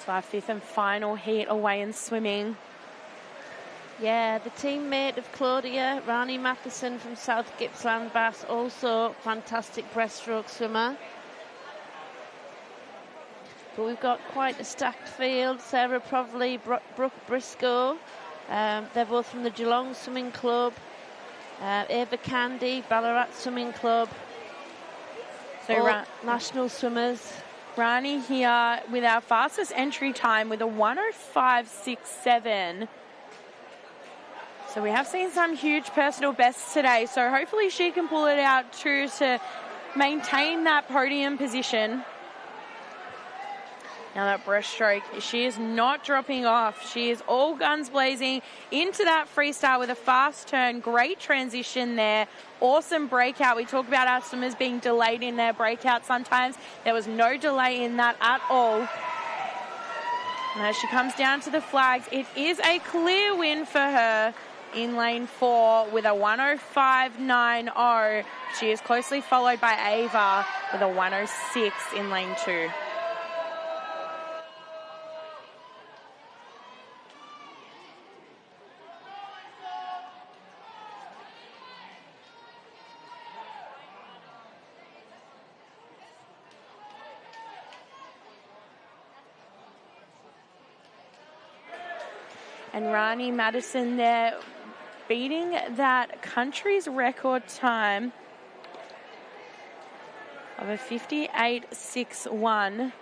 So our 5th and final heat away in swimming. Yeah, the teammate of Claudia, Rani Matheson from South Gippsland Bass, also fantastic breaststroke swimmer. But we've got quite a stacked field. Sarah Provley, Brooke Briscoe, they're both from the Geelong Swimming Club. Ava Candy, Ballarat Swimming Club. So national swimmers. Rani here with our fastest entry time with a 1:05.67. So we have seen some huge personal bests today. So hopefully she can pull it out too to maintain that podium position. Now that breaststroke, she is not dropping off. She is all guns blazing into that freestyle with a fast turn. Great transition there. Awesome breakout. We talk about our swimmers being delayed in their breakout sometimes. There was no delay in that at all. And as she comes down to the flags, it is a clear win for her in lane 4 with a 105.90. She is closely followed by Ava with a 106 in lane 2. And Rani Madison there beating that country's record time of a 58.61.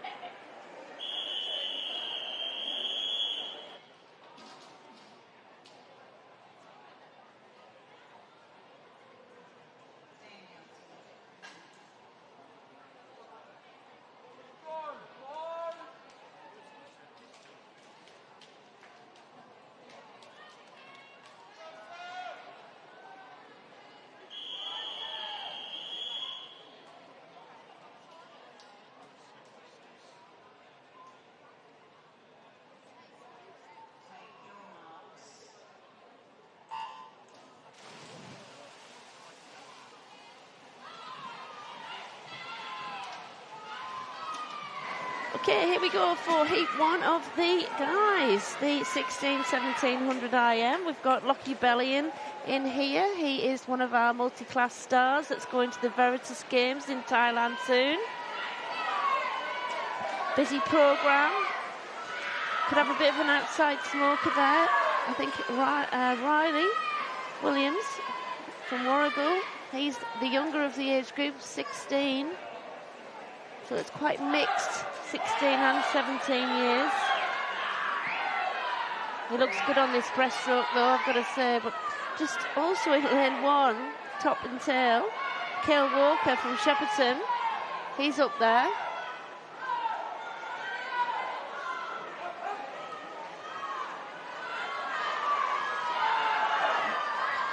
Okay, here we go for heat 1 of the guys, the 1700 IM. We've got Lockie Bellion in here. He is one of our multi-class stars that's going to the Veritas Games in Thailand soon. Busy programme. Could have a bit of an outside smoker there. I think Riley Williams from Warragul. He's the younger of the age group, 16. So it's quite mixed, 16 and 17 years. He looks good on this breaststroke though, I've got to say. But just also in lane 1, top and tail, Cale Walker from Shepperton. He's up there.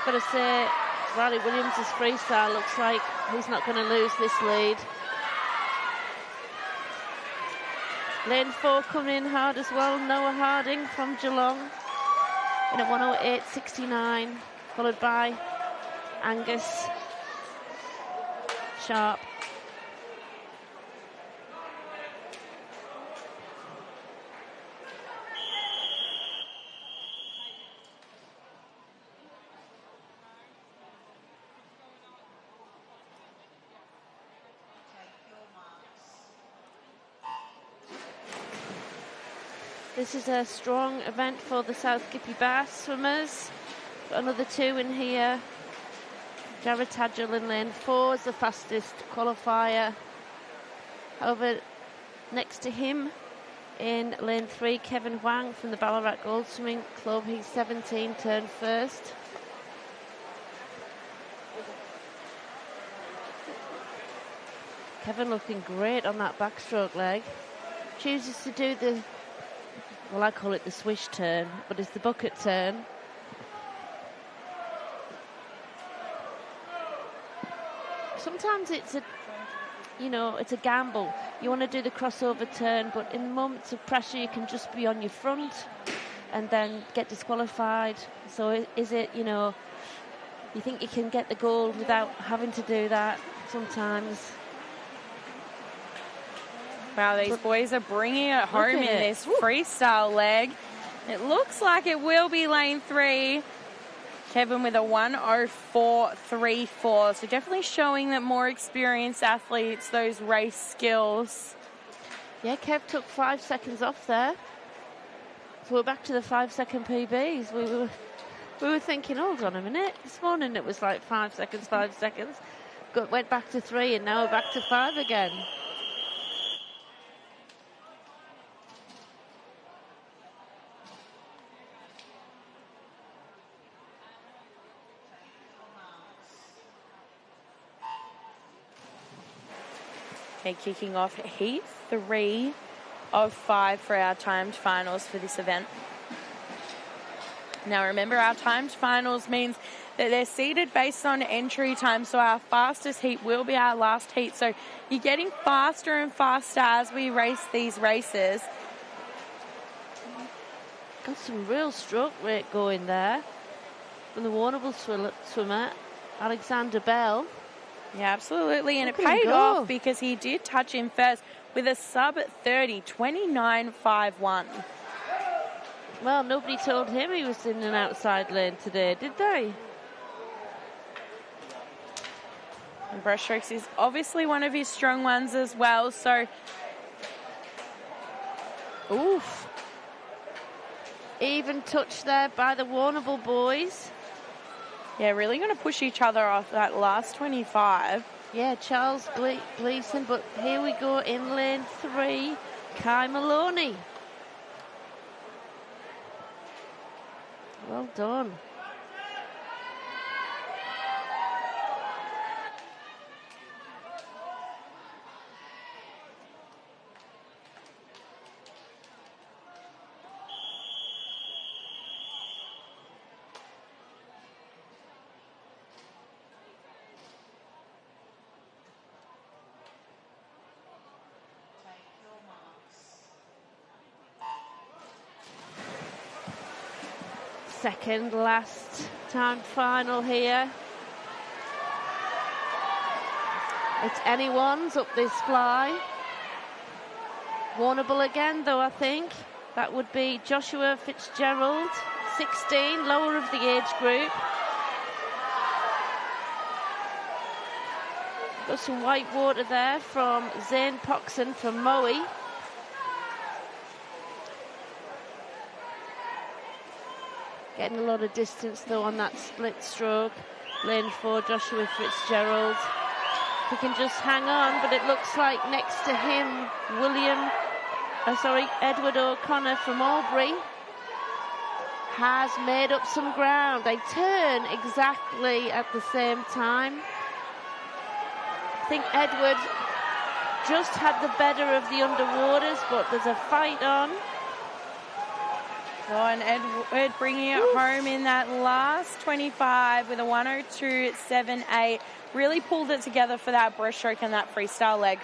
Got to say, Riley Williams' freestyle looks like he's not going to lose this lead. Lane 4 coming in hard as well. Noah Harding from Geelong in a 108.69, followed by Angus Sharp. This is a strong event for the South Gippy Bass swimmers. Got another 2 in here. Jared Tadgell in lane 4 is the fastest qualifier. However, next to him in lane 3, Kevin Huang from the Ballarat Gold Swimming Club. He's 17, turned first. Kevin looking great on that backstroke leg. Chooses to do the, well, I call it the swish turn, but it's the bucket turn. Sometimes it's a, it's a gamble. You want to do the crossover turn, but in moments of pressure, you can just be on your front and then get disqualified. So is it, you think you can get the gold without having to do that sometimes. Wow, these boys are bringing it home in this freestyle leg. It looks like it will be lane 3. Kevin with a 104.34. So definitely showing that more experienced athletes, those race skills. Yeah, Kev took 5 seconds off there. So we're back to the 5-second PBs. We were thinking, hold on a minute. This morning it was like 5 seconds, 5 seconds. Went back to 3 and now we're back to 5 again. Okay, kicking off heat 3 of 5 for our timed finals for this event. Now remember, our timed finals means that they're seeded based on entry time, so our fastest heat will be our last heat. So you're getting faster and faster as we race these races. Got some real stroke rate going there from the Warrnambool swimmer, Alexander Bell. Yeah, absolutely, and Look it at him paid go. off because he did touch him first with a sub 30, 29.51. Well, nobody told him he was in an outside lane today, did they? And breaststrokes is obviously one of his strong ones as well, so... Oof. Even touch there by the Warrnambool boys. Yeah, really going to push each other off that last 25. Yeah, Charles Gleeson, but here we go in lane 3, Kai Maloney. Well done. Second last time final here. It's anyone's up this fly. Warrnambool again, though, I think. That would be Joshua Fitzgerald, 16, lower of the age group. Got some white water there from Zane Poxon from Moe. Getting a lot of distance, though, on that split stroke. Lane 4, Joshua Fitzgerald. He can just hang on, but it looks like next to him, Edward O'Connor from Albury has made up some ground. They turn exactly at the same time. I think Edward just had the better of the underwaters, but there's a fight on. Oh, and Edward bringing it home in that last 25 with a 102.78. Really pulled it together for that breaststroke and that freestyle leg.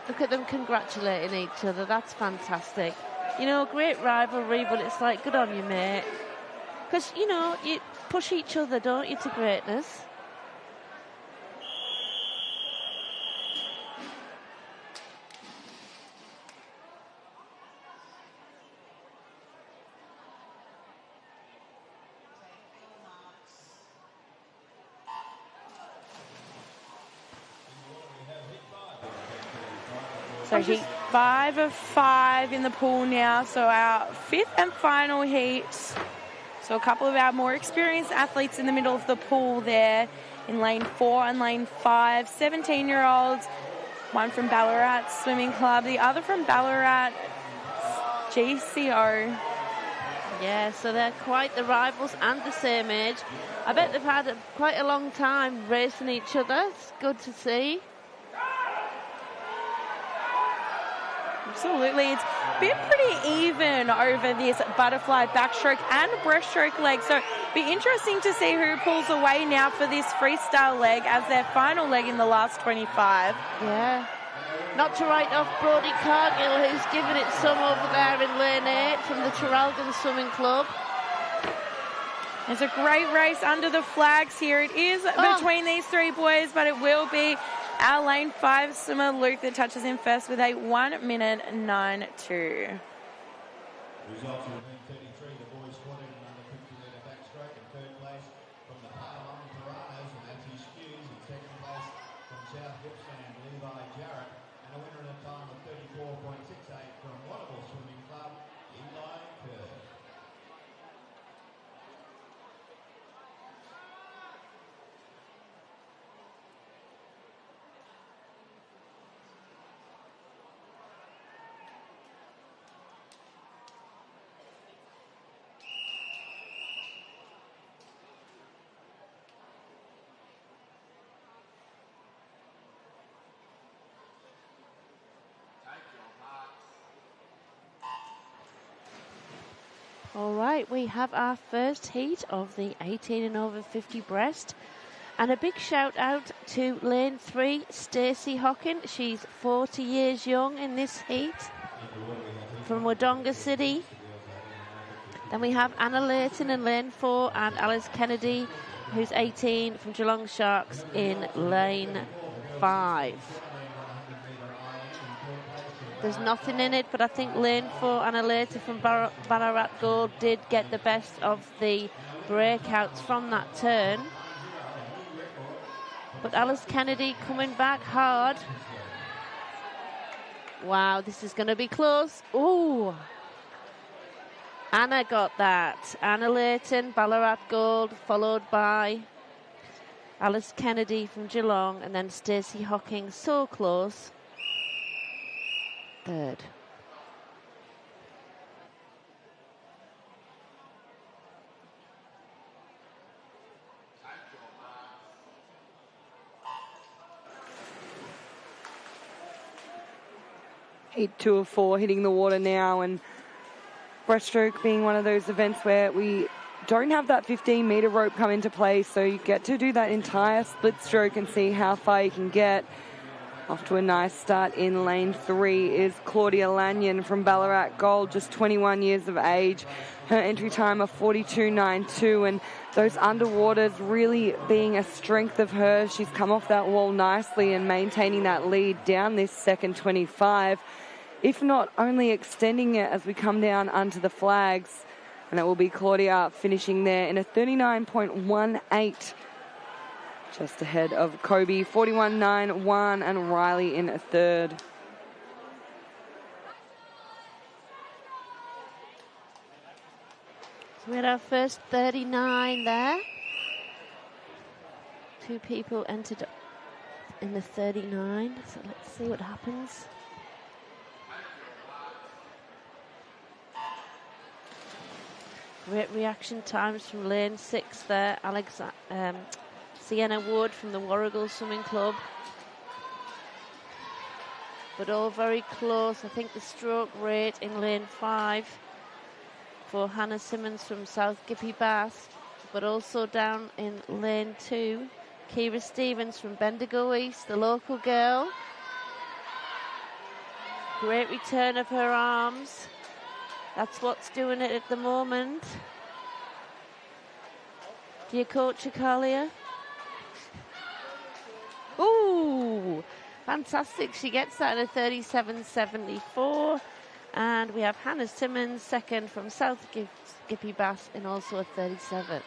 Look at them congratulating each other. That's fantastic. You know, great rivalry, but it's like, good on you, mate. Because, you know, you push each other, don't you, to greatness? So heat 5 of 5 in the pool now. So our 5th and final heat. So a couple of our more experienced athletes in the middle of the pool there in lane 4 and lane 5. 17-year-olds, one from Ballarat Swimming Club, the other from Ballarat GCO. Yeah, so they're quite the rivals and the same age. I bet they've had quite a long time racing each other. It's good to see. Absolutely. It's been pretty even over this butterfly backstroke and breaststroke leg. So it'll be interesting to see who pulls away now for this freestyle leg as their final leg in the last 25. Yeah. Not to write off Brodie Cargill, who's given it some over there in lane 8 from the Traralgon Swimming Club. It's a great race under the flags here. It is between these three boys, but it will be our lane 5 swimmer Luke that touches him first with a 1:09.2. Results of event 33, the boys squatted in under 50-metre backstroke in third place from the Paralong Piranhas and Matthew Hughes in second place from South Gippsland Levi Jarrett, and a winner in a time of 34.68 from Warrnambool Swimming Club, Eli Kerr. All right, we have our first heat of the 18 and over 50 breast. And a big shout out to lane 3, Stacey Hockin. She's 40 years young in this heat from Wodonga City. Then we have Anna Layton in lane 4 and Alice Kennedy, who's 18, from Geelong Sharks in lane 5. There's nothing in it, but I think lane 4, Anna Layton from Ballarat Gold, did get the best of the breakouts from that turn. But Alice Kennedy coming back hard. Wow, this is going to be close. Ooh. Anna got that. Anna Layton, Ballarat Gold, followed by Alice Kennedy from Geelong, and then Stacey Hocking, so close. Third. Heat 2 of 4 hitting the water now, and breaststroke being one of those events where we don't have that 15-metre rope come into play, so you get to do that entire split stroke and see how far you can get. Off to a nice start in lane 3 is Claudia Lanyon from Ballarat Gold, just 21 years of age. Her entry time of 42.92, and those underwaters really being a strength of hers. She's come off that wall nicely and maintaining that lead down this second 25. If not, only extending it as we come down onto the flags. And it will be Claudia finishing there in a 39.18. Just ahead of Kobe, 41.91, and Riley in a third. So we had our first 39 there. 2 people entered in the 39, so let's see what happens. Great reaction times from lane 6 there. Sienna Wood from the Warrigal Swimming Club. But all very close. I think the stroke rate in lane 5 for Hannah Simmons from South Gippy Bass, but also down in lane 2, Kira Stevens from Bendigo East, the local girl. Great return of her arms. That's what's doing it at the moment. Do you coach Akalia? Ooh, fantastic. She gets that in a 37.74. And we have Hannah Simmons, second from South Gippy Bass, in also a 37.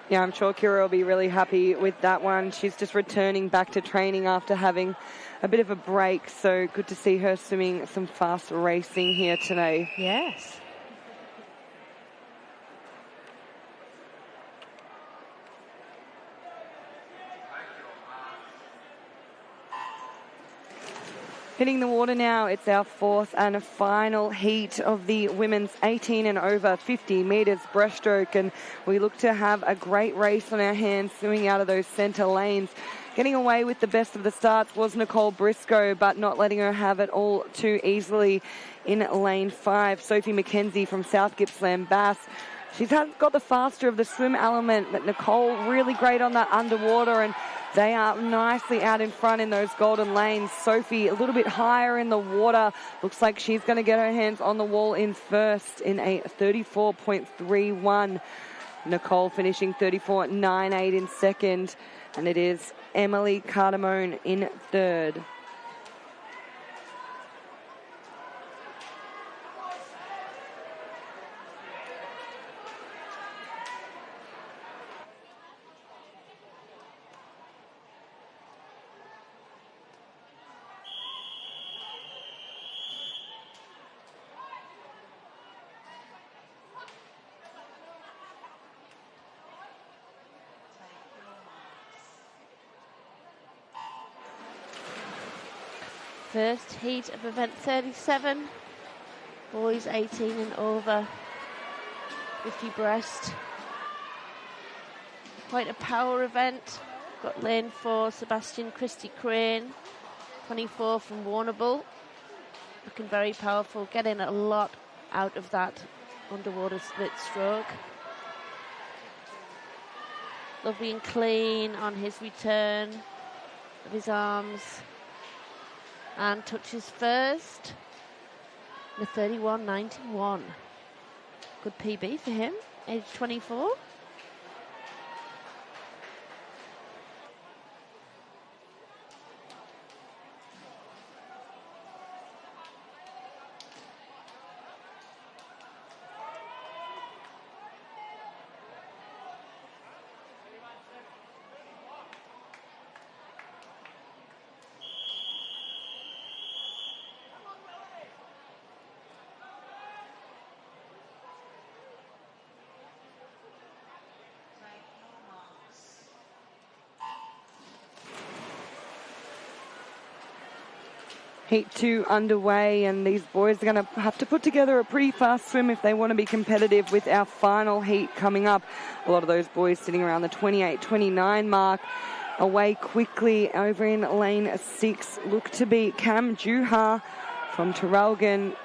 Yeah, I'm sure Kira will be really happy with that one. She's just returning back to training after having a bit of a break, so good to see her swimming some fast racing here today. Yes. Hitting the water now, it's our fourth and final heat of the women's 18 and over 50 metres breaststroke, and we look to have a great race on our hands swimming out of those centre lanes. Getting away with the best of the starts was Nicole Briscoe, but not letting her have it all too easily in lane 5. Sophie McKenzie from South Gippsland Bass. She's got the faster of the swim element, but Nicole really great on that underwater, and they are nicely out in front in those golden lanes. Sophie a little bit higher in the water. Looks like she's going to get her hands on the wall in first in a 34.31. Nicole finishing 34.98 in second. And it is Emily Cardamone in third. First heat of event 37, boys 18 and over, 50 breast. Quite a power event. Got lane 4, Sebastian Christie Crane, 24 from Warrnambool. Looking very powerful, getting a lot out of that underwater split stroke. Lovely and clean on his return of his arms. And touches first. The 31.91. Good PB for him, age 24. Heat 2 underway, and these boys are going to have to put together a pretty fast swim if they want to be competitive with our final heat coming up. A lot of those boys sitting around the 28-29 mark. Away quickly over in lane 6 look to be Cam Juha from Traralgon,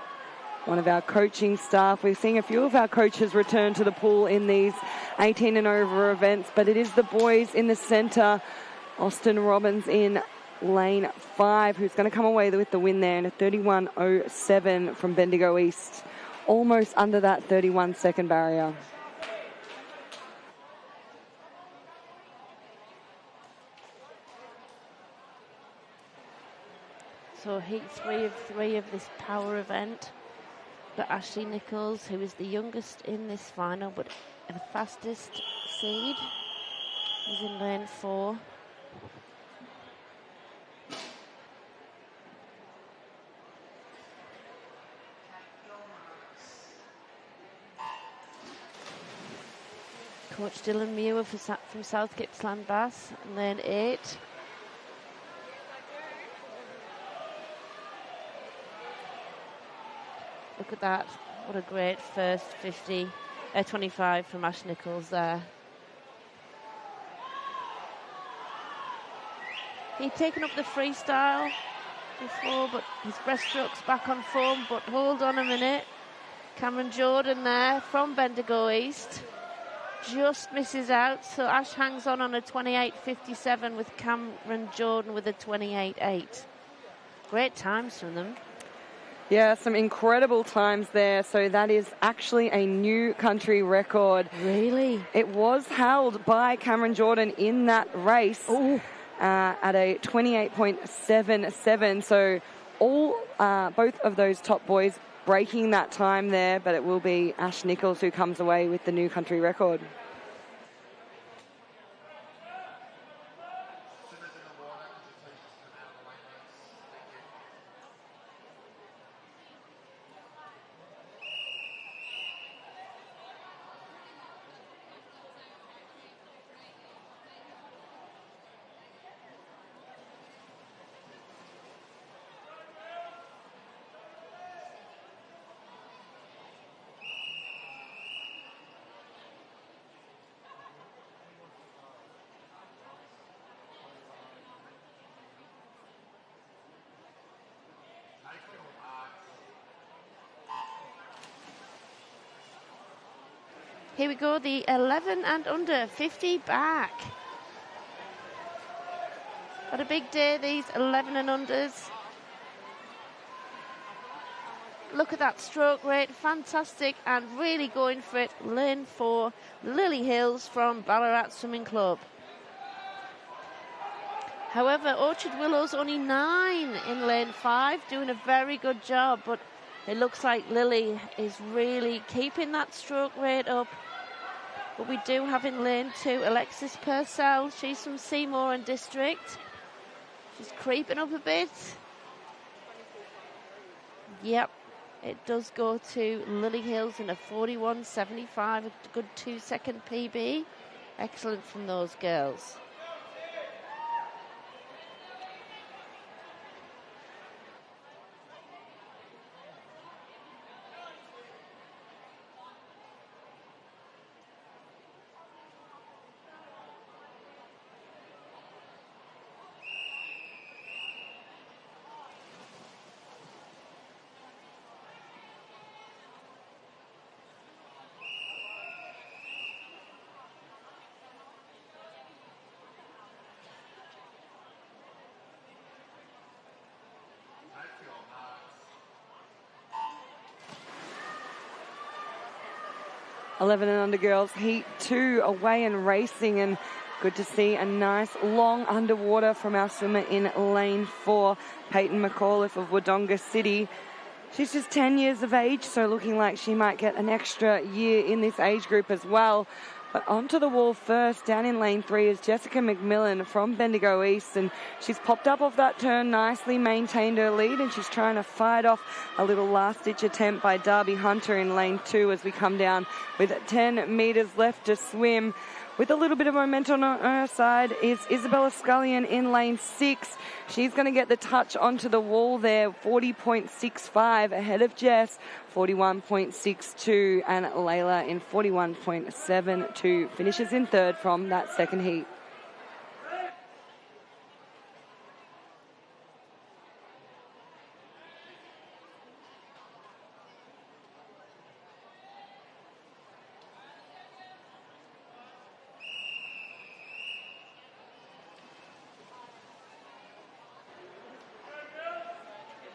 one of our coaching staff. We're seeing a few of our coaches return to the pool in these 18 and over events, but it is the boys in the centre. Austin Robbins in lane 5, who's going to come away with the win there in a 31.07 from Bendigo East, almost under that 31-second barrier. So heat 3 of 3 of this power event. But Ashley Nichols, who is the youngest in this final, but the fastest seed, is in lane 4. Coach Dylan Muir from South Gippsland Bass, lane 8. Look at that. What a great first 25 from Ash Nichols there. He'd taken up the freestyle before, but his breaststroke's back on form. But hold on a minute. Cameron Jordan there from Bendigo East. Just misses out, so Ash hangs on a 28.57 with Cameron Jordan with a 28.8. Great times from them. Yeah, some incredible times there. So that is actually a new country record. Really? It was held by Cameron Jordan in that race at a 28.77. So both of those top boys breaking that time there, but it will be Ash Nichols who comes away with the new country record. Here we go, the 11 and under, 50 back. What a big day, these 11 and unders. Look at that stroke rate, fantastic, and really going for it. Lane 4, Lily Hills from Ballarat Swimming Club. However, Orchard Willow's only 9 in lane 5, doing a very good job, but it looks like Lily is really keeping that stroke rate up. But we do have in lane 2 Alexis Purcell. She's from Seymour and District. She's creeping up a bit. Yep, it does go to Lily Hills in a 41.75, a good 2-second PB. Excellent from those girls. 11 and under girls heat 2 away and racing, and good to see a nice long underwater from our swimmer in lane 4, Peyton McAuliffe of Wodonga City. She's just 10 years of age, so looking like she might get an extra year in this age group as well. But onto the wall first, down in lane 3, is Jessica McMillan from Bendigo East, and she's popped up off that turn nicely, maintained her lead, and she's trying to fight off a little last-ditch attempt by Darby Hunter in lane 2 as we come down with 10 metres left to swim. With a little bit of momentum on her side is Isabella Scullion in lane 6. She's going to get the touch onto the wall there, 40.65 ahead of Jess, 41.62, and Layla in 41.72 finishes in third from that second heat.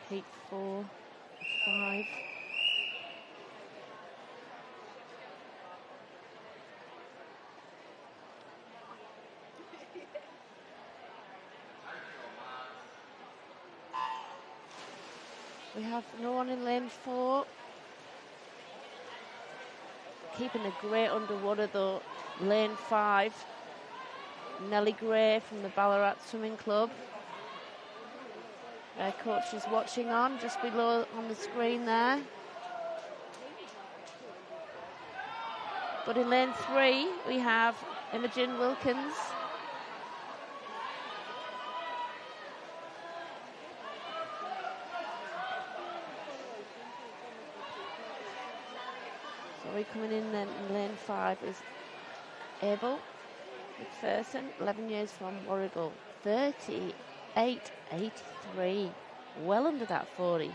Heat 4, 5. We have no one in lane 4. Keeping a great underwater though, lane 5. Nellie Gray from the Ballarat Swimming Club. Their coach is watching on, just below on the screen there. But in lane 3, we have Imogen Wilkins. So we're coming in then in lane 5 is Abel McPherson, 11 years from Warragul, 38.83, well under that 40.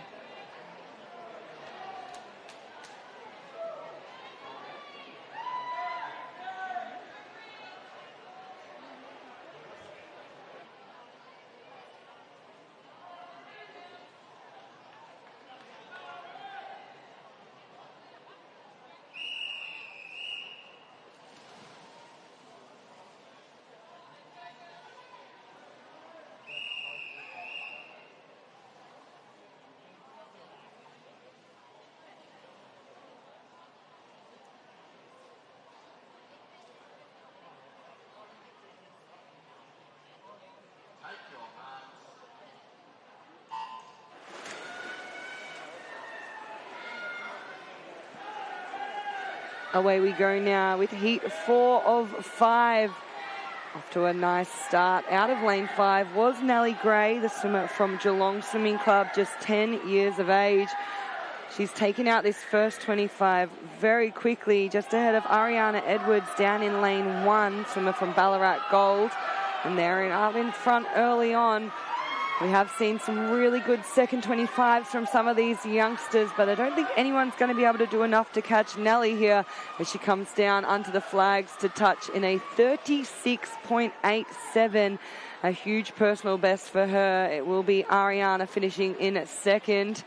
Away we go now with heat 4 of 5. Off to a nice start. Out of lane 5 was Nellie Gray, the swimmer from Geelong Swimming Club, just 10 years of age. She's taken out this first 25 very quickly, just ahead of Ariana Edwards down in lane 1, swimmer from Ballarat Gold. And they're up in front early on. We have seen some really good second 25s from some of these youngsters, but I don't think anyone's going to be able to do enough to catch Nellie here as she comes down onto the flags to touch in a 36.87, a huge personal best for her. It will be Ariana finishing in second.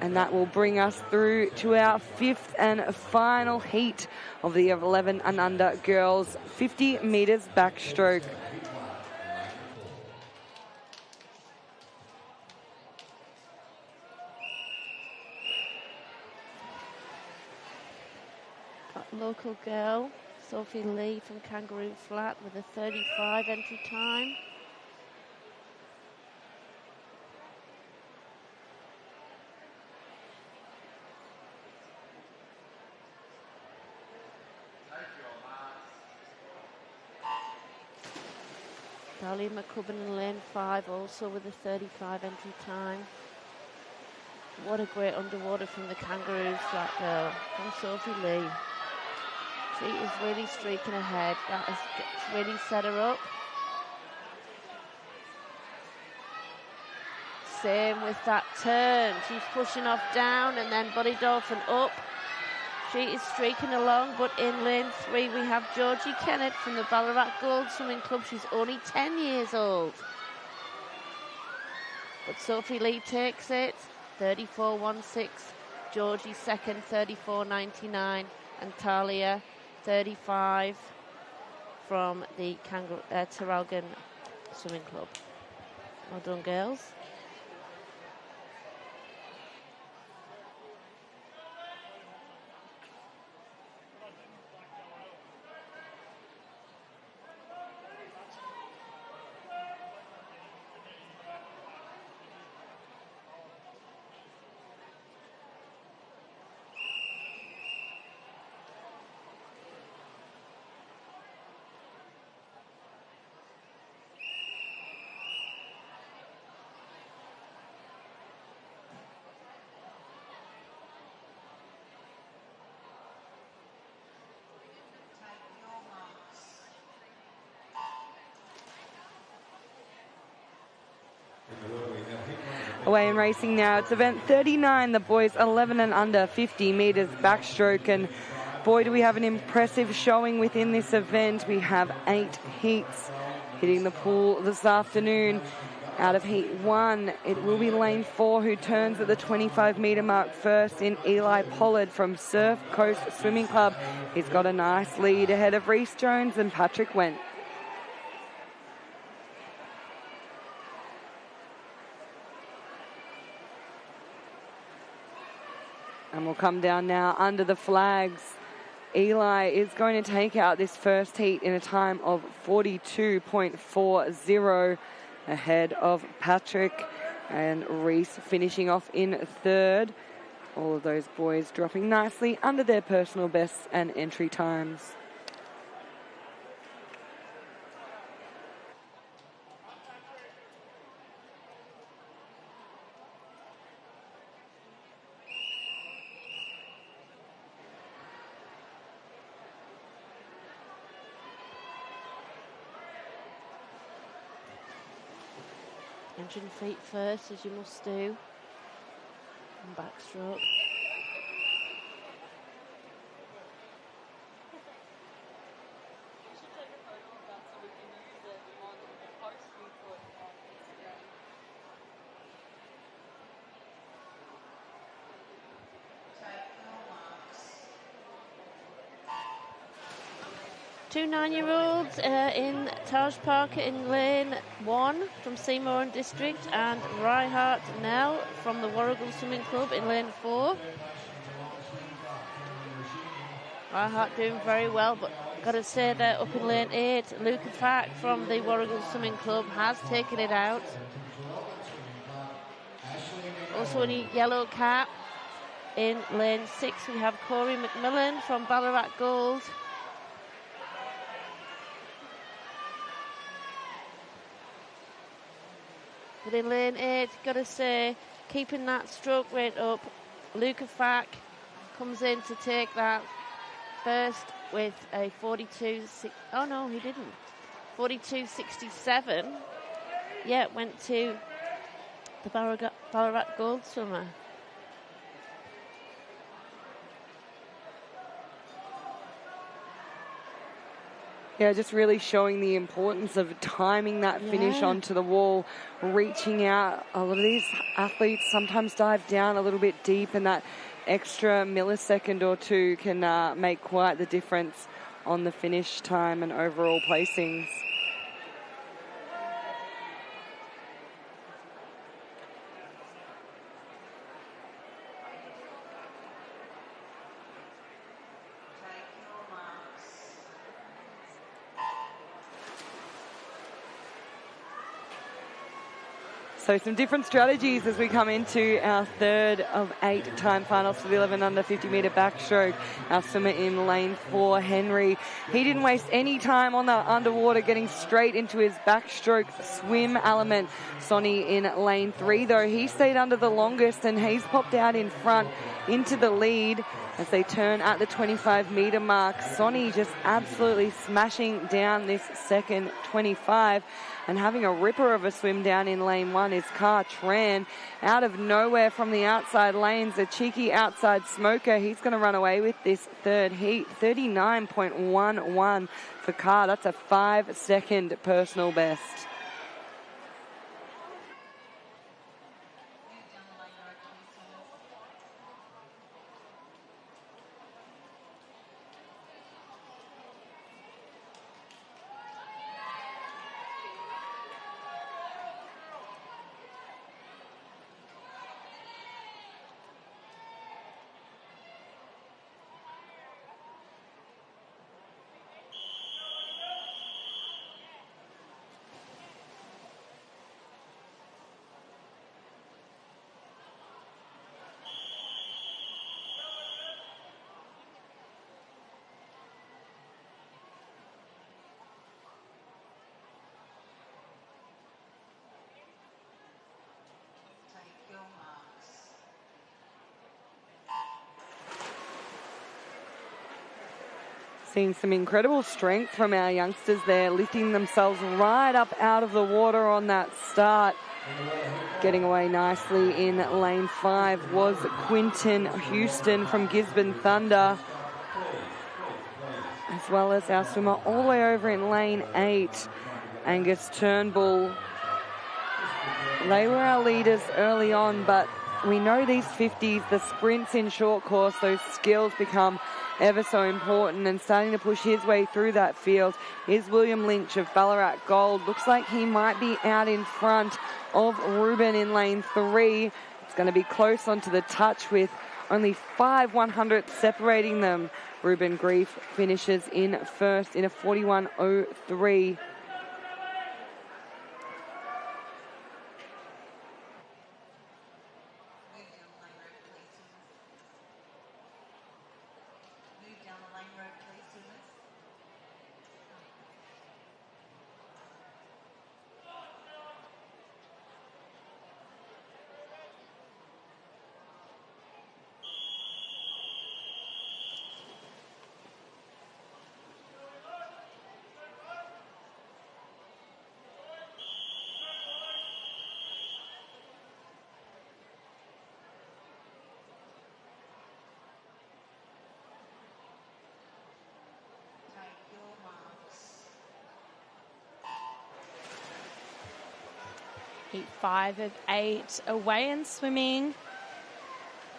And that will bring us through to our 5th and final heat of the 11 and under girls 50 metres backstroke. Local girl, Sophie Lee from Kangaroo Flat with a 35 entry time. Darlene McCubbin in lane 5 also with a 35 entry time. What a great underwater from the Kangaroo Flat girl, from Sophie Lee. She is really streaking ahead. That has really set her up. Same with that turn. She's pushing off down and then Buddy Dolphin up. She is streaking along, but in lane 3 we have Georgie Kennett from the Ballarat Gold Swimming Club. She's only 10 years old. But Sophie Lee takes it. 34.16. Georgie second, 34.99, and Talia 35 from the Traralgon Swimming Club. Well done, girls. Away in racing now, it's event 39, the boys 11 and under, 50 metres backstroke, and boy do we have an impressive showing within this event. We have 8 heats hitting the pool this afternoon. Out of heat 1, it will be lane 4 who turns at the 25 metre mark first in Eli Pollard from Surf Coast Swimming Club. He's got a nice lead ahead of Reese Jones and Patrick Wendt. And we'll come down now under the flags. Eli is going to take out this first heat in a time of 42.40 ahead of Patrick, and Reese finishing off in third. All of those boys dropping nicely under their personal bests and entry times. Engine feet first, as you must do, and backstroke. Two 9-year-olds in Taj Parker in lane 1 from Seymour and District, and Reihart Nell from the Warrigal Swimming Club in lane 4. Reihart doing very well, but got to say that up in lane 8, Luca Fack from the Warrigal Swimming Club has taken it out. Also in a yellow cap in lane 6, we have Corey McMillan from Ballarat Gold. But in lane 8, got to say, keeping that stroke rate up, Luca Fack comes in to take that first with a 42.67. Oh no, he didn't. 42.67. Yeah, went to the Ballarat Gold swimmer. Yeah, just really showing the importance of timing that finish onto the wall, reaching out. A lot of these athletes sometimes dive down a little bit deep, and that extra millisecond or two can make quite the difference on the finish time and overall placings. So some different strategies as we come into our third of 8 time finals for the 11 under 50 metre backstroke. Our swimmer in lane 4, Henry. He didn't waste any time on the underwater, getting straight into his backstroke swim element. Sonny in lane 3, though, he stayed under the longest, and he's popped out in front into the lead as they turn at the 25 metre mark. Sonny just absolutely smashing down this second 25. And having a ripper of a swim down in lane 1 is Car Tran. Out of nowhere from the outside lanes, a cheeky outside smoker. He's going to run away with this third heat. 39.11 for Car. That's a 5-second personal best. Seeing some incredible strength from our youngsters there, lifting themselves right up out of the water on that start. Getting away nicely in lane 5 was Quinton Houston from Gisborne Thunder, as well as our swimmer all the way over in lane 8, Angus Turnbull. They were our leaders early on, but we know these 50s, the sprints in short course, those skills become ever so important, and starting to push his way through that field is William Lynch of Ballarat Gold. Looks like he might be out in front of Ruben in lane 3. It's going to be close onto the touch with only 5 100ths separating them. Ruben Grief finishes in first in a 41.03. Heat 5 of 8 away and swimming.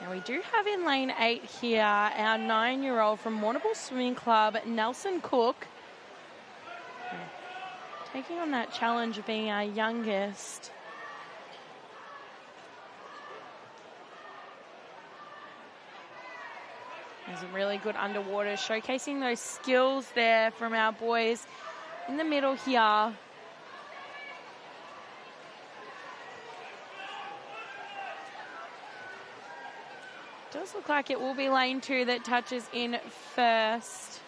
Now we do have in lane 8 here our 9-year-old from Warrnambool Swimming Club, Nelson Cook. Taking on that challenge of being our youngest. There's a really good underwater, showcasing those skills there from our boys in the middle here. Does look like it will be lane 2 that touches in first.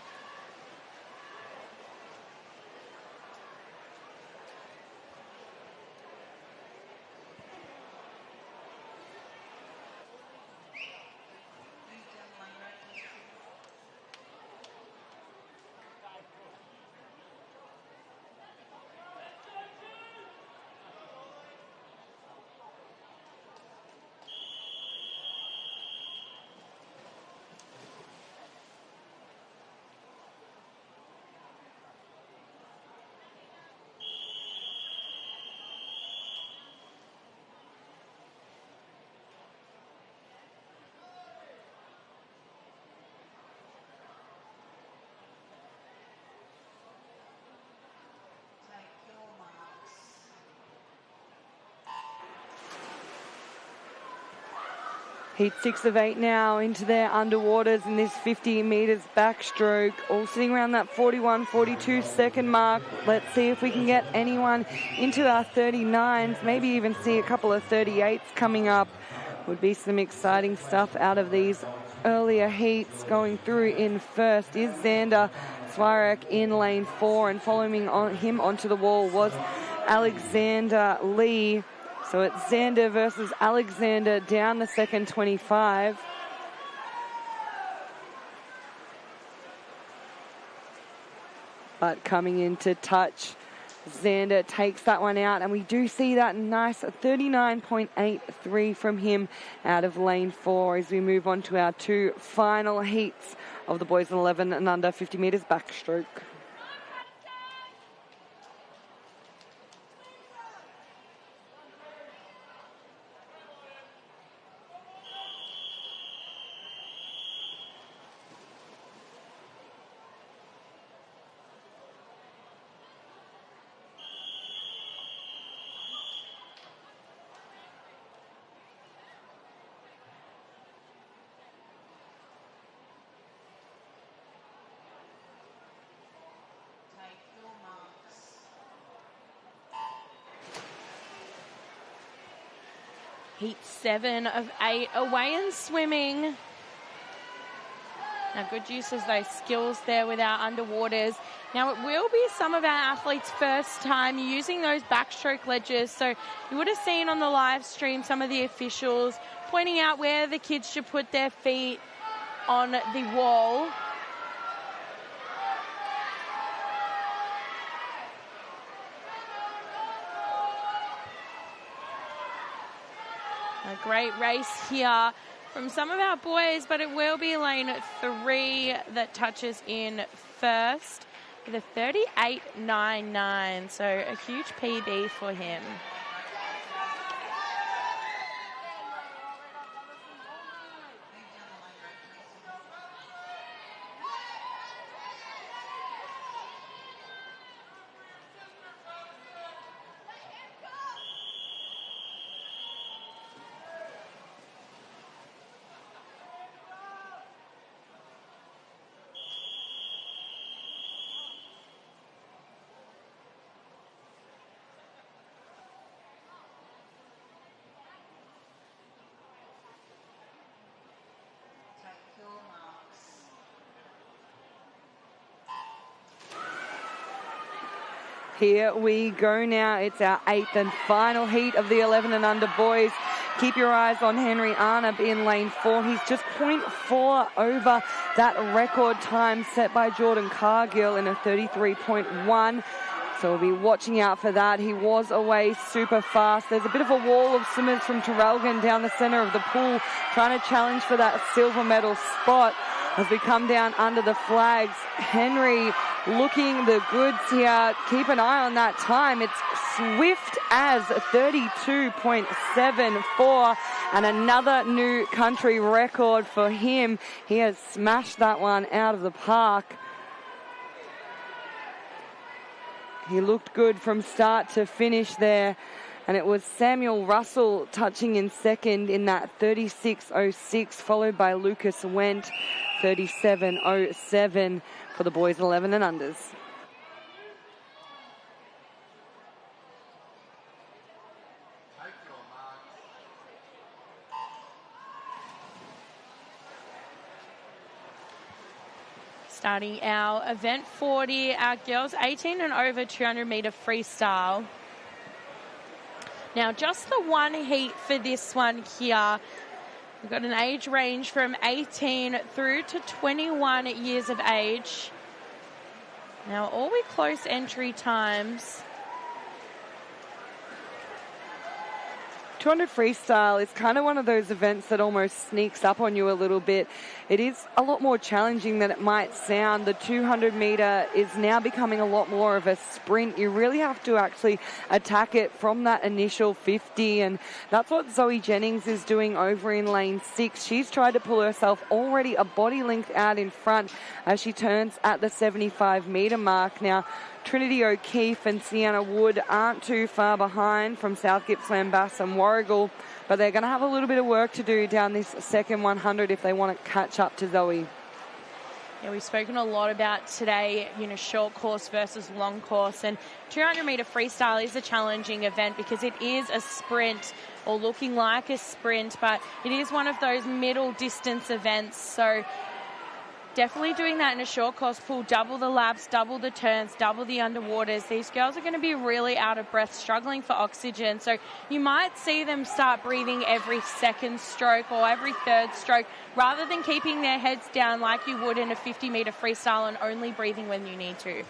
Heat 6 of 8 now into their underwaters in this 50 metres backstroke, all sitting around that 41-42 second mark. Let's see if we can get anyone into our 39s, maybe even see a couple of 38s coming up. Would be some exciting stuff out of these earlier heats. Going through in first is Xander Swirak in lane 4, and following on him onto the wall was Alexander Lee. So it's Xander versus Alexander down the second 25. But coming into touch, Xander takes that one out, and we do see that nice 39.83 from him out of lane 4 as we move on to our 2 final heats of the boys 11 and under 50 metres backstroke. Heat 7 of 8 away and swimming. Now, good use of those skills there with our underwaters. Now, it will be some of our athletes' first time using those backstroke ledges. So you would have seen on the live stream some of the officials pointing out where the kids should put their feet on the wall. A great race here from some of our boys, but it will be lane 3 that touches in first with a 38.99, so a huge PB for him. Here we go now. It's our 8th and final heat of the 11 and under boys. Keep your eyes on Henry Arnab in lane 4. He's just 0.4 over that record time set by Jordan Cargill in a 33.1. So we'll be watching out for that. He was away super fast. There's a bit of a wall of swimmers from Traralgon down the centre of the pool trying to challenge for that silver medal spot. As we come down under the flags, Henry looking the goods here. Keep an eye on that time. It's swift as 32.74 and another new country record for him. He has smashed that one out of the park. He looked good from start to finish there. And it was Samuel Russell touching in second in that 36.06, followed by Lucas Wendt, 37.07 for the boys 11 and unders. Starting our event 40, our girls 18 and over 200 metre freestyle. Now, just the one heat for this one here. We've got an age range from 18 through to 21 years of age. Now, all with close entry times. 200 freestyle is kind of one of those events that almost sneaks up on you a little bit. It is a lot more challenging than it might sound. The 200 metre is now becoming a lot more of a sprint. You really have to actually attack it from that initial 50, and that's what Zoe Jennings is doing over in lane 6. She's tried to pull herself already a body length out in front as she turns at the 75 metre mark. Now, Trinity O'Keefe and Sienna Wood aren't too far behind from South Gippsland, Bass and Warragul, but they're going to have a little bit of work to do down this second 100 if they want to catch up to Zoe. Yeah, we've spoken a lot about today, short course versus long course, and 200 metre freestyle is a challenging event because it is a sprint, or looking like a sprint, but it is one of those middle distance events. So definitely doing that in a short course pool, double the laps, double the turns, double the underwaters. These girls are going to be really out of breath, struggling for oxygen. So you might see them start breathing every second stroke or every third stroke, rather than keeping their heads down like you would in a 50 metre freestyle and only breathing when you need to.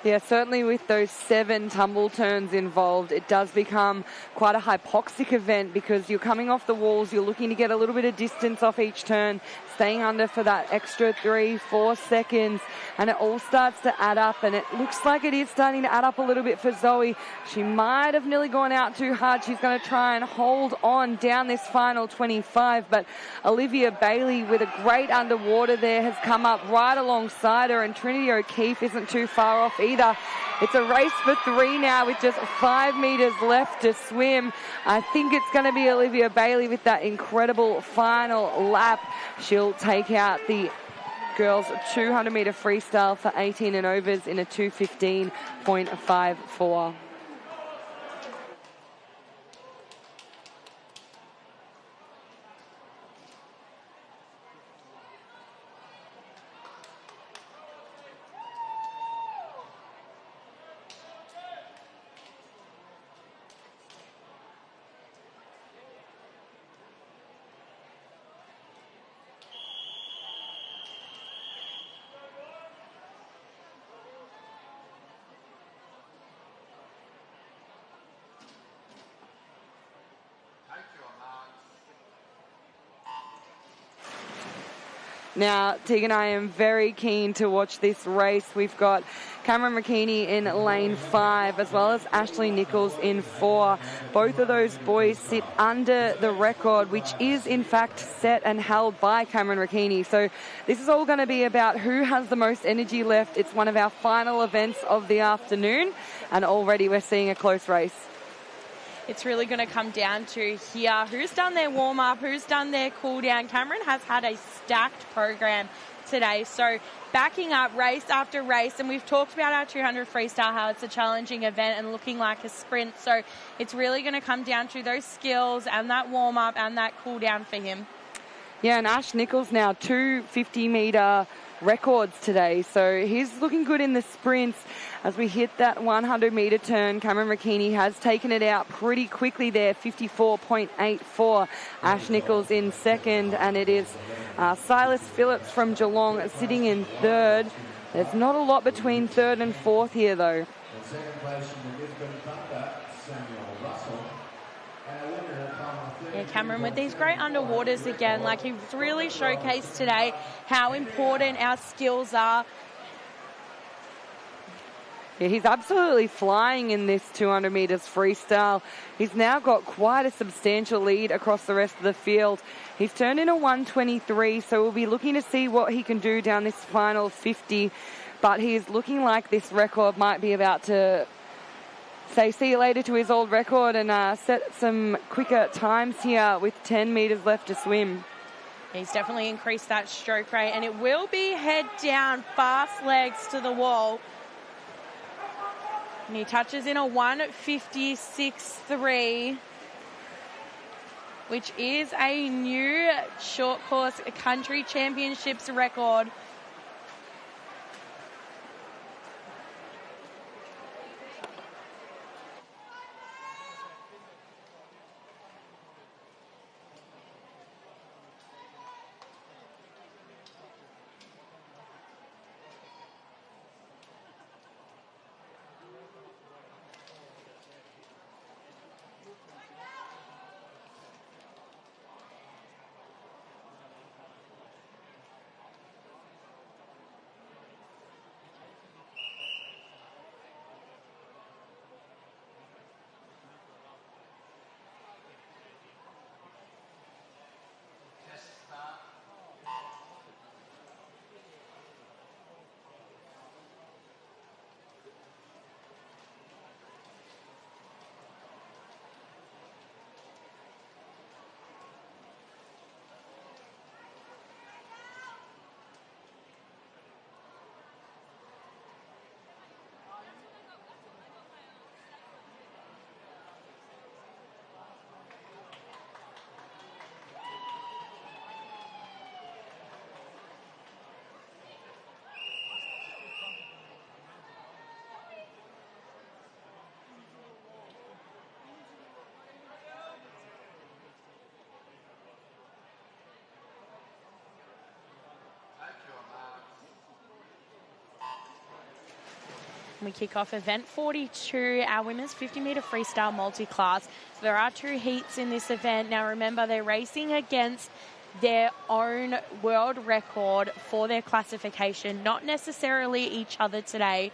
Yeah, certainly with those 7 tumble turns involved, it does become quite a hypoxic event because you're coming off the walls, you're looking to get a little bit of distance off each turn, staying under for that extra 3-4 seconds, and it all starts to add up, and it looks like it is starting to add up a little bit for Zoe. She might have nearly gone out too hard. She's going to try and hold on down this final 25, but Olivia Bailey with a great underwater there has come up right alongside her, and Trinity O'Keefe isn't too far off either. It's a race for 3 now with just 5 metres left to swim. I think it's going to be Olivia Bailey with that incredible final lap. She'll take out the girls 200 metre freestyle for 18 and overs in a 2:15.54. Now, Tegan, I am very keen to watch this race. We've got Cameron McKeaney in lane 5, as well as Ashley Nichols in 4. Both of those boys sit under the record, which is in fact set and held by Cameron McKeaney. So this is all going to be about who has the most energy left. It's one of our final events of the afternoon, and already we're seeing a close race. It's really going to come down to here who's done their warm-up, who's done their cool-down. Cameron has had a stacked program today, so backing up race after race, and we've talked about our 200 freestyle, how it's a challenging event and looking like a sprint, so it's really going to come down to those skills and that warm-up and that cool-down for him. Yeah, and Ash Nichols now 2 50-metre records today, so he's looking good in the sprints. As we hit that 100-metre turn, Cameron McKeaney has taken it out pretty quickly there, 54.84. Ash Nichols in second, and it is Silas Phillips from Geelong sitting in third. There's not a lot between third and fourth here, though. In second place in the Lisbon Thunder, Samuel Russell. And a winner of Yeah, Cameron with these great underwaters again. Like, he's really showcased today how important our skills are. Yeah, he's absolutely flying in this 200 metres freestyle. He's now got quite a substantial lead across the rest of the field. He's turned in a 1:23, so we'll be looking to see what he can do down this final 50. But he's looking like this record might be about to say see you later to his old record and set some quicker times here with 10 metres left to swim. He's definitely increased that stroke rate, and it will be head down, fast legs to the wall. And he touches in a 1:56.3, which is a new short course country championships record. We kick off event 42, our women's 50-metre freestyle multi-class. So there are 2 heats in this event. Now remember, they're racing against their own world record for their classification, not necessarily each other today.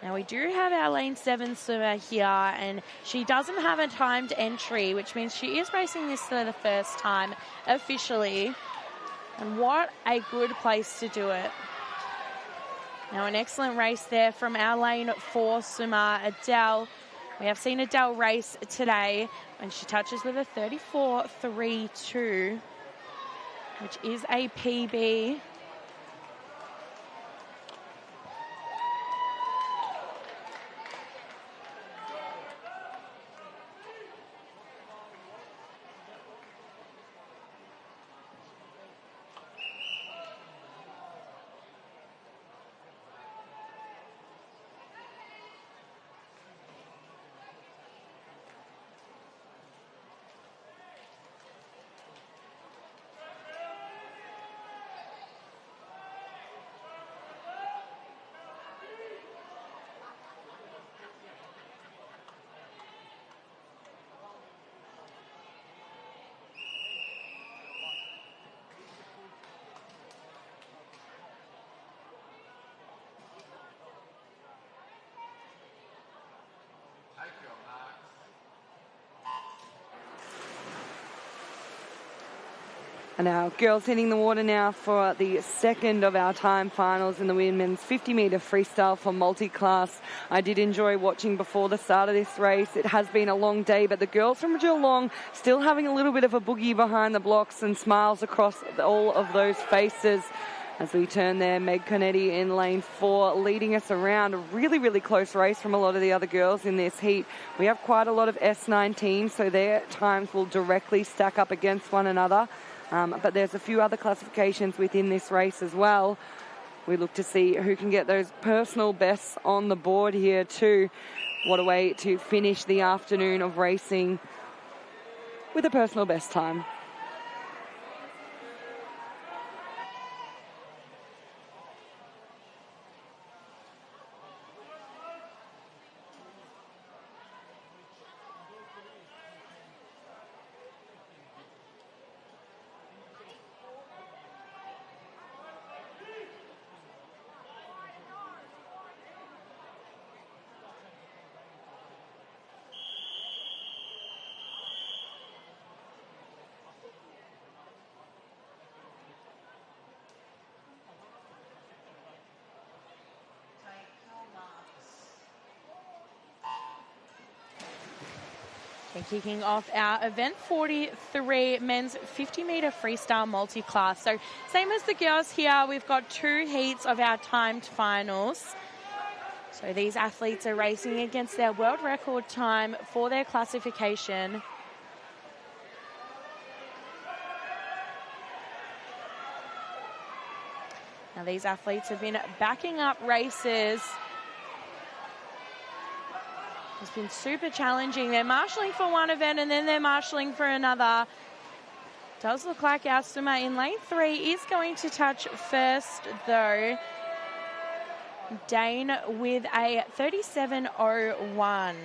Now we do have our lane 7 swimmer here, and she doesn't have a timed entry, which means she is racing this for the first time officially. And what a good place to do it. Now an excellent race there from our lane 4 swimmer, Adele. We have seen Adele race today, and she touches with a 34.32, which is a PB. And our girls hitting the water now for the second of our time finals in the women's 50-metre freestyle for multi-class. I did enjoy watching before the start of this race. It has been a long day, but the girls from Geelong still having a little bit of a boogie behind the blocks and smiles across all of those faces. As we turn there, Meg Conetti in lane 4, leading us around. A really, really close race from a lot of the other girls in this heat. We have quite a lot of S19, so their times will directly stack up against one another. But there's a few other classifications within this race as well. We look to see who can get those personal bests on the board here too. What a way to finish the afternoon of racing with a personal best time. Kicking off our event 43 men's 50-metre freestyle multi-class. So same as the girls here, we've got 2 heats of our timed finals. So these athletes are racing against their world record time for their classification. Now these athletes have been backing up races. It's been super challenging. They're marshalling for one event and then they're marshalling for another. Does look like our swimmer in lane 3 is going to touch first though. Dane with a 37.01.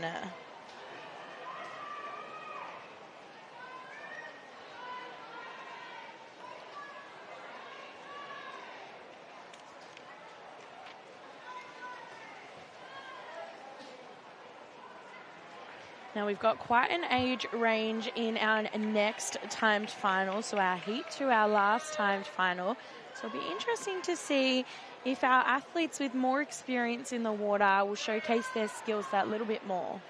Now we've got quite an age range in our next timed final, so our heat to our last timed final. So it'll be interesting to see if our athletes with more experience in the water will showcase their skills that little bit more.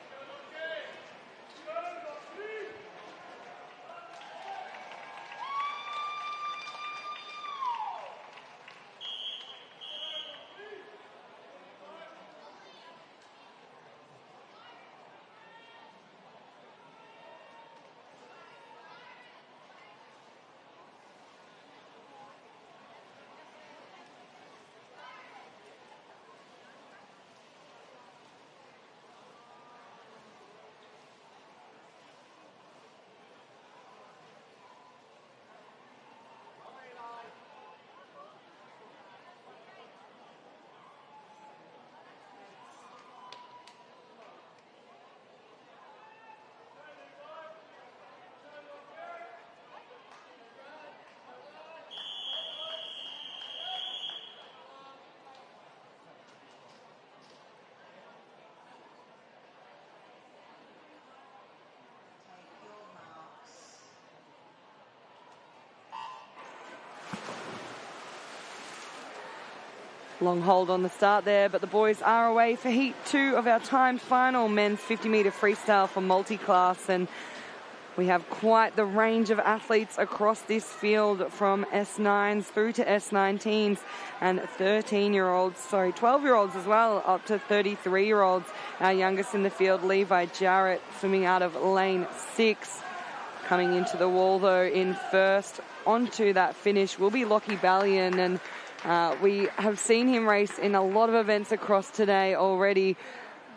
Long hold on the start there, but the boys are away for heat 2 of our timed final men's 50-metre freestyle for multi-class. And we have quite the range of athletes across this field, from S9s through to S19s and 12-year-olds as well, up to 33-year-olds. Our youngest in the field, Levi Jarrett, swimming out of lane 6. Coming into the wall, though, in first onto that finish will be Lockie Ballion, and we have seen him race in a lot of events across today already.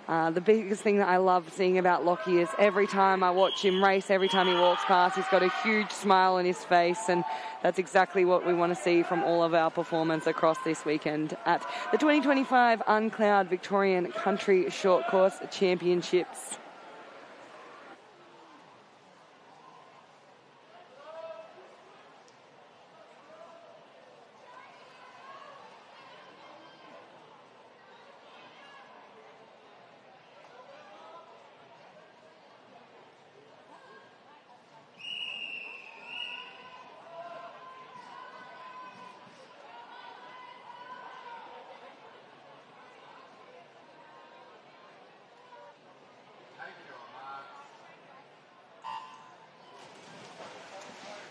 The biggest thing that I love seeing about Lockie is every time I watch him race, every time he walks past, he's got a huge smile on his face, and that's exactly what we want to see from all of our performance across this weekend at the 2025 UNCLOUD Victorian Country Short Course Championships.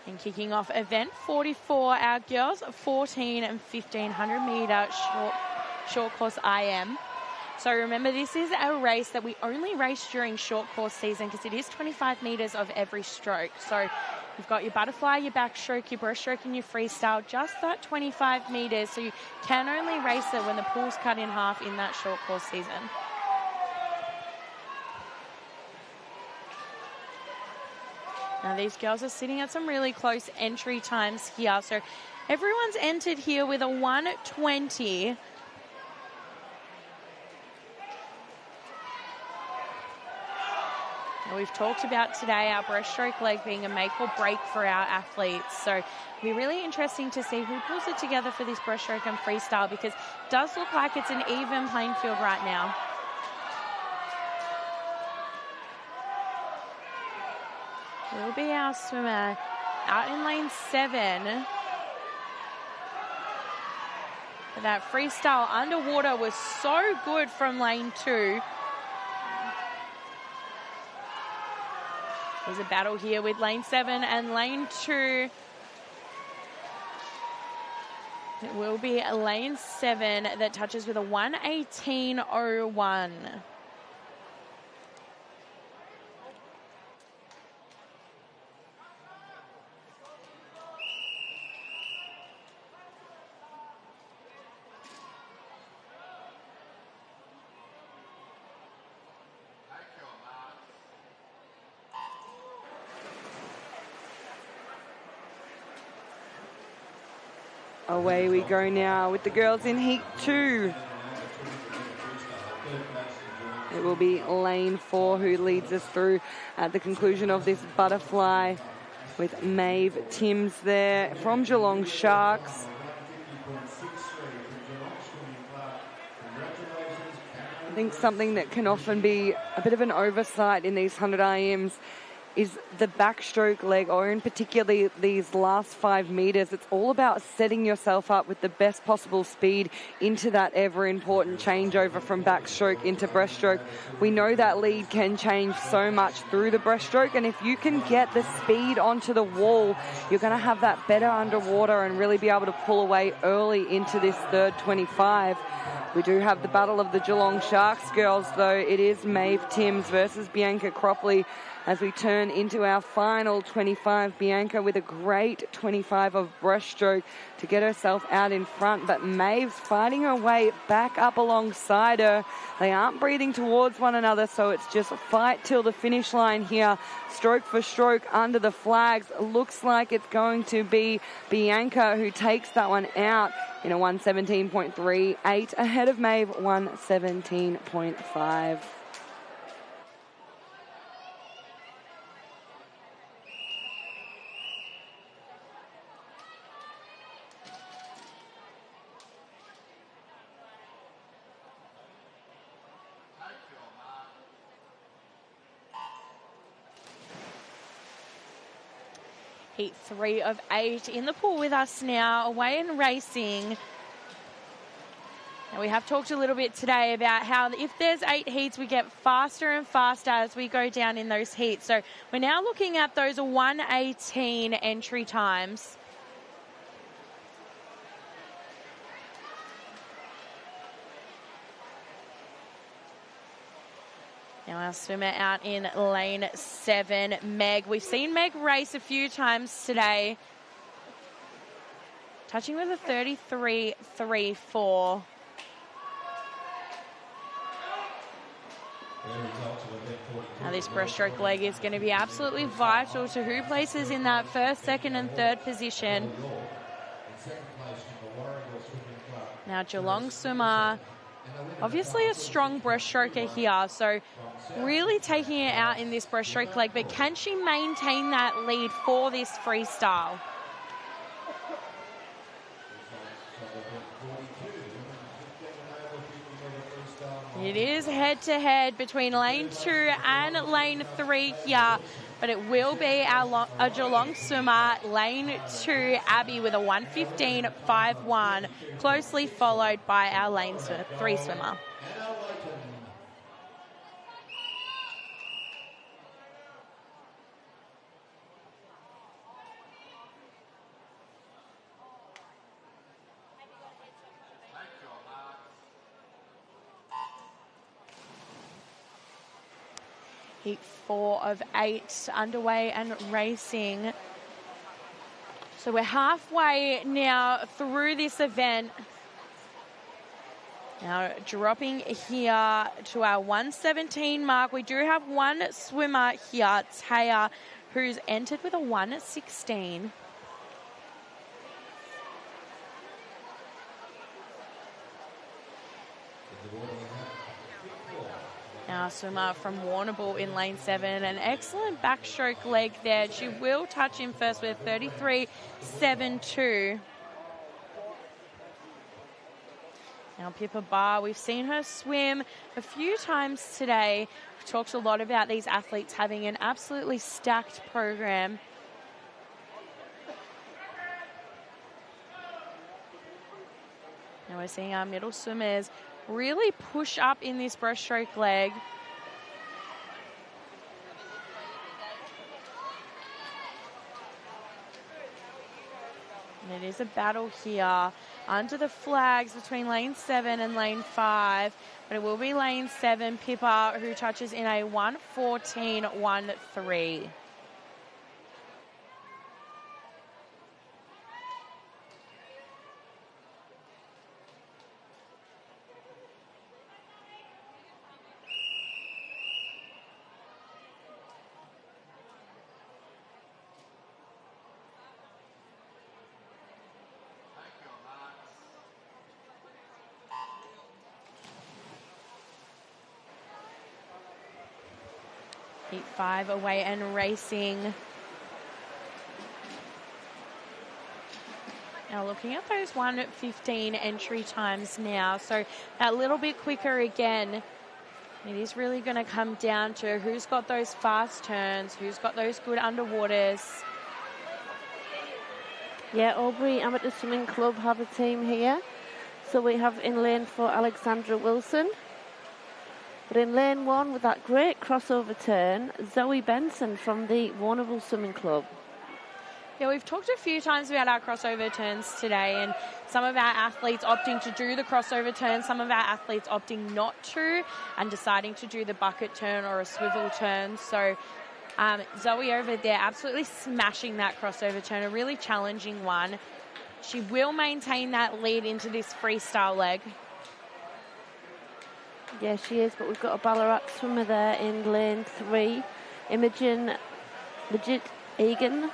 And kicking off event 44, our girls 14 and 1500 metre short course IM. So remember, this is a race that we only race during short course season because it is 25 metres of every stroke. So you've got your butterfly, your backstroke, your breaststroke and your freestyle, just that 25 metres. So you can only race it when the pool's cut in half in that short course season. Now these girls are sitting at some really close entry times here. So everyone's entered here with a 1:20. Now we've talked about today our breaststroke leg being a make or break for our athletes. So it'll be really interesting to see who pulls it together for this breaststroke and freestyle, because it does look like it's an even playing field right now. Will be our swimmer out in lane 7. But that freestyle underwater was so good from lane 2. There's a battle here with lane 7 and lane 2. It will be a lane 7 that touches with a 1:18.01. Away we go now with the girls in heat 2. It will be lane 4 who leads us through at the conclusion of this butterfly, with Maeve Timms there from Geelong Sharks. I think something that can often be a bit of an oversight in these 100 IMs is the backstroke leg, or in particular these last 5 metres. It's all about setting yourself up with the best possible speed into that ever important changeover from backstroke into breaststroke. We know that lead can change so much through the breaststroke, and if you can get the speed onto the wall, you're going to have that better underwater and really be able to pull away early into this third 25. We do have the battle of the Geelong Sharks girls, though. It is Maeve Timms versus Bianca Cropley as we turn into our final 25. Bianca with a great 25 of breaststroke to get herself out in front, but Maeve's fighting her way back up alongside her. They aren't breathing towards one another, so it's just a fight till the finish line here. Stroke for stroke under the flags. Looks like it's going to be Bianca who takes that one out in a 1:17.38, ahead of Maeve 1:17.5. Heat 3 of 8 in the pool with us now, away and racing. Now we have talked a little bit today about how if there's 8 heats, we get faster and faster as we go down in those heats. So we're now looking at those 1:18 entry times. Now our swimmer out in lane 7, Meg. We've seen Meg race a few times today. Touching with a 33.34. Now this breaststroke leg is going to be absolutely vital to who places in that first, second and third position. Now Geelong swimmer, obviously a strong breaststroker here, so really taking it out in this breaststroke leg, but can she maintain that lead for this freestyle? It is head-to-head between lane 2 and lane 3 here, but it will be a Geelong swimmer, lane 2, Abby, with a 1:15.51, closely followed by our lane 3 swimmer. Heat 4 of 8 underway and racing. So we're halfway now through this event. Now dropping here to our 117 mark. We do have one swimmer here, Taya, who's entered with a 116. Now swimmer from Warrnambool in lane 7. An excellent backstroke leg there. She will touch him first with 33.72. Now Pippa Barr, we've seen her swim a few times today. We've talked a lot about these athletes having an absolutely stacked program. Now we're seeing our middle swimmers really push up in this breaststroke leg. And it is a battle here under the flags between lane 7 and lane 5. But it will be lane 7, Pippa, who touches in a 1:14.13. Heat 5 away and racing. Now looking at those 1:15 entry times now, so that little bit quicker again. It is really going to come down to who's got those fast turns, who's got those good underwaters. Yeah, Albury Amateur Swimming Club have a team here. So we have in lane 4 Alexandra Wilson. But in lane 1, with that great crossover turn, Zoe Benson from the Warrnambool Swimming Club. Yeah, we've talked a few times about our crossover turns today, and some of our athletes opting to do the crossover turn, some of our athletes opting not to, and deciding to do the bucket turn or a swivel turn. So Zoe over there absolutely smashing that crossover turn, a really challenging one. She will maintain that lead into this freestyle leg. Yeah, she is, but we've got a Ballarat swimmer there in lane 3, Imogen Legit Egan.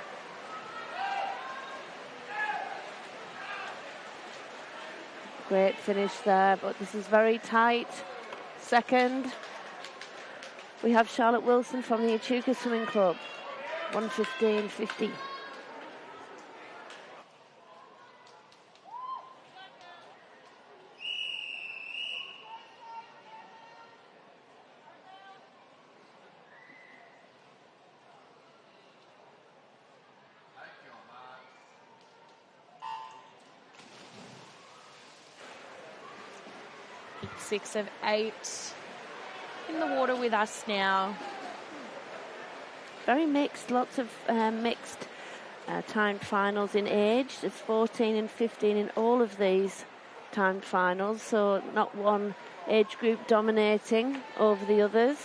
Great finish there, but this is very tight. Second, we have Charlotte Wilson from the Echuca Swimming Club, 1:15.50. Heat 6 of 8 in the water with us now. Very mixed, lots of mixed timed finals in age. There's 14 and 15 in all of these timed finals, so not one age group dominating over the others.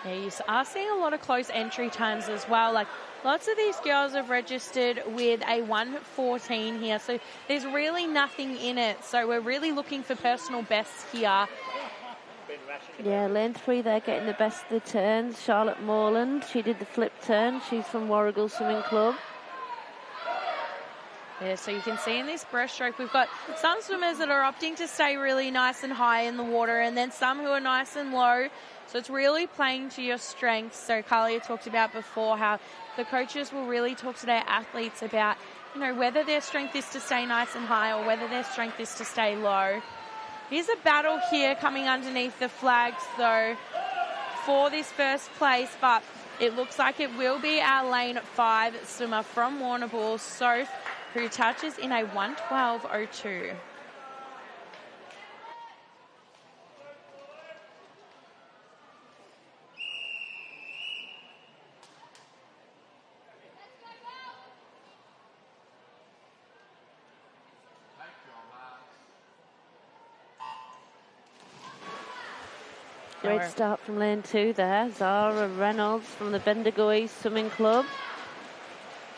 Yeah, you are seeing a lot of close entry times as well. Like, lots of these girls have registered with a 1:14 here, so there's really nothing in it. So we're really looking for personal bests here. Yeah, lane 3 there getting the best of the turns. Charlotte Morland, she did the flip turn. She's from Warrnambool Swimming Club. Yeah, so you can see in this breaststroke, we've got some swimmers that are opting to stay really nice and high in the water, and then some who are nice and low. So it's really playing to your strengths. So Carlia talked about before how the coaches will really talk to their athletes about, you know, whether their strength is to stay nice and high or whether their strength is to stay low. Here's a battle here coming underneath the flags, though, for this first place, but it looks like it will be our lane 5 swimmer from Warrnambool, Soph, who touches in a 1:12.02. Great start from lane 2 there. Zara Reynolds from the Bendigo East Swimming Club.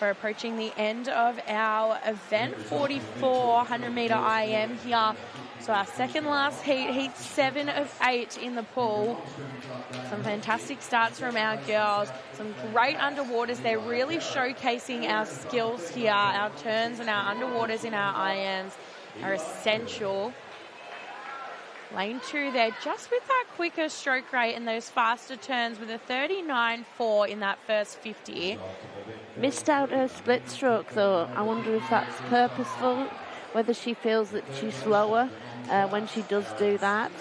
We're approaching the end of our event 44 100-metre IM here. So our second last heat, heat 7 of 8 in the pool. Some fantastic starts from our girls. Some great underwaters. They're really showcasing our skills here. Our turns and our underwaters in our IMs are essential. Lane 2 there, just with that quicker stroke rate and those faster turns with a 39.4 in that first 50. Missed out her split stroke though. I wonder if that's purposeful, whether she feels that she's slower when she does do that.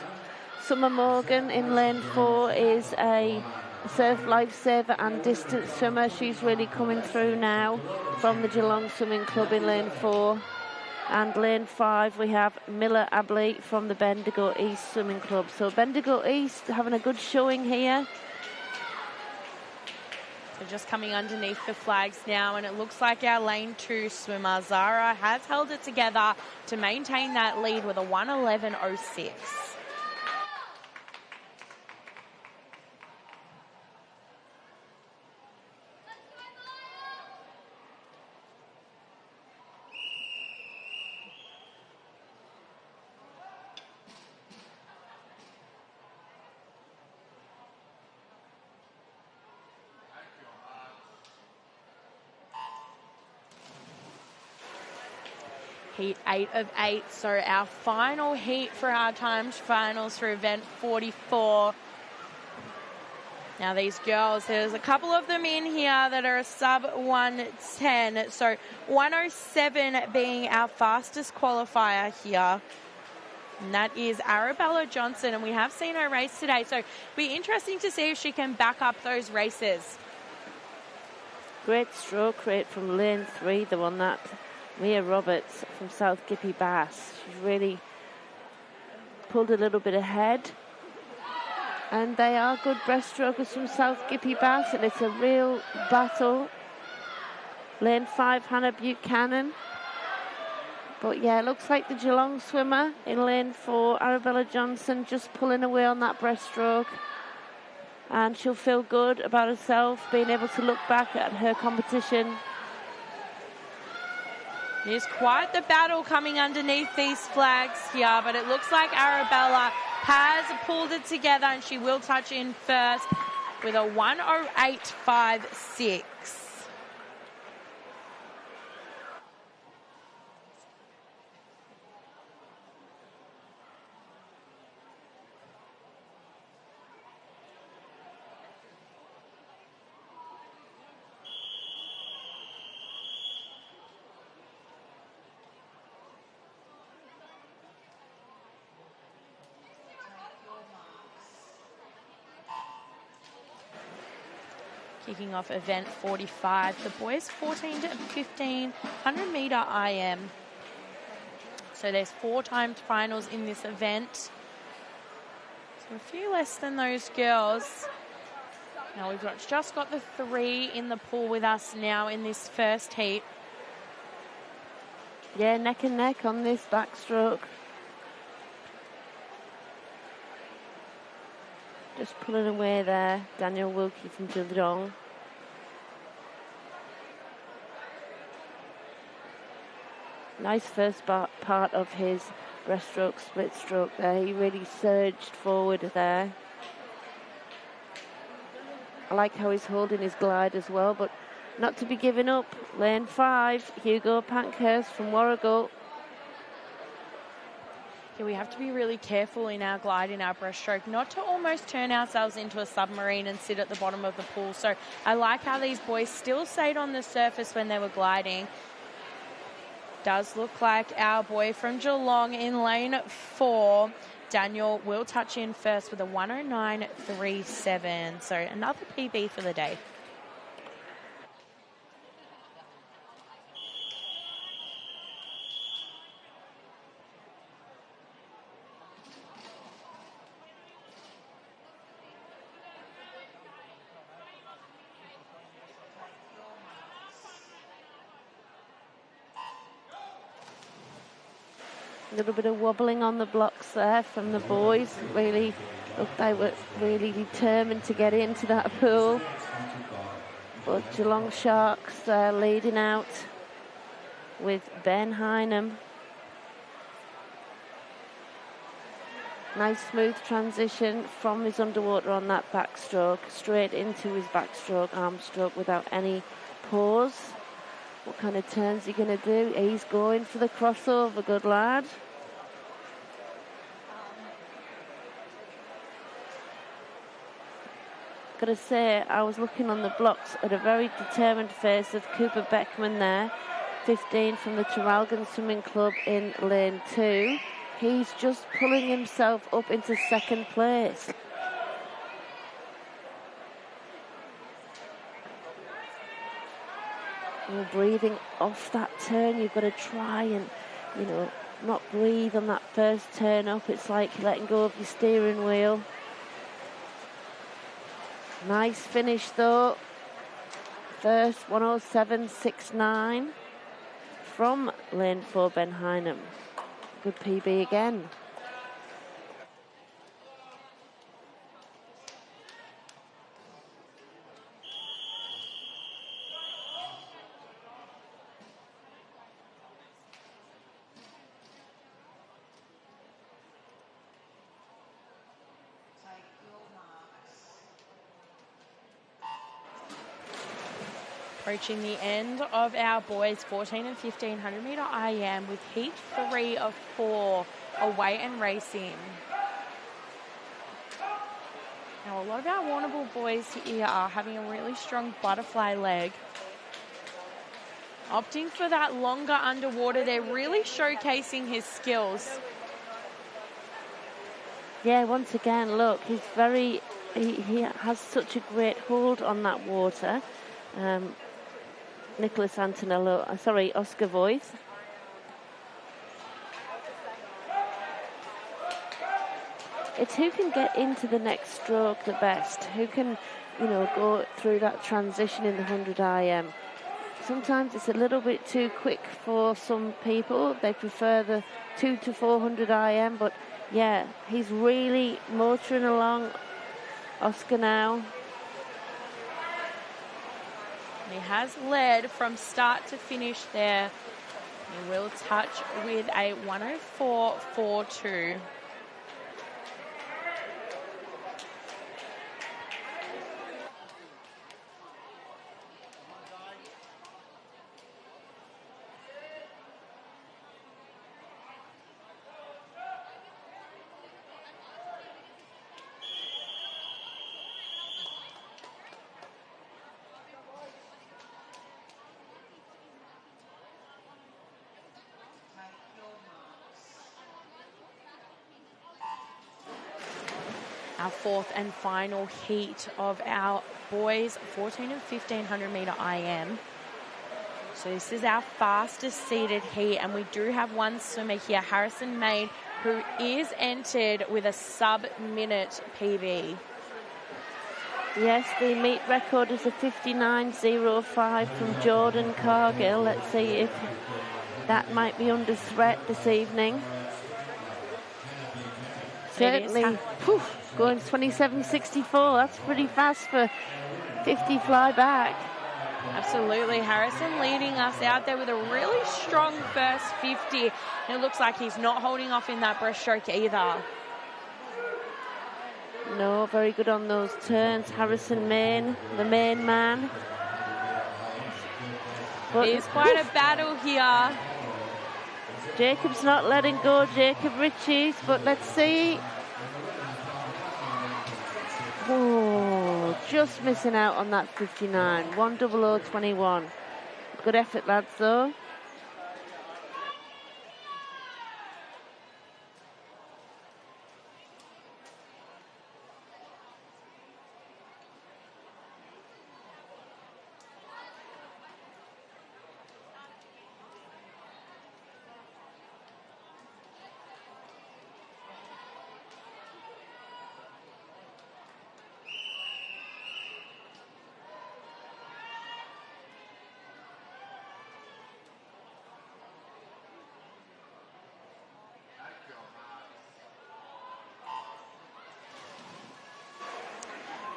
Summer Morgan in lane 4 is a surf lifesaver and distance swimmer. She's really coming through now from the Geelong Swimming Club in lane 4. And lane 5 we have Miller Abley from the Bendigo East Swimming Club. So Bendigo East having a good showing here. They're just coming underneath the flags now, and it looks like our lane 2 swimmer, Zara, has held it together to maintain that lead with a 1:11.06. Heat 8 of 8, so our final heat for our times finals for event 44. Now these girls, there's a couple of them in here that are a sub 1:10, so 1:07 being our fastest qualifier here. And that is Arabella Johnson, and we have seen her race today, so it'll be interesting to see if she can back up those races. Great stroke rate from lane 3, the one that Mia Roberts from South Gippy Bass. She's really pulled a little bit ahead. And they are good breaststrokers from South Gippy Bass, and it's a real battle. Lane 5, Hannah Buchanan. But yeah, it looks like the Geelong swimmer in lane 4, Arabella Johnson, just pulling away on that breaststroke. And she'll feel good about herself, being able to look back at her competition. There's quite the battle coming underneath these flags here, but it looks like Arabella has pulled it together, and she will touch in first with a 1:08.56. Kicking off event 45, the boys 14 to 15, 100-metre IM. So there's 4 times finals in this event. So a few less than those girls. Now we've just got the 3 in the pool with us now in this first heat. Yeah, neck and neck on this backstroke. Just pulling away there, Daniel Wilkie from Geelong. Nice first part of his breaststroke, split stroke there. He really surged forward there. I like how he's holding his glide as well, but not to be given up. Lane 5, Hugo Pankhurst from Warragul. Yeah, we have to be really careful in our glide, in our breaststroke, not to almost turn ourselves into a submarine and sit at the bottom of the pool. So I like how these boys still stayed on the surface when they were gliding. Does look like our boy from Geelong in lane 4, Daniel, will touch in first with a 1:09.37. So another PB for the day. A little bit of wobbling on the blocks there from the boys. Really, look, they were really determined to get into that pool. But Geelong Sharks leading out with Ben Hynam. Nice smooth transition from his underwater on that backstroke, straight into his backstroke, arm stroke without any pause. What kind of turns is he going to do? He's going for the crossover, good lad. Got to say, I was looking on the blocks at a very determined face of Cooper Beckman there, 15 from the Traralgon Swimming Club in lane 2. He's just pulling himself up into second place. You're breathing off that turn. You've got to try and, not breathe on that first turn up. It's like letting go of your steering wheel. Nice finish though. First 107.69 from lane 4, Ben Hynam. Good PB again. Approaching the end of our boys 14 and 1500 metre IM with heat 3 of 4 away and racing. Now a lot of our Warrnambool boys here are having a really strong butterfly leg. Opting for that longer underwater, they're really showcasing his skills. Yeah, once again, look, he has such a great hold on that water. Oscar Voith. It's who can get into the next stroke the best, who can, go through that transition in the 100 IM. Sometimes it's a little bit too quick for some people. They prefer the 2 to 400 IM, but yeah, he's really motoring along. Oscar now. He has led from start to finish there. He will touch with a 104.42. Our fourth and final heat of our boys 14 and 1500 metre IM. So this is our fastest seeded heat, and we do have one swimmer here, Harrison Main, who is entered with a sub-minute PB. Yes, the meet record is a 59.05 from Jordan Cargill. Let's see if that might be under threat this evening. Certainly. Going 27.64, that's pretty fast for 50 fly back. Absolutely, Harrison leading us out there with a really strong first 50. And it looks like he's not holding off in that breaststroke either. No, very good on those turns. Harrison Main, the main man. But it's quite a battle here. Jacob's not letting go, Jacob Richies, but let's see. Oh, just missing out on that 59. 100.21. Good effort, lads, though.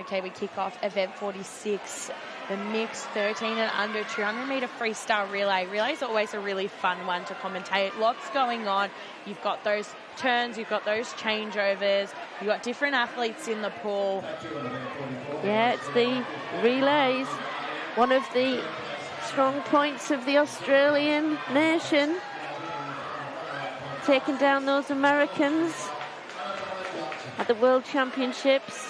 Okay, we kick off event 46, the mixed 13 and under 200-metre freestyle relay. Relay is always a really fun one to commentate. Lots going on. You've got those turns, you've got those changeovers, you've got different athletes in the pool. Yeah, it's the relays. One of the strong points of the Australian nation. Taking down those Americans at the World Championships.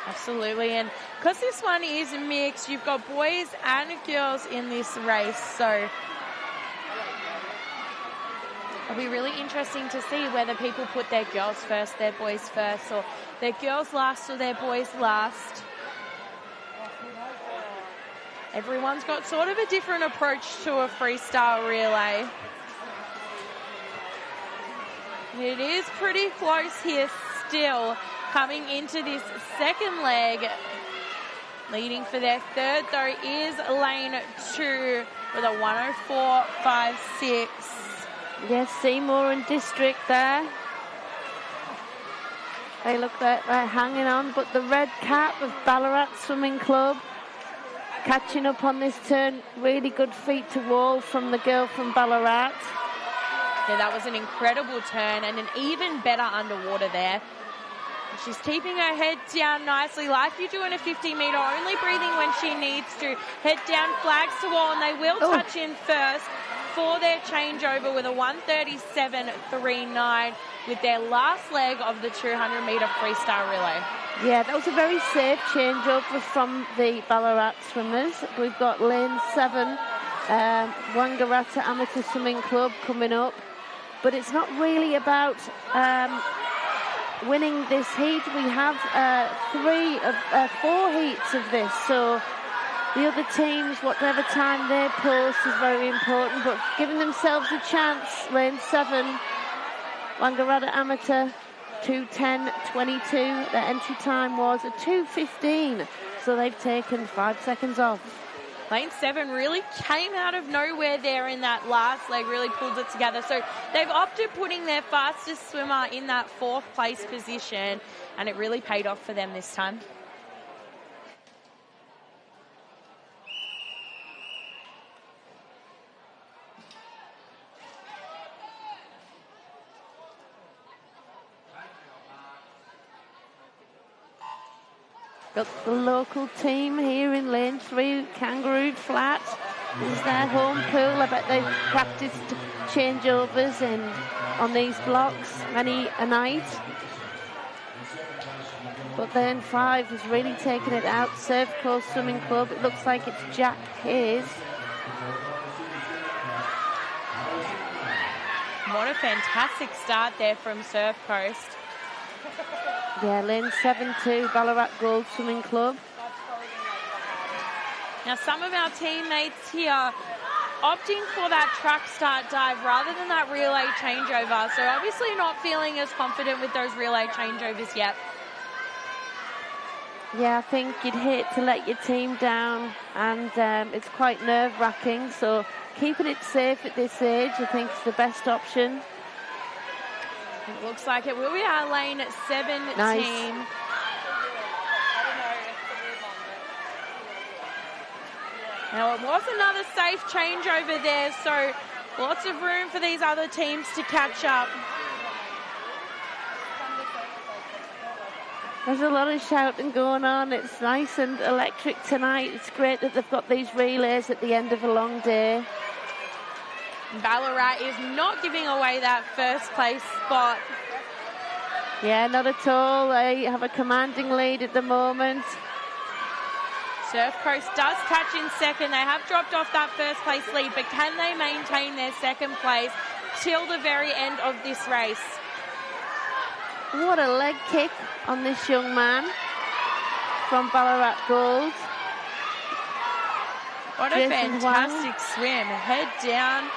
Absolutely, and because this one is mixed, you've got boys and girls in this race, so it'll be really interesting to see whether people put their girls first, their boys first, or their girls last or their boys last. Everyone's got sort of a different approach to a freestyle relay. It is pretty close here still. Coming into this second leg, leading for their third though is lane 2 with a 104.56. Yes, Seymour and District there. They look like they're hanging on, but the red cap of Ballarat Swimming Club catching up on this turn. Really good feet to wall from the girl from Ballarat. Yeah, that was an incredible turn and an even better underwater there. She's keeping her head down nicely, like you do in a 50-metre, only breathing when she needs to. Head down, flags to wall, and they will touch in first for their changeover with a 137.39 with their last leg of the 200-metre freestyle relay. Yeah, that was a very safe changeover from the Ballarat swimmers. We've got lane 7, Wangaratta Amateur Swimming Club coming up. But it's not really about winning this heat. We have 4 heats of this, so the other teams, whatever time they post is very important, but giving themselves a chance. Lane 7, Wangaratta Amateur, 2:10.22. Their entry time was a 2:15, so they've taken 5 seconds off. Lane 7 really came out of nowhere there in that last leg, really pulled it together. So they've opted putting their fastest swimmer in that 4th place position, and it really paid off for them this time. Got the local team here in lane 3, Kangaroo Flat. This is their home pool. I bet they've practiced changeovers on these blocks many a night. But lane 5 has really taken it out. Surf Coast Swimming Club. It looks like it's Jack Hayes. What a fantastic start there from Surf Coast. Yeah, lane 7 to Ballarat Gold Swimming Club. Now, some of our teammates here opting for that track start dive rather than that relay changeover. So obviously not feeling as confident with those relay changeovers yet. Yeah, I think you'd hate to let your team down, and it's quite nerve-wracking. So keeping it safe at this age, I think, is the best option. It looks like it will be our lane 7 Nice. team. Now, it was another safe changeover there, so lots of room for these other teams to catch up. There's a lot of shouting going on. It's nice and electric tonight. It's great that they've got these relays at the end of a long day. Ballarat is not giving away that first place spot. Yeah, not at all. They have a commanding lead at the moment. Surf Coast does catch in second. They have dropped off that first place lead, but can they maintain their second place till the very end of this race? What a leg kick on this young man from Ballarat Gold. What a Jason fantastic swim. Head down.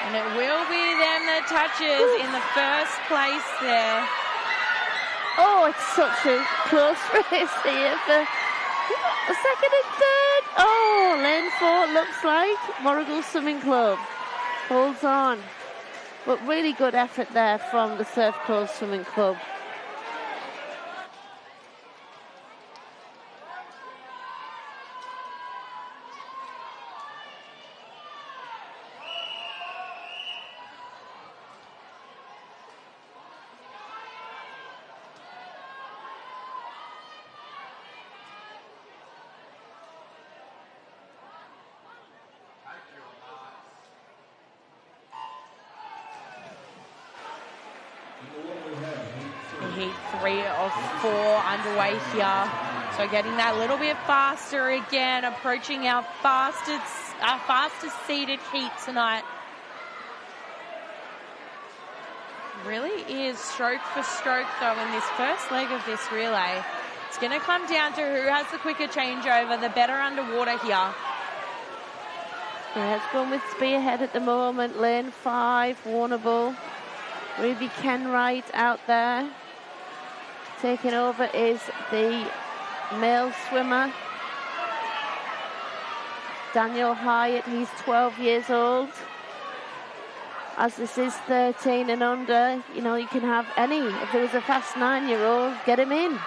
And it will be them that touches in the first place there. Oh, it's such a close race here for a second and third. Oh, lane 4 looks like Warragul Swimming Club holds on. But really good effort there from the Surf Coast Swimming Club. Heat 3 of 4 underway here. So getting that little bit faster again, approaching our fastest seeded heat tonight. Really is stroke for stroke though in this first leg of this relay. It's going to come down to who has the quicker changeover, the better underwater here. Yeah, it's going with Spearhead at the moment. Lane 5, Warrnambool. Ruby Kenwright out there. Taking over is the male swimmer, Daniel Hyatt. He's 12 years old. As this is 13 and under, you know, you can have any. If there was a fast 9-year-old, get him in.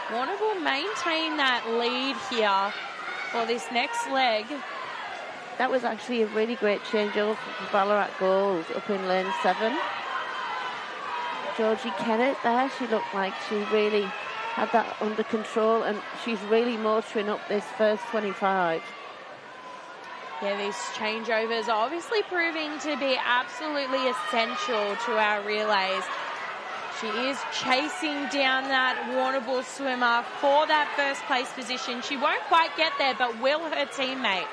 Warrnambool maintain that lead here for this next leg. That was actually a really great changeover for Ballarat Gold up in lane 7. Georgie Kennett there, she looked like she really had that under control, and she's really motoring up this first 25. Yeah, these changeovers are obviously proving to be absolutely essential to our relays. She is chasing down that Warrnambool swimmer for that first place position. She won't quite get there, but will her teammate.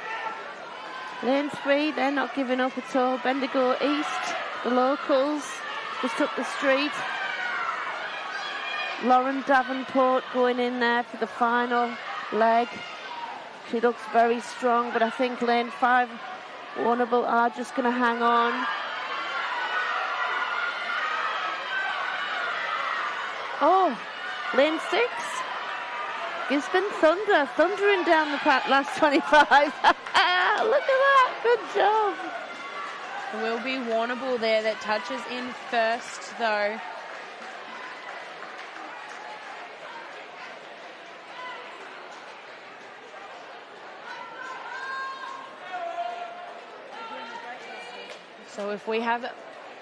Lane 3, they're not giving up at all. Bendigo East, the locals, just up the street. Lauren Davenport going in there for the final leg. She looks very strong, but I think lane 5, Warrnambool are just going to hang on. Oh, lane 6. Gisborne Thunder, thundering down the last 25. Look at that, good job. It will be Warrnambool there that touches in first, though. So if we have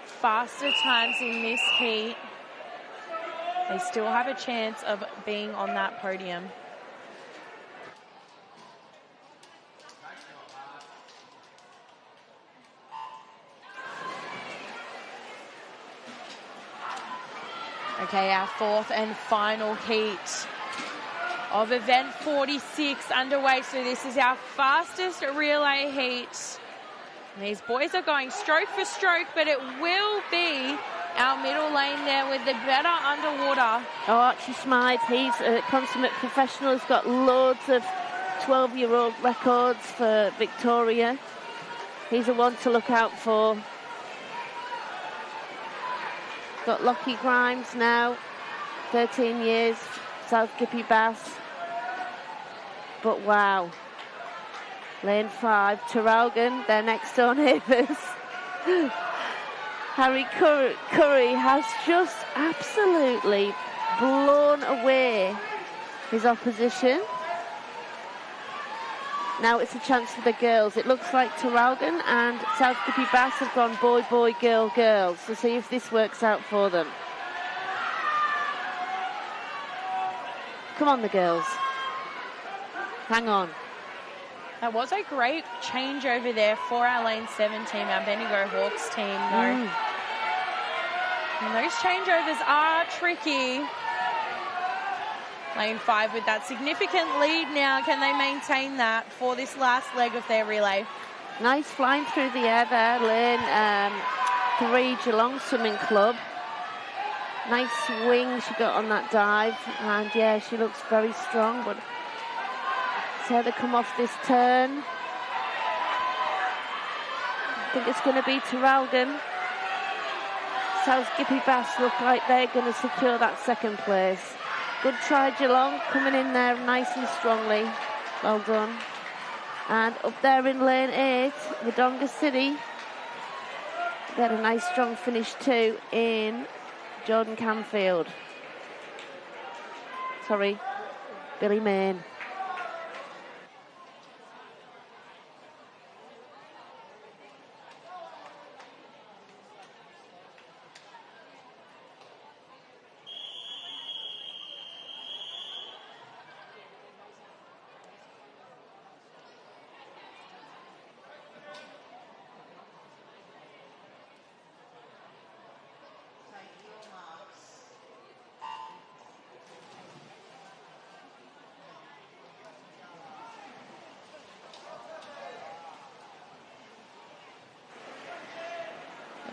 faster times in this heat, they still have a chance of being on that podium. Okay, our fourth and final heat of event 46 underway. So this is our fastest relay heat. And these boys are going stroke for stroke, but it will be our middle lane there with the better underwater. Oh, Archie Smythe, he's a consummate professional. He's got loads of 12-year-old records for Victoria. He's the one to look out for. Got Lockie Grimes now, 13 years, South Gippy Bass. But wow. Lane 5, Traralgon, their next door neighbours. Harry Curry has just absolutely blown away his opposition. Now it's a chance for the girls. It looks like Traralgon and South Gippy Bass have gone boy, boy, girl, girls. So see if this works out for them. Come on, the girls. Hang on. That was a great change over there for our lane 7 team, our Bendigo Hawks team, though. And those changeovers are tricky. Lane 5 with that significant lead now. Can they maintain that for this last leg of their relay? Nice flying through the air there, lane 3, Geelong Swimming Club. Nice swing she got on that dive. And yeah, she looks very strong, but see how they come off this turn. I think it's going to be Traralgon. South Gippy Bass look like they're going to secure that second place. Good try, Geelong, coming in there nice and strongly. Well done. And up there in lane 8, Wodonga City. They had a nice strong finish too in Jordan Canfield. Sorry, Billy Main.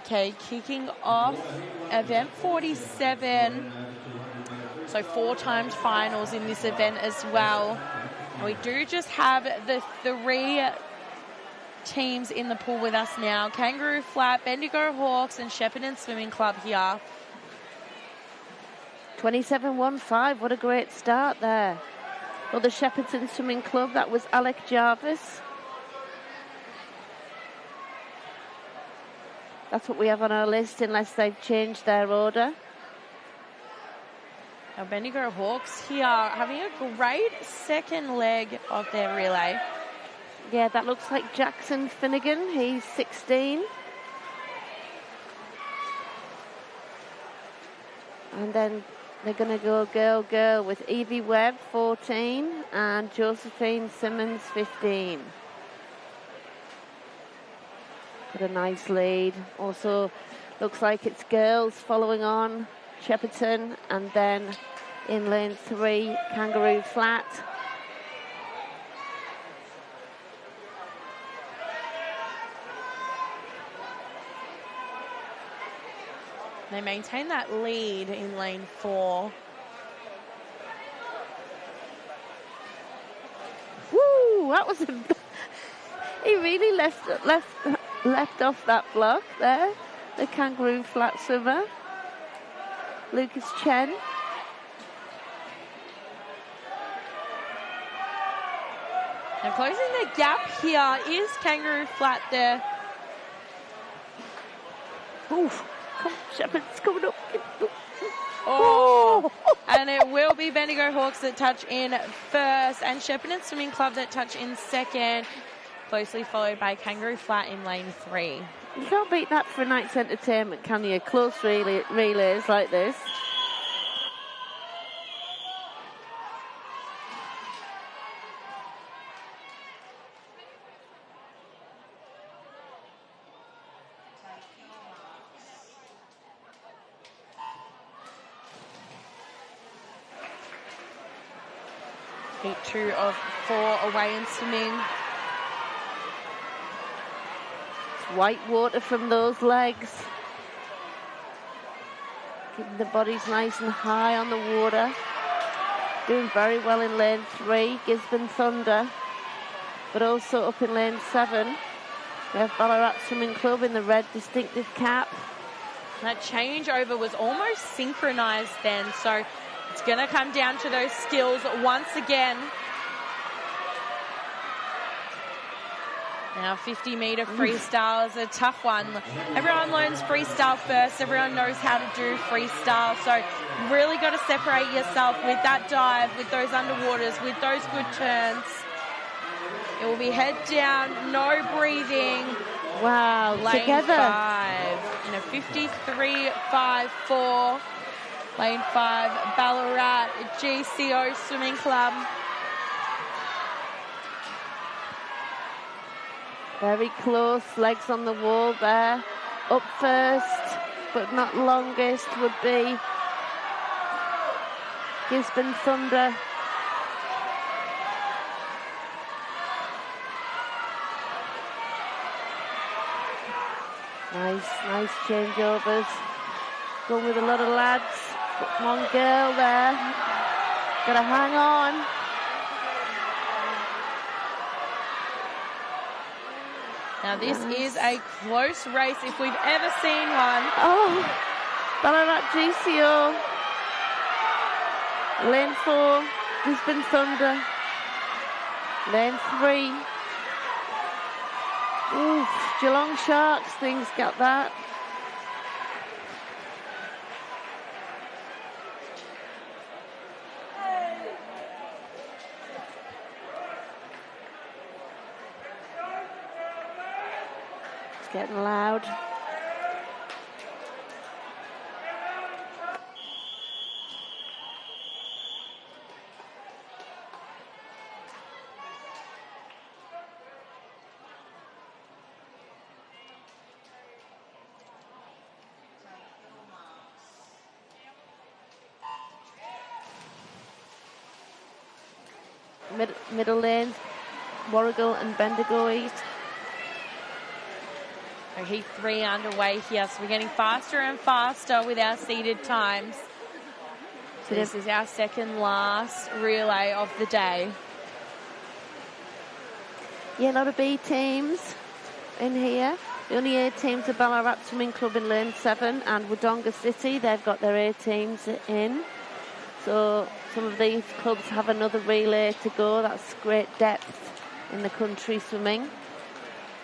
Okay, kicking off event 47. So 4 times finals in this event as well. And we do just have the 3 teams in the pool with us now. Kangaroo Flat, Bendigo Hawks and Shepparton Swimming Club here. 27.15, what a great start there. For the Shepparton Swimming Club, that was Alec Jarvis. That's what we have on our list, unless they've changed their order. Our Bendigo Hawks here having a great second leg of their relay. Yeah, that looks like Jackson Finnegan. He's 16. And then they're going to go girl-girl with Evie Webb, 14, and Josephine Simmons, 15. Got a nice lead. Also, looks like it's girls following on Shepparton, and then in lane 3, Kangaroo Flat. They maintain that lead in lane 4. Woo! That was a... He really left off that block there. The Kangaroo Flat swimmer, Lucas Chen. And closing the gap here is Kangaroo Flat there. Oof. Come, Shepard's coming up. Oh, and it will be Bendigo Hawks that touch in first and Shepparton Swimming Club that touch in second, closely followed by Kangaroo Flat in lane 3. You can't beat that for a night's entertainment, can you? Close relays like this. Heat 2 of 4 away in swimming. White water from those legs. Keeping the bodies nice and high on the water. Doing very well in lane 3, Gisborne Thunder. But also up in lane 7, we have Ballarat Swimming Club in the red distinctive cap. That changeover was almost synchronised then, so it's going to come down to those skills once again. Now 50-metre freestyle is a tough one. Everyone learns freestyle first. Everyone knows how to do freestyle. So really got to separate yourself with that dive, with those underwaters, with those good turns. It will be head down, no breathing. Wow, lane together. 5 in a 53.54. Lane 5, Ballarat GCO Swimming Club. Very close, legs on the wall there. Up first, but not longest, would be Gisborne Thunder. Nice changeovers. Going with a lot of lads. One girl there. Gotta hang on. Now this is a close race if we've ever seen one. Oh, Ballarat GCO. Lane 4, Gisborne Thunder. Lane 3. Oof, Geelong Sharks, things got that. It's getting loud. Middle lanes, Warragul and Bendigo East. Heat 3 underway here, so we're getting faster and faster with our seeded times. So this is our second last relay of the day. Yeah, a lot of B teams in here. The only A teams are Ballarat Swimming Club in lane 7 and Wodonga City. They've got their A teams in. So some of these clubs have another relay to go. That's great depth in the country swimming.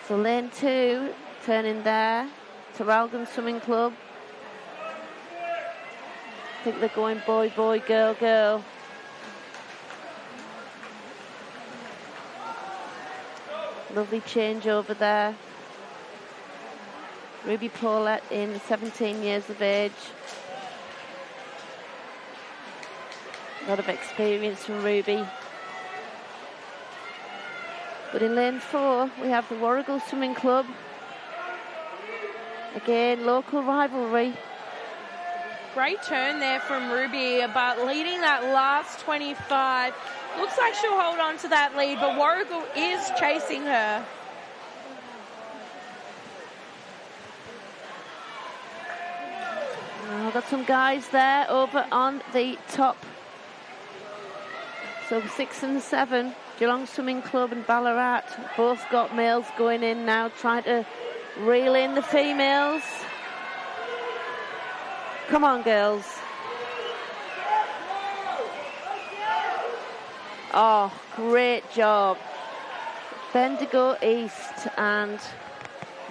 So lane 2, turning there. Traralgon Swimming Club. I think they're going boy, boy, girl, girl. Lovely change over there. Ruby Paulette in 17 years of age. A lot of experience from Ruby. But in lane 4, we have the Warragul Swimming Club. Again, local rivalry. Great turn there from Ruby, but leading that last 25. Looks like she'll hold on to that lead, but Warragul is chasing her. I've got some guys there over on the top. So 6 and 7, Geelong Swimming Club and Ballarat, both got males going in now, trying to reel in the females. Come on, girls. Oh, great job. Bendigo East and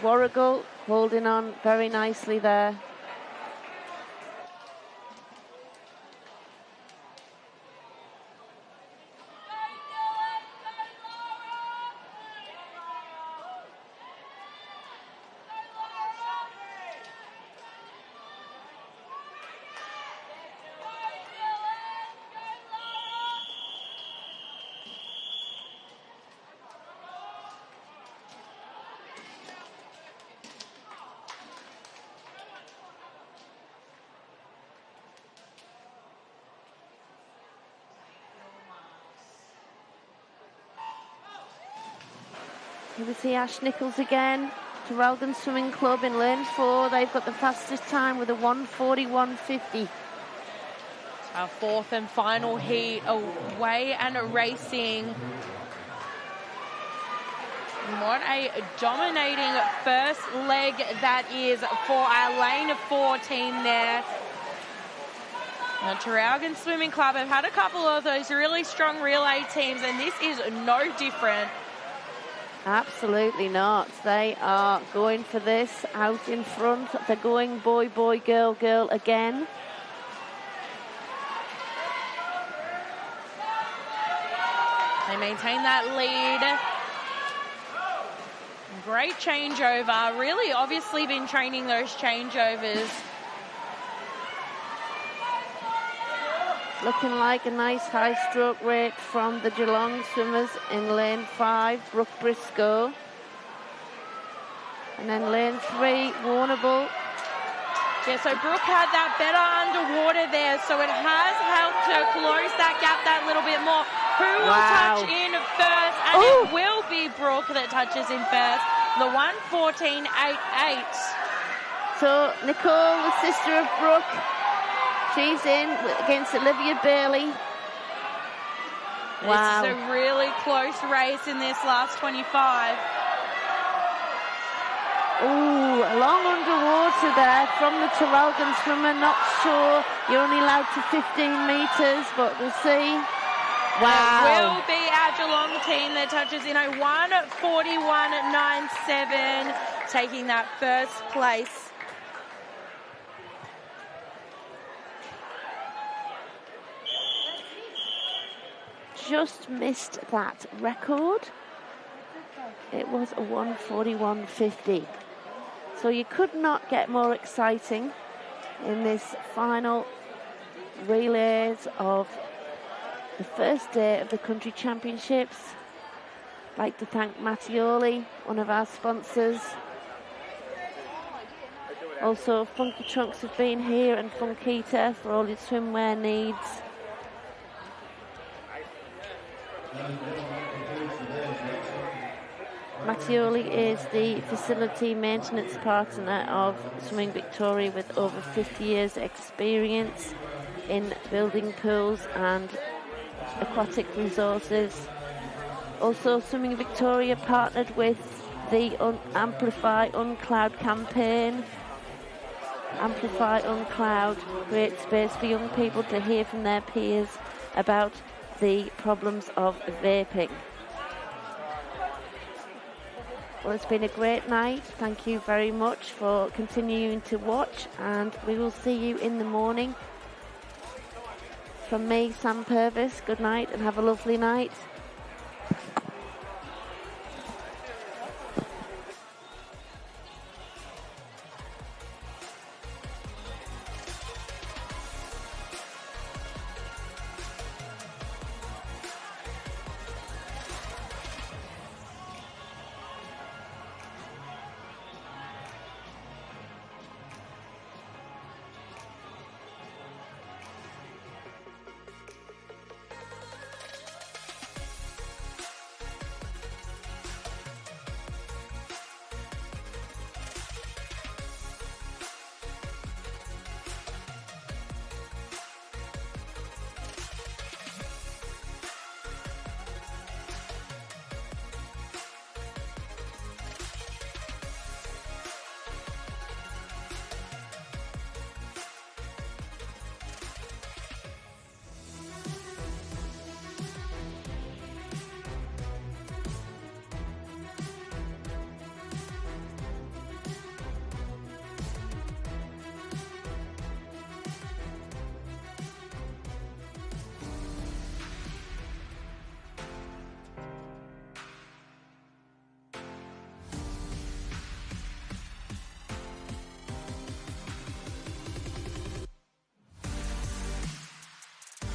Warragul holding on very nicely there. Here we see Ash Nichols again. Traralgon Swimming Club in lane 4. They've got the fastest time with a 1:41.50. Our fourth and final heat away and racing. What a dominating first leg that is for our lane 4 team there. Now, Traralgon Swimming Club have had a couple of those really strong relay teams, and this is no different. Absolutely not. They are going for this out in front. They're going boy, boy, girl, girl again. They maintain that lead. Great changeover. Really obviously been training those changeovers. Looking like a nice high stroke rate from the Geelong swimmers in lane 5, Brooke Briscoe. And then lane 3, Warrnambool. Yeah, so Brooke had that better underwater there, so it has helped her close that gap that little bit more. Who will touch in first? And it will be Brooke that touches in first. The 1:14.88. So Nicole, the sister of Brooke, she's in against Olivia Bailey. Wow. This is a really close race in this last 25. Ooh, long underwater there from the Traralgon swimmer. Not sure. You're only allowed to 15 metres, but we'll see. Wow. It will be our Geelong team that touches in a 1:41.97, taking that first place. Just missed that record. It was a 1:41.50. So you could not get more exciting in this final relays of the first day of the country championships. I'd like to thank Mattioli, one of our sponsors. Also, Funky Trunks have been here, and Funkita for all your swimwear needs. Mattioli is the facility maintenance partner of Swimming Victoria with over 50 years experience in building pools and aquatic resources. Also, Swimming Victoria partnered with the Amplify UNCLOUD campaign. Amplify UNCLOUD, great space for young people to hear from their peers about the problems of vaping. Well, it's been a great night. Thank you very much for continuing to watch, and we will see you in the morning. From me, Sam Purvis, good night and have a lovely night.